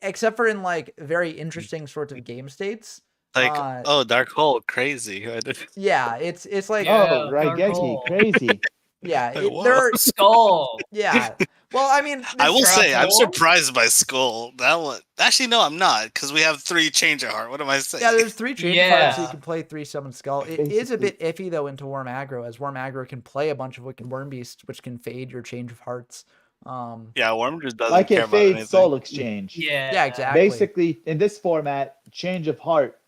Speaker 1: except for in like very interesting sorts of game states.
Speaker 5: Like, dark hole, crazy.
Speaker 1: Yeah, it's like
Speaker 2: Raigeki, crazy.
Speaker 1: Yeah,
Speaker 4: they're Skull.
Speaker 1: Yeah. Well, I mean,
Speaker 5: I will say I'm surprised by Skull. That one, actually, no, I'm not, because we have 3 Change of Heart. What am I saying?
Speaker 1: Yeah, there's 3 Change of Heart, so you can play 3 Summon Skull. It is a bit iffy though into Worm Aggro, as Worm Aggro can play a bunch of Wicked Worm Beasts, which can fade your Change of Hearts.
Speaker 5: Yeah, Worm just doesn't
Speaker 2: like
Speaker 5: care
Speaker 2: it fades
Speaker 5: about
Speaker 2: Soul Exchange.
Speaker 1: Yeah, exactly.
Speaker 2: Basically, in this format, Change of Heart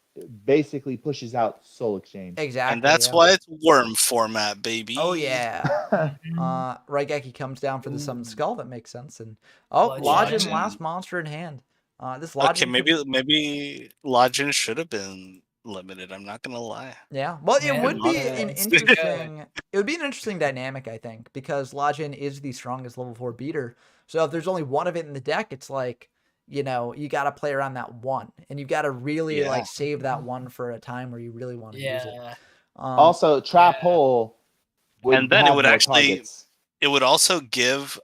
Speaker 2: basically pushes out Soul Exchange.
Speaker 1: Exactly.
Speaker 5: And that's why it's Worm format, baby.
Speaker 1: Oh yeah. Raigeki comes down for the Summon Skull. That makes sense. And Lodgin, last monster in hand. This Lodgin.
Speaker 5: Okay, maybe Lodgin should have been limited. I'm not gonna lie.
Speaker 1: Yeah. Well, it would be an interesting. It would be an interesting dynamic, I think, because Lodgin is the strongest level 4 beater. So if there's only one of it in the deck, it's like. You got to play around that one, and you've got to really like save that one for a time where you really want to use it.
Speaker 2: Also, Trap Hole,
Speaker 5: and then it would actually, it would also give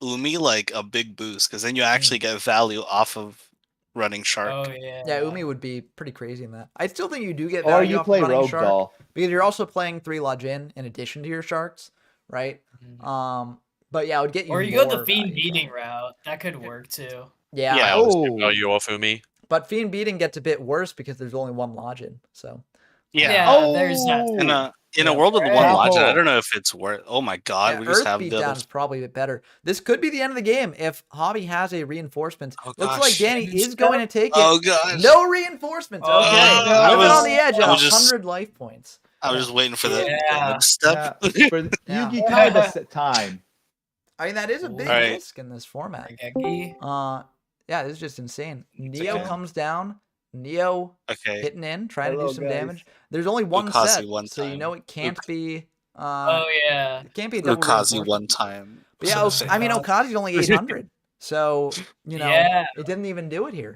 Speaker 5: Umi like a big boost because then you actually get value off of running Shark.
Speaker 4: Oh yeah.
Speaker 1: Yeah, Umi would be pretty crazy in that. I still think you do get value. Or
Speaker 2: you play Rogue
Speaker 1: Shark
Speaker 2: Doll
Speaker 1: because you're also playing 3 Lodgin in addition to your Sharks, right? But yeah, it would get you.
Speaker 4: Or you go the Fiend Beating route. That could work too.
Speaker 1: Yeah.
Speaker 6: Value off Umi.
Speaker 1: But Fiend Beating gets a bit worse because there's only 1 Lodgin. So.
Speaker 5: Yeah.
Speaker 4: There's that.
Speaker 5: In a world with 1 Lodgin, I don't know if it's worth. Oh my God, we just have
Speaker 1: Beatdown is probably a bit better. This could be the end of the game if Hobby has a reinforcement. Looks like Danny is going to take it.
Speaker 5: Oh gosh.
Speaker 1: No reinforcements. Okay. Living on the edge at 100 life points.
Speaker 5: I was just waiting for the step.
Speaker 2: For Yugi Kaiba time.
Speaker 1: I mean, that is a big risk in this format. Yeah, this is just insane. Neo comes down. Neo hitting in, trying to do some damage. There's only one set, so you know it can't be. It can't be a double
Speaker 5: Okazi one time.
Speaker 1: But yeah, I mean, Okazi's only 800, so it didn't even do it here.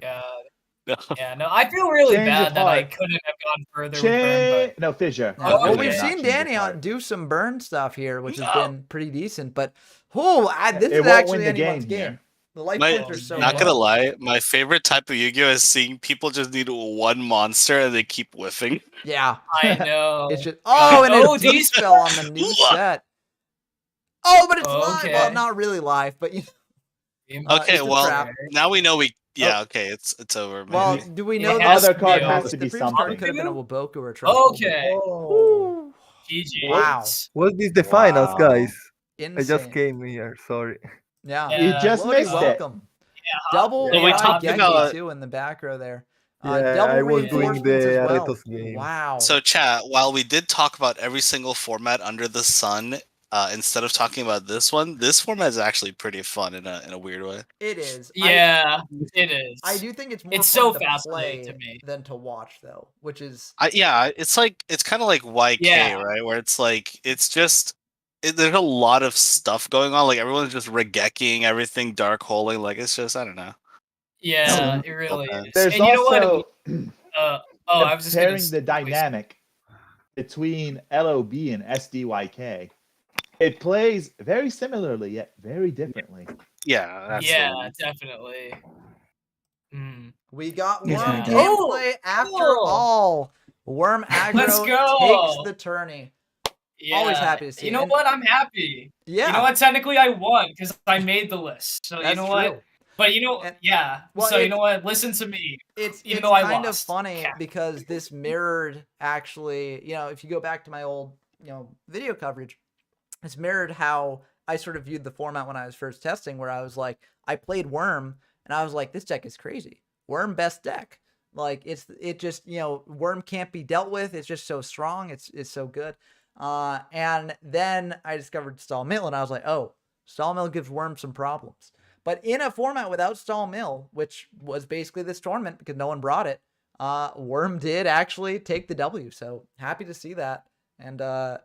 Speaker 5: No.
Speaker 4: Yeah, no, I feel really
Speaker 2: Change
Speaker 4: bad
Speaker 2: of
Speaker 4: that I
Speaker 2: heart.
Speaker 4: couldn't have gone further with burn,
Speaker 2: No, fissure.
Speaker 1: Yeah.
Speaker 2: No,
Speaker 1: Well,
Speaker 2: fissure,
Speaker 1: we've
Speaker 2: not
Speaker 1: seen
Speaker 2: change of
Speaker 1: Danny
Speaker 2: heart.
Speaker 1: do some burn stuff here, which has
Speaker 5: No.
Speaker 1: been pretty decent. But this
Speaker 2: It
Speaker 1: is
Speaker 2: won't
Speaker 1: actually
Speaker 2: win the
Speaker 1: anyone's
Speaker 2: game here.
Speaker 1: game. The life
Speaker 5: My,
Speaker 1: points are so
Speaker 5: not
Speaker 1: low.
Speaker 5: gonna lie, my favorite type of Yu-Gi-Oh is seeing people just need one monster and they keep whiffing.
Speaker 1: Yeah.
Speaker 4: I know.
Speaker 1: It's just and
Speaker 4: Oh,
Speaker 1: a
Speaker 4: these
Speaker 1: spell on the new set. Oh, but it's live.
Speaker 4: Okay.
Speaker 1: Well, not really live, but you know.
Speaker 5: Okay,
Speaker 1: it's a
Speaker 5: well,
Speaker 1: trap.
Speaker 5: now we know we. Yeah, okay, it's over. Maybe.
Speaker 1: Well, do we know
Speaker 4: It
Speaker 1: the
Speaker 4: has
Speaker 2: other
Speaker 4: to
Speaker 2: card
Speaker 4: be
Speaker 2: has
Speaker 4: over.
Speaker 2: to
Speaker 1: the
Speaker 2: be
Speaker 1: previous card could have been a
Speaker 2: something?
Speaker 1: Waboku or a Trustful.
Speaker 4: Okay.
Speaker 7: Oh,
Speaker 4: GG.
Speaker 1: Wow.
Speaker 7: was this the finals,
Speaker 2: Wow.
Speaker 7: guys?
Speaker 1: Insane.
Speaker 7: I just came here. Sorry.
Speaker 1: Yeah.
Speaker 2: You just
Speaker 1: Lodi,
Speaker 2: missed it.
Speaker 1: welcome. Double
Speaker 4: Well, we
Speaker 5: talked
Speaker 1: Raigeki
Speaker 5: about-
Speaker 1: too in the back row there.
Speaker 7: Yeah,
Speaker 1: Double
Speaker 7: I was doing
Speaker 1: reinforcements
Speaker 7: the
Speaker 1: as well.
Speaker 7: Aretos game.
Speaker 1: Wow.
Speaker 5: So, chat, while we did talk about every single format under the sun, instead of talking about this format is actually pretty fun in a weird way.
Speaker 1: It is.
Speaker 4: Yeah, it is.
Speaker 1: I do think it's more
Speaker 4: It's
Speaker 1: fun
Speaker 4: so
Speaker 1: to
Speaker 4: fascinating
Speaker 1: play
Speaker 4: to me.
Speaker 1: than to watch though, which is
Speaker 5: It's kind of like YK,
Speaker 4: Yeah.
Speaker 5: right? Where it's like there's a lot of stuff going on. Like everyone's just regeking everything, dark holing. Like it's just I don't know.
Speaker 4: Yeah, it really
Speaker 5: Okay.
Speaker 4: is.
Speaker 2: There's
Speaker 4: And you know what?
Speaker 2: also
Speaker 4: I was just gonna
Speaker 2: comparing the dynamic between LOB and SDYK. It plays very similarly yet very differently.
Speaker 5: Yeah, that's
Speaker 4: Yeah, definitely.
Speaker 1: we got Worm
Speaker 7: Yeah.
Speaker 1: gameplay after
Speaker 4: cool.
Speaker 1: all. Worm aggro
Speaker 4: Let's go.
Speaker 1: takes the tourney.
Speaker 4: Yeah.
Speaker 1: Always happy to see
Speaker 4: You
Speaker 1: it.
Speaker 4: know
Speaker 1: And-
Speaker 4: what? I'm happy.
Speaker 1: Yeah.
Speaker 4: You know what? Technically, I won because I made the list. So
Speaker 1: That's
Speaker 4: you know
Speaker 1: true.
Speaker 4: what? But you know,
Speaker 1: And-
Speaker 4: yeah.
Speaker 1: well,
Speaker 4: so you
Speaker 1: it-
Speaker 4: know what? Listen to me.
Speaker 1: It's
Speaker 4: Even though I
Speaker 1: kind of
Speaker 4: lost.
Speaker 1: funny
Speaker 4: Yeah.
Speaker 1: because this mirrored actually, if you go back to my old, video coverage, it's mirrored how I sort of viewed the format when I was first testing, where I was like, I played Worm and I was like, this deck is crazy. Worm best deck. Like it just, Worm can't be dealt with. It's just so strong. It's so good. And then I discovered Stall Mill and I was like, oh, Stall Mill gives Worm some problems. But in a format without Stall Mill, which was basically this tournament because no one brought it, Worm did actually take the W. So happy to see that. And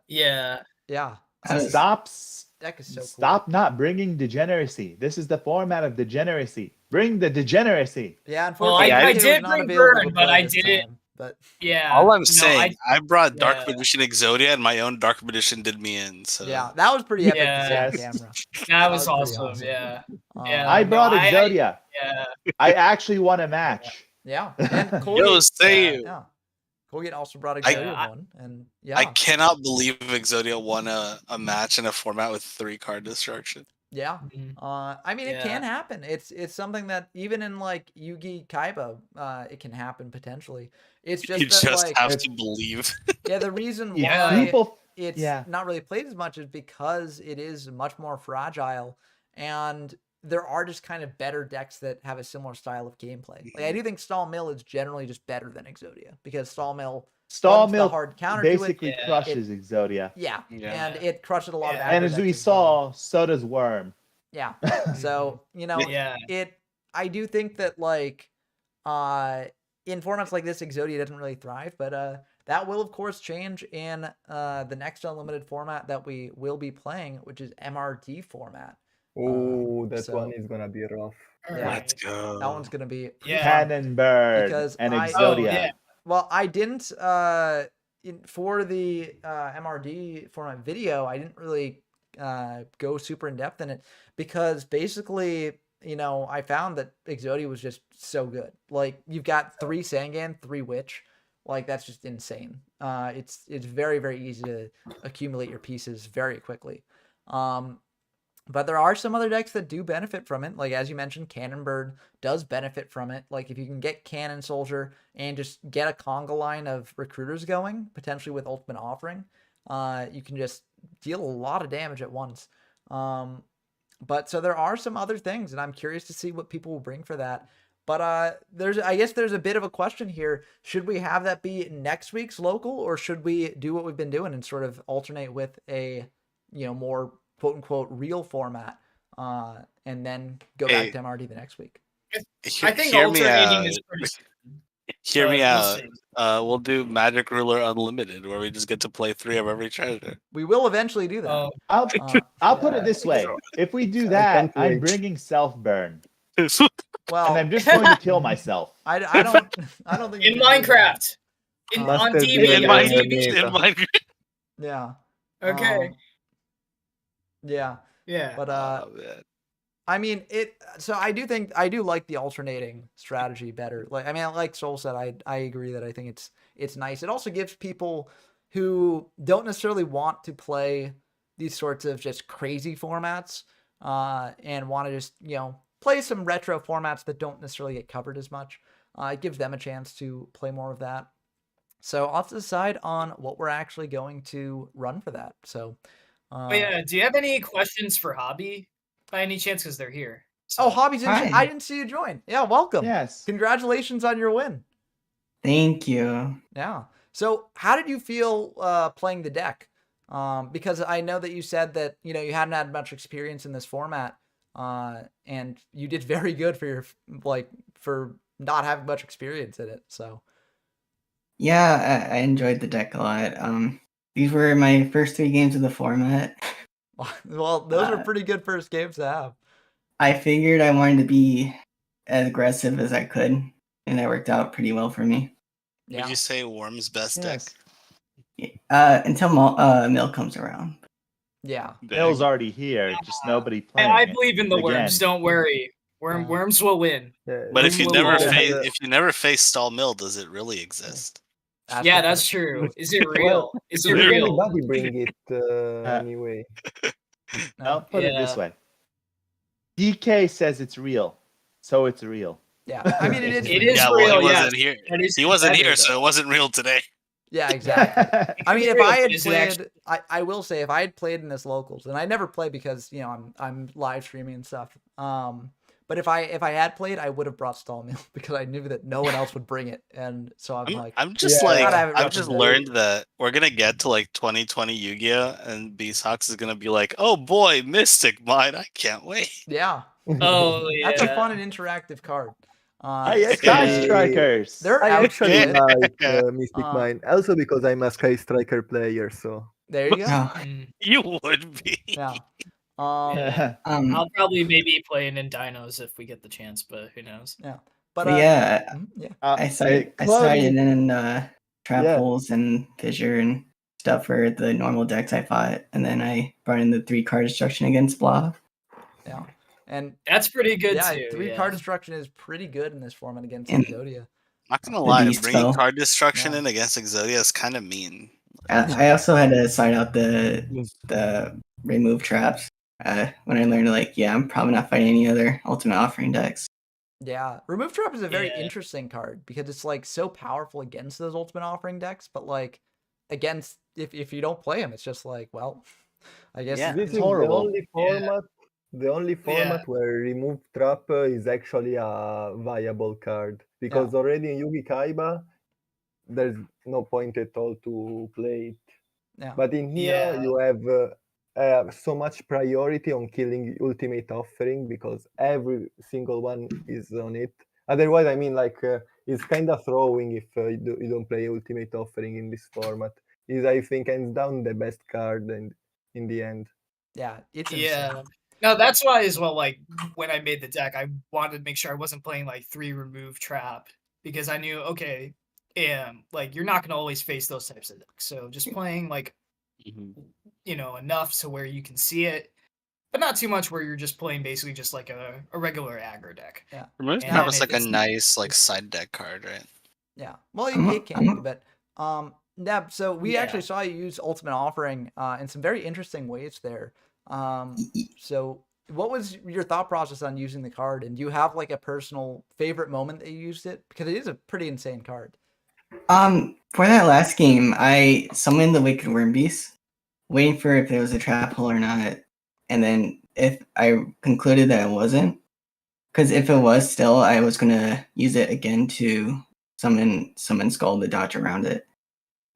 Speaker 4: Yeah.
Speaker 1: yeah, deck is so cool.
Speaker 2: Stop not bringing degeneracy. This is the format of degeneracy. Bring the degeneracy.
Speaker 1: Yeah,
Speaker 4: Well,
Speaker 1: unfortunately,
Speaker 4: I
Speaker 1: it was
Speaker 4: did
Speaker 1: not
Speaker 4: bring
Speaker 1: available to
Speaker 4: Burn, but
Speaker 1: play
Speaker 4: I
Speaker 1: this
Speaker 4: did it.
Speaker 1: time, But
Speaker 4: Yeah.
Speaker 5: All I'm
Speaker 4: No,
Speaker 5: saying, I brought Dark
Speaker 4: yeah.
Speaker 5: Magician Exodia, and my own Dark Magician did me in. So
Speaker 1: yeah, that was pretty epic to see on
Speaker 2: Yes.
Speaker 1: camera.
Speaker 4: That was
Speaker 1: pretty
Speaker 4: awesome.
Speaker 1: awesome.
Speaker 4: Yeah.
Speaker 1: Um,
Speaker 4: Yeah.
Speaker 2: I brought
Speaker 4: no, I-
Speaker 2: Exodia.
Speaker 4: Yeah.
Speaker 2: I actually won a match.
Speaker 1: Yeah, and
Speaker 5: Yo,
Speaker 1: Colgate,
Speaker 5: same.
Speaker 1: yeah, Colgate also brought
Speaker 5: I-
Speaker 1: Exodia one, and yeah,
Speaker 5: I cannot believe Exodia won a match in a format with 3 card destruction.
Speaker 1: yeah. I mean, it can
Speaker 4: Yeah.
Speaker 1: happen. It's something that even in like Yugi Kaiba, it can happen potentially. It's just
Speaker 5: You
Speaker 1: that
Speaker 5: just
Speaker 1: like
Speaker 5: have to believe.
Speaker 1: yeah, the reason
Speaker 4: Yeah.
Speaker 1: why
Speaker 2: People,
Speaker 1: it's
Speaker 2: yeah.
Speaker 1: not really played as much is because it is much more fragile, and there are just kind of better decks that have a similar style of gameplay. Like I do think Stall Mill is generally just better than Exodia because Stall Mill
Speaker 2: Stall
Speaker 1: runs the
Speaker 2: Mill
Speaker 1: hard counter to it.
Speaker 2: basically
Speaker 4: Yeah.
Speaker 2: crushes Exodia.
Speaker 1: Yeah,
Speaker 5: Yeah.
Speaker 1: and it crushes a lot of
Speaker 4: Yeah.
Speaker 2: And
Speaker 1: aggro
Speaker 2: as we
Speaker 1: decks as well.
Speaker 2: saw, so does Worm.
Speaker 1: Yeah. So,
Speaker 4: Yeah.
Speaker 1: I do think that like in formats like this, Exodia doesn't really thrive, but that will of course change in the next unlimited format that we will be playing, which is MRD format.
Speaker 7: Oh, that
Speaker 1: so-
Speaker 7: one is gonna be rough.
Speaker 1: Yeah.
Speaker 5: Let's go.
Speaker 1: That one's gonna be pretty
Speaker 4: Yeah.
Speaker 1: fun.
Speaker 2: Cannon Bird
Speaker 1: Because
Speaker 2: and
Speaker 1: I-
Speaker 2: Exodia.
Speaker 4: Oh, yeah.
Speaker 1: Well, I didn't for the MRD format video, I didn't really go super in depth in it because basically, I found that Exodia was just so good. Like you've got 3 Sangan, 3 Witch. Like that's just insane. It's very, very easy to accumulate your pieces very quickly. But there are some other decks that do benefit from it. Like, as you mentioned, Cannon Bird does benefit from it. Like, if you can get Cannon Soldier and just get a conga line of recruiters going, potentially with Ultimate Offering, you can just deal a lot of damage at once. But so there are some other things, and I'm curious to see what people will bring for that. But I guess there's a bit of a question here. Should we have that be next week's local, or should we do what we've been doing and sort of alternate with a, more quote unquote real format, and then go back to MRD the next week?
Speaker 4: I think
Speaker 5: Hear me
Speaker 4: alternating
Speaker 5: out.
Speaker 4: is pretty.
Speaker 5: Hear me
Speaker 4: we'll
Speaker 5: out.
Speaker 4: see.
Speaker 5: We'll do Magic Ruler Unlimited, where we just get to play 3 of every treasure.
Speaker 1: We will eventually do that.
Speaker 4: Oh,
Speaker 2: I'll put it this way. If we do
Speaker 7: I
Speaker 2: that,
Speaker 7: can't
Speaker 2: I'm
Speaker 7: wait.
Speaker 2: bringing Self Burn.
Speaker 1: Well,
Speaker 2: and I'm just going to kill myself.
Speaker 1: I don't think you
Speaker 4: In
Speaker 1: can do that.
Speaker 4: Minecraft. On
Speaker 7: Master
Speaker 4: TV.
Speaker 5: In
Speaker 7: Builder
Speaker 5: Minecraft.
Speaker 7: meta.
Speaker 1: Yeah.
Speaker 4: Okay.
Speaker 1: Yeah.
Speaker 4: Yeah.
Speaker 1: But
Speaker 5: Oh, man.
Speaker 1: I mean so I do like the alternating strategy better. Like I mean, like Soul said, I agree that I think it's nice. It also gives people who don't necessarily want to play these sorts of just crazy formats and want to just, play some retro formats that don't necessarily get covered as much. It gives them a chance to play more of that. So I'll have to decide on what we're actually going to run for that. So
Speaker 4: Oh yeah, do you have any questions for Hobby by any chance? Because they're here.
Speaker 1: Oh, Hobby's in. I didn't see you join. Yeah, welcome.
Speaker 2: Yes.
Speaker 1: Congratulations on your win.
Speaker 8: Thank you.
Speaker 1: Yeah. So how did you feel playing the deck? Because I know that you said that, you hadn't had much experience in this format. And you did very good for not having much experience in it. So
Speaker 8: Yeah, I enjoyed the deck a lot. These were my first 3 games of the format.
Speaker 1: Well, those are pretty good first games to have.
Speaker 8: I figured I wanted to be as aggressive as I could, and that worked out pretty well for me.
Speaker 1: Yeah.
Speaker 5: Would you say Worm's best deck?
Speaker 8: Until Mill comes around.
Speaker 1: Yeah.
Speaker 2: Mill's already here, just nobody playing.
Speaker 4: I believe in the Worms. Don't worry. Worms will win.
Speaker 5: But if you never face Stall Mill, does it really exist?
Speaker 4: Yeah, that's true. Is it real?
Speaker 7: Well,
Speaker 4: Is it real?
Speaker 7: Anybody bring it anyway.
Speaker 2: I'll put it this way. DK says it's real, so it's real.
Speaker 1: Yeah, I mean, it is
Speaker 5: Well,
Speaker 1: real.
Speaker 5: he wasn't here. He wasn't here, so it wasn't real today.
Speaker 1: Yeah, exactly. I mean, if I had played, I will say, if I had played in this locals, and I never play because I'm live streaming and stuff. But if I had played, I would have brought Stall Mill because I knew that no one else would bring it, and so
Speaker 5: I've just learned that we're gonna get to like 2020 Yu-Gi-Oh, and Beesthawks is gonna be like, oh boy, Mystic Mine, I can't wait.
Speaker 1: Yeah.
Speaker 4: Oh yeah.
Speaker 1: That's a fun and interactive card.
Speaker 2: Sky Strikers.
Speaker 1: They're
Speaker 7: I actually like Mystic
Speaker 5: Uh-huh.
Speaker 7: Mine, also because I'm a Sky Striker player. So
Speaker 1: there you go.
Speaker 5: You would be.
Speaker 1: Yeah.
Speaker 4: I'll probably maybe play in Dinos if we get the chance, but who knows?
Speaker 1: Yeah.
Speaker 8: But
Speaker 1: yeah.
Speaker 8: I started in trap holes and fissure and stuff for the normal decks I fought, and then I brought in the 3-card destruction against Blob.
Speaker 1: Yeah. And
Speaker 4: that's pretty good too.
Speaker 1: 3-card destruction is pretty good in this format against Exodia.
Speaker 5: Not gonna lie, bringing card destruction in against Exodia is kind of mean.
Speaker 8: I also had to side out the remove traps when I learned I'm probably not fighting any other Ultimate Offering decks.
Speaker 1: Yeah, Remove Trap is a very interesting card because it's so powerful against those Ultimate Offering decks, but against if you don't play them, it's just well, I guess
Speaker 7: this
Speaker 1: it's
Speaker 7: is
Speaker 1: horrible.
Speaker 7: the only format where Remove Trap is actually a viable card, because already in Yugi Kaiba there's no point at all to play it.
Speaker 1: Yeah.
Speaker 7: But in here you have so much priority on killing Ultimate Offering because every single one is on it. Otherwise, I mean, it's kind of throwing if you don't play Ultimate Offering in this format. Is, I think, hands down the best card and in the end.
Speaker 1: Yeah, it's insane.
Speaker 4: No, that's why as well. When I made the deck, I wanted to make sure I wasn't playing 3 Remove Trap because I knew you're not gonna always face those types of decks. So just playing enough to where you can see it, but not too much where you're just playing basically just like a regular aggro deck.
Speaker 1: Yeah.
Speaker 5: Remove Trap was a nice side deck card, right?
Speaker 1: Yeah. Well, it can be, but Neb, so we actually saw you use Ultimate Offering in some very interesting ways there. So what was your thought process on using the card, and do you have a personal favorite moment that you used it? Because it is a pretty insane card.
Speaker 8: For that last game, I summoned the Wicked Worm Beast, waiting for if there was a trap hole or not, and then if I concluded that it wasn't, because if it was still, I was gonna use it again to summon Skull to dodge around it.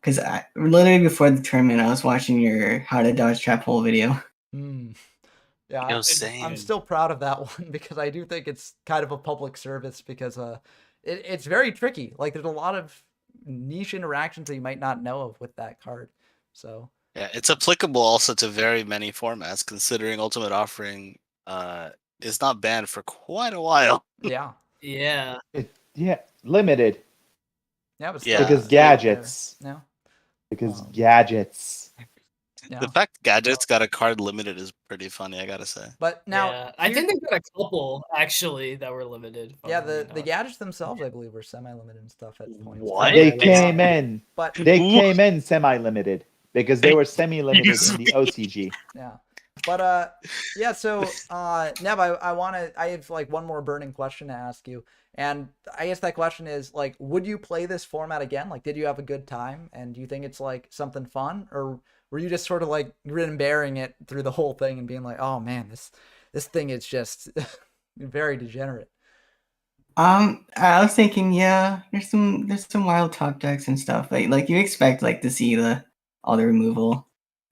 Speaker 8: Because literally before the tournament, I was watching your how to dodge trap hole video.
Speaker 1: Yeah, I'm still proud of that one because I do think it's kind of a public service because it's very tricky. There's a lot of niche interactions that you might not know of with that card. So
Speaker 5: yeah, it's applicable also to very many formats, considering Ultimate Offering is not banned for quite a while.
Speaker 1: Yeah,
Speaker 4: Yeah.
Speaker 2: Limited.
Speaker 1: Yeah, but
Speaker 5: Yeah.
Speaker 2: Because gadgets.
Speaker 1: No.
Speaker 2: Because gadgets.
Speaker 1: Yeah.
Speaker 5: The fact gadgets got a card limited is pretty funny, I gotta say.
Speaker 1: But now,
Speaker 4: yeah. I think they got a couple actually that were limited.
Speaker 1: Yeah, the gadgets themselves, I believe, were semi-limited and stuff at points.
Speaker 5: What?
Speaker 2: They came in.
Speaker 1: But
Speaker 2: They came in semi-limited because they were semi-limited in the OCG.
Speaker 1: Yeah. But yeah, so Neb, I have like one more burning question to ask you. And I guess that question is like, would you play this format again? Like, did you have a good time? And do you think it's like something fun? Or were you just sort of like grin and bearing it through the whole thing and being like, oh man, this thing is just very degenerate?
Speaker 8: I was thinking, yeah, there's some wild top decks and stuff. Like you expect like to see all the removal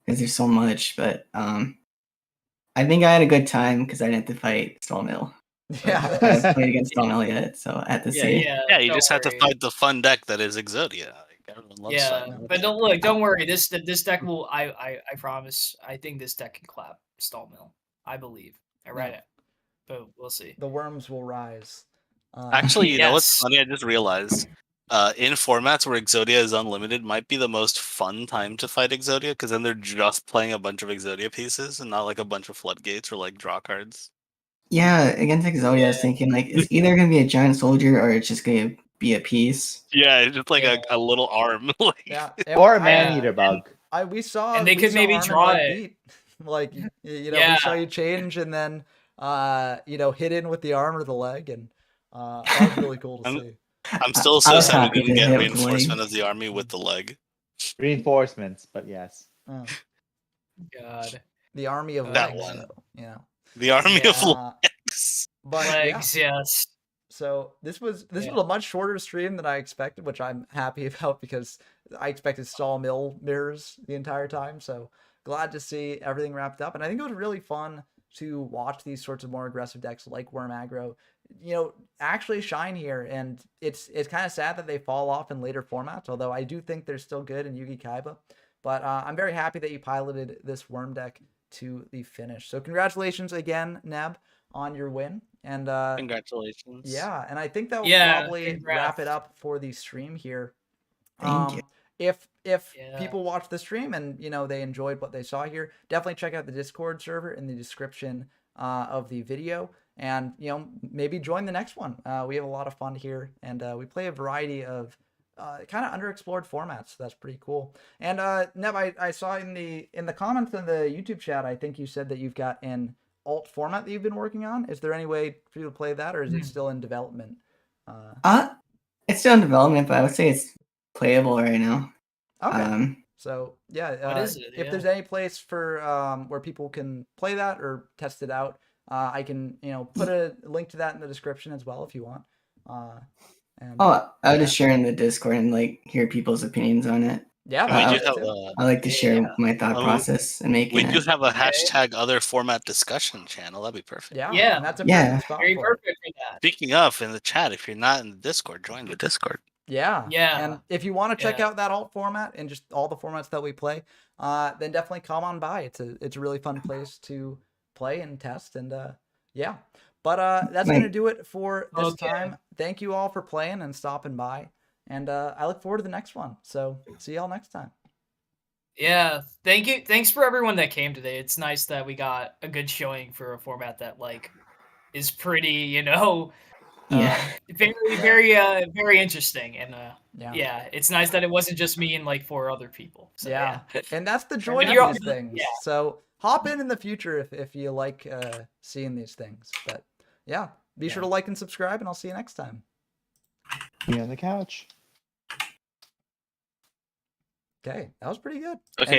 Speaker 8: because there's so much, but I think I had a good time because I didn't have to fight Stallmill.
Speaker 1: Yeah.
Speaker 8: I haven't played against Stallmill yet, so I have to see.
Speaker 5: Yeah, you just have to fight the fun deck that is Exodia.
Speaker 4: But don't worry. This deck will. I promise. I think this deck can clap Stallmill. I believe. I read it, but we'll see.
Speaker 1: The worms will rise.
Speaker 5: Actually, you know what's funny? I just realized in formats where Exodia is unlimited might be the most fun time to fight Exodia because then they're just playing a bunch of Exodia pieces and not like a bunch of floodgates or like draw cards.
Speaker 8: Yeah, against Exodia, I was thinking like it's either gonna be a giant soldier or it's just gonna be a piece.
Speaker 5: Yeah, it's just like a little arm.
Speaker 1: Yeah,
Speaker 2: or a man-eater bug.
Speaker 1: We saw,
Speaker 4: and they could maybe
Speaker 1: Armin,
Speaker 4: draw
Speaker 1: like,
Speaker 4: it.
Speaker 1: beat. Like we saw you change and then hit in with the arm or the leg, and that was really cool to see.
Speaker 5: I'm still so sad we didn't get reinforcement of the army with the leg.
Speaker 2: Reinforcements, but yes.
Speaker 1: Oh.
Speaker 4: God.
Speaker 1: The army of
Speaker 5: that
Speaker 1: legs,
Speaker 5: one.
Speaker 1: though,
Speaker 5: The army of legs.
Speaker 1: But
Speaker 4: legs, yes.
Speaker 1: So this was a much shorter stream than I expected, which I'm happy about because I expected Stallmill mirrors the entire time. So glad to see everything wrapped up, and I think it was really fun to watch these sorts of more aggressive decks like Worm Aggro, actually shine here. And it's kind of sad that they fall off in later formats, although I do think they're still good in Yugi Kaiba. But I'm very happy that you piloted this Worm deck to the finish. So congratulations again, Neb, on your win. And
Speaker 5: congratulations.
Speaker 1: Yeah, and I think that will probably wrap it up for the stream here.
Speaker 8: Thank you.
Speaker 1: If people watch the stream and they enjoyed what they saw here, definitely check out the Discord server in the description of the video, and maybe join the next one. We have a lot of fun here, and we play a variety of kind of underexplored formats. So that's pretty cool. And Neb, I saw in the comments in the YouTube chat, I think you said that you've got an alt format that you've been working on. Is there any way for you to play that, or is it still in development?
Speaker 8: It's still in development, but I would say it's playable right now.
Speaker 1: Okay. So yeah,
Speaker 4: what is it?
Speaker 1: If there's any place for where people can play that or test it out, I can put a link to that in the description as well if you want. I'll
Speaker 8: just share in the Discord and hear people's opinions on it.
Speaker 1: Yeah,
Speaker 8: I like to share my thought process and make.
Speaker 5: We do have a hashtag other format discussion channel. That'd be perfect.
Speaker 1: Yeah, and that's a
Speaker 4: very perfect for that.
Speaker 5: Speaking of, in the chat, if you're not in the Discord, join the Discord.
Speaker 1: Yeah. And if you want to check out that alt format and just all the formats that we play, then definitely come on by. It's a really fun place to play and test, and yeah. But that's gonna do it for this time. Thank you all for playing and stopping by. And I look forward to the next one. So see y'all next time.
Speaker 4: Yeah, thank you. Thanks for everyone that came today. It's nice that we got a good showing for a format that is pretty, very interesting. And yeah, it's nice that it wasn't just me and 4 other people. So, yeah,
Speaker 1: and that's the joy of these things. Yeah. So hop in the future if you like seeing these things. But yeah, be sure to like and subscribe, and I'll see you next time.
Speaker 2: Be on the couch.
Speaker 1: Okay, that was pretty good.
Speaker 5: Okay.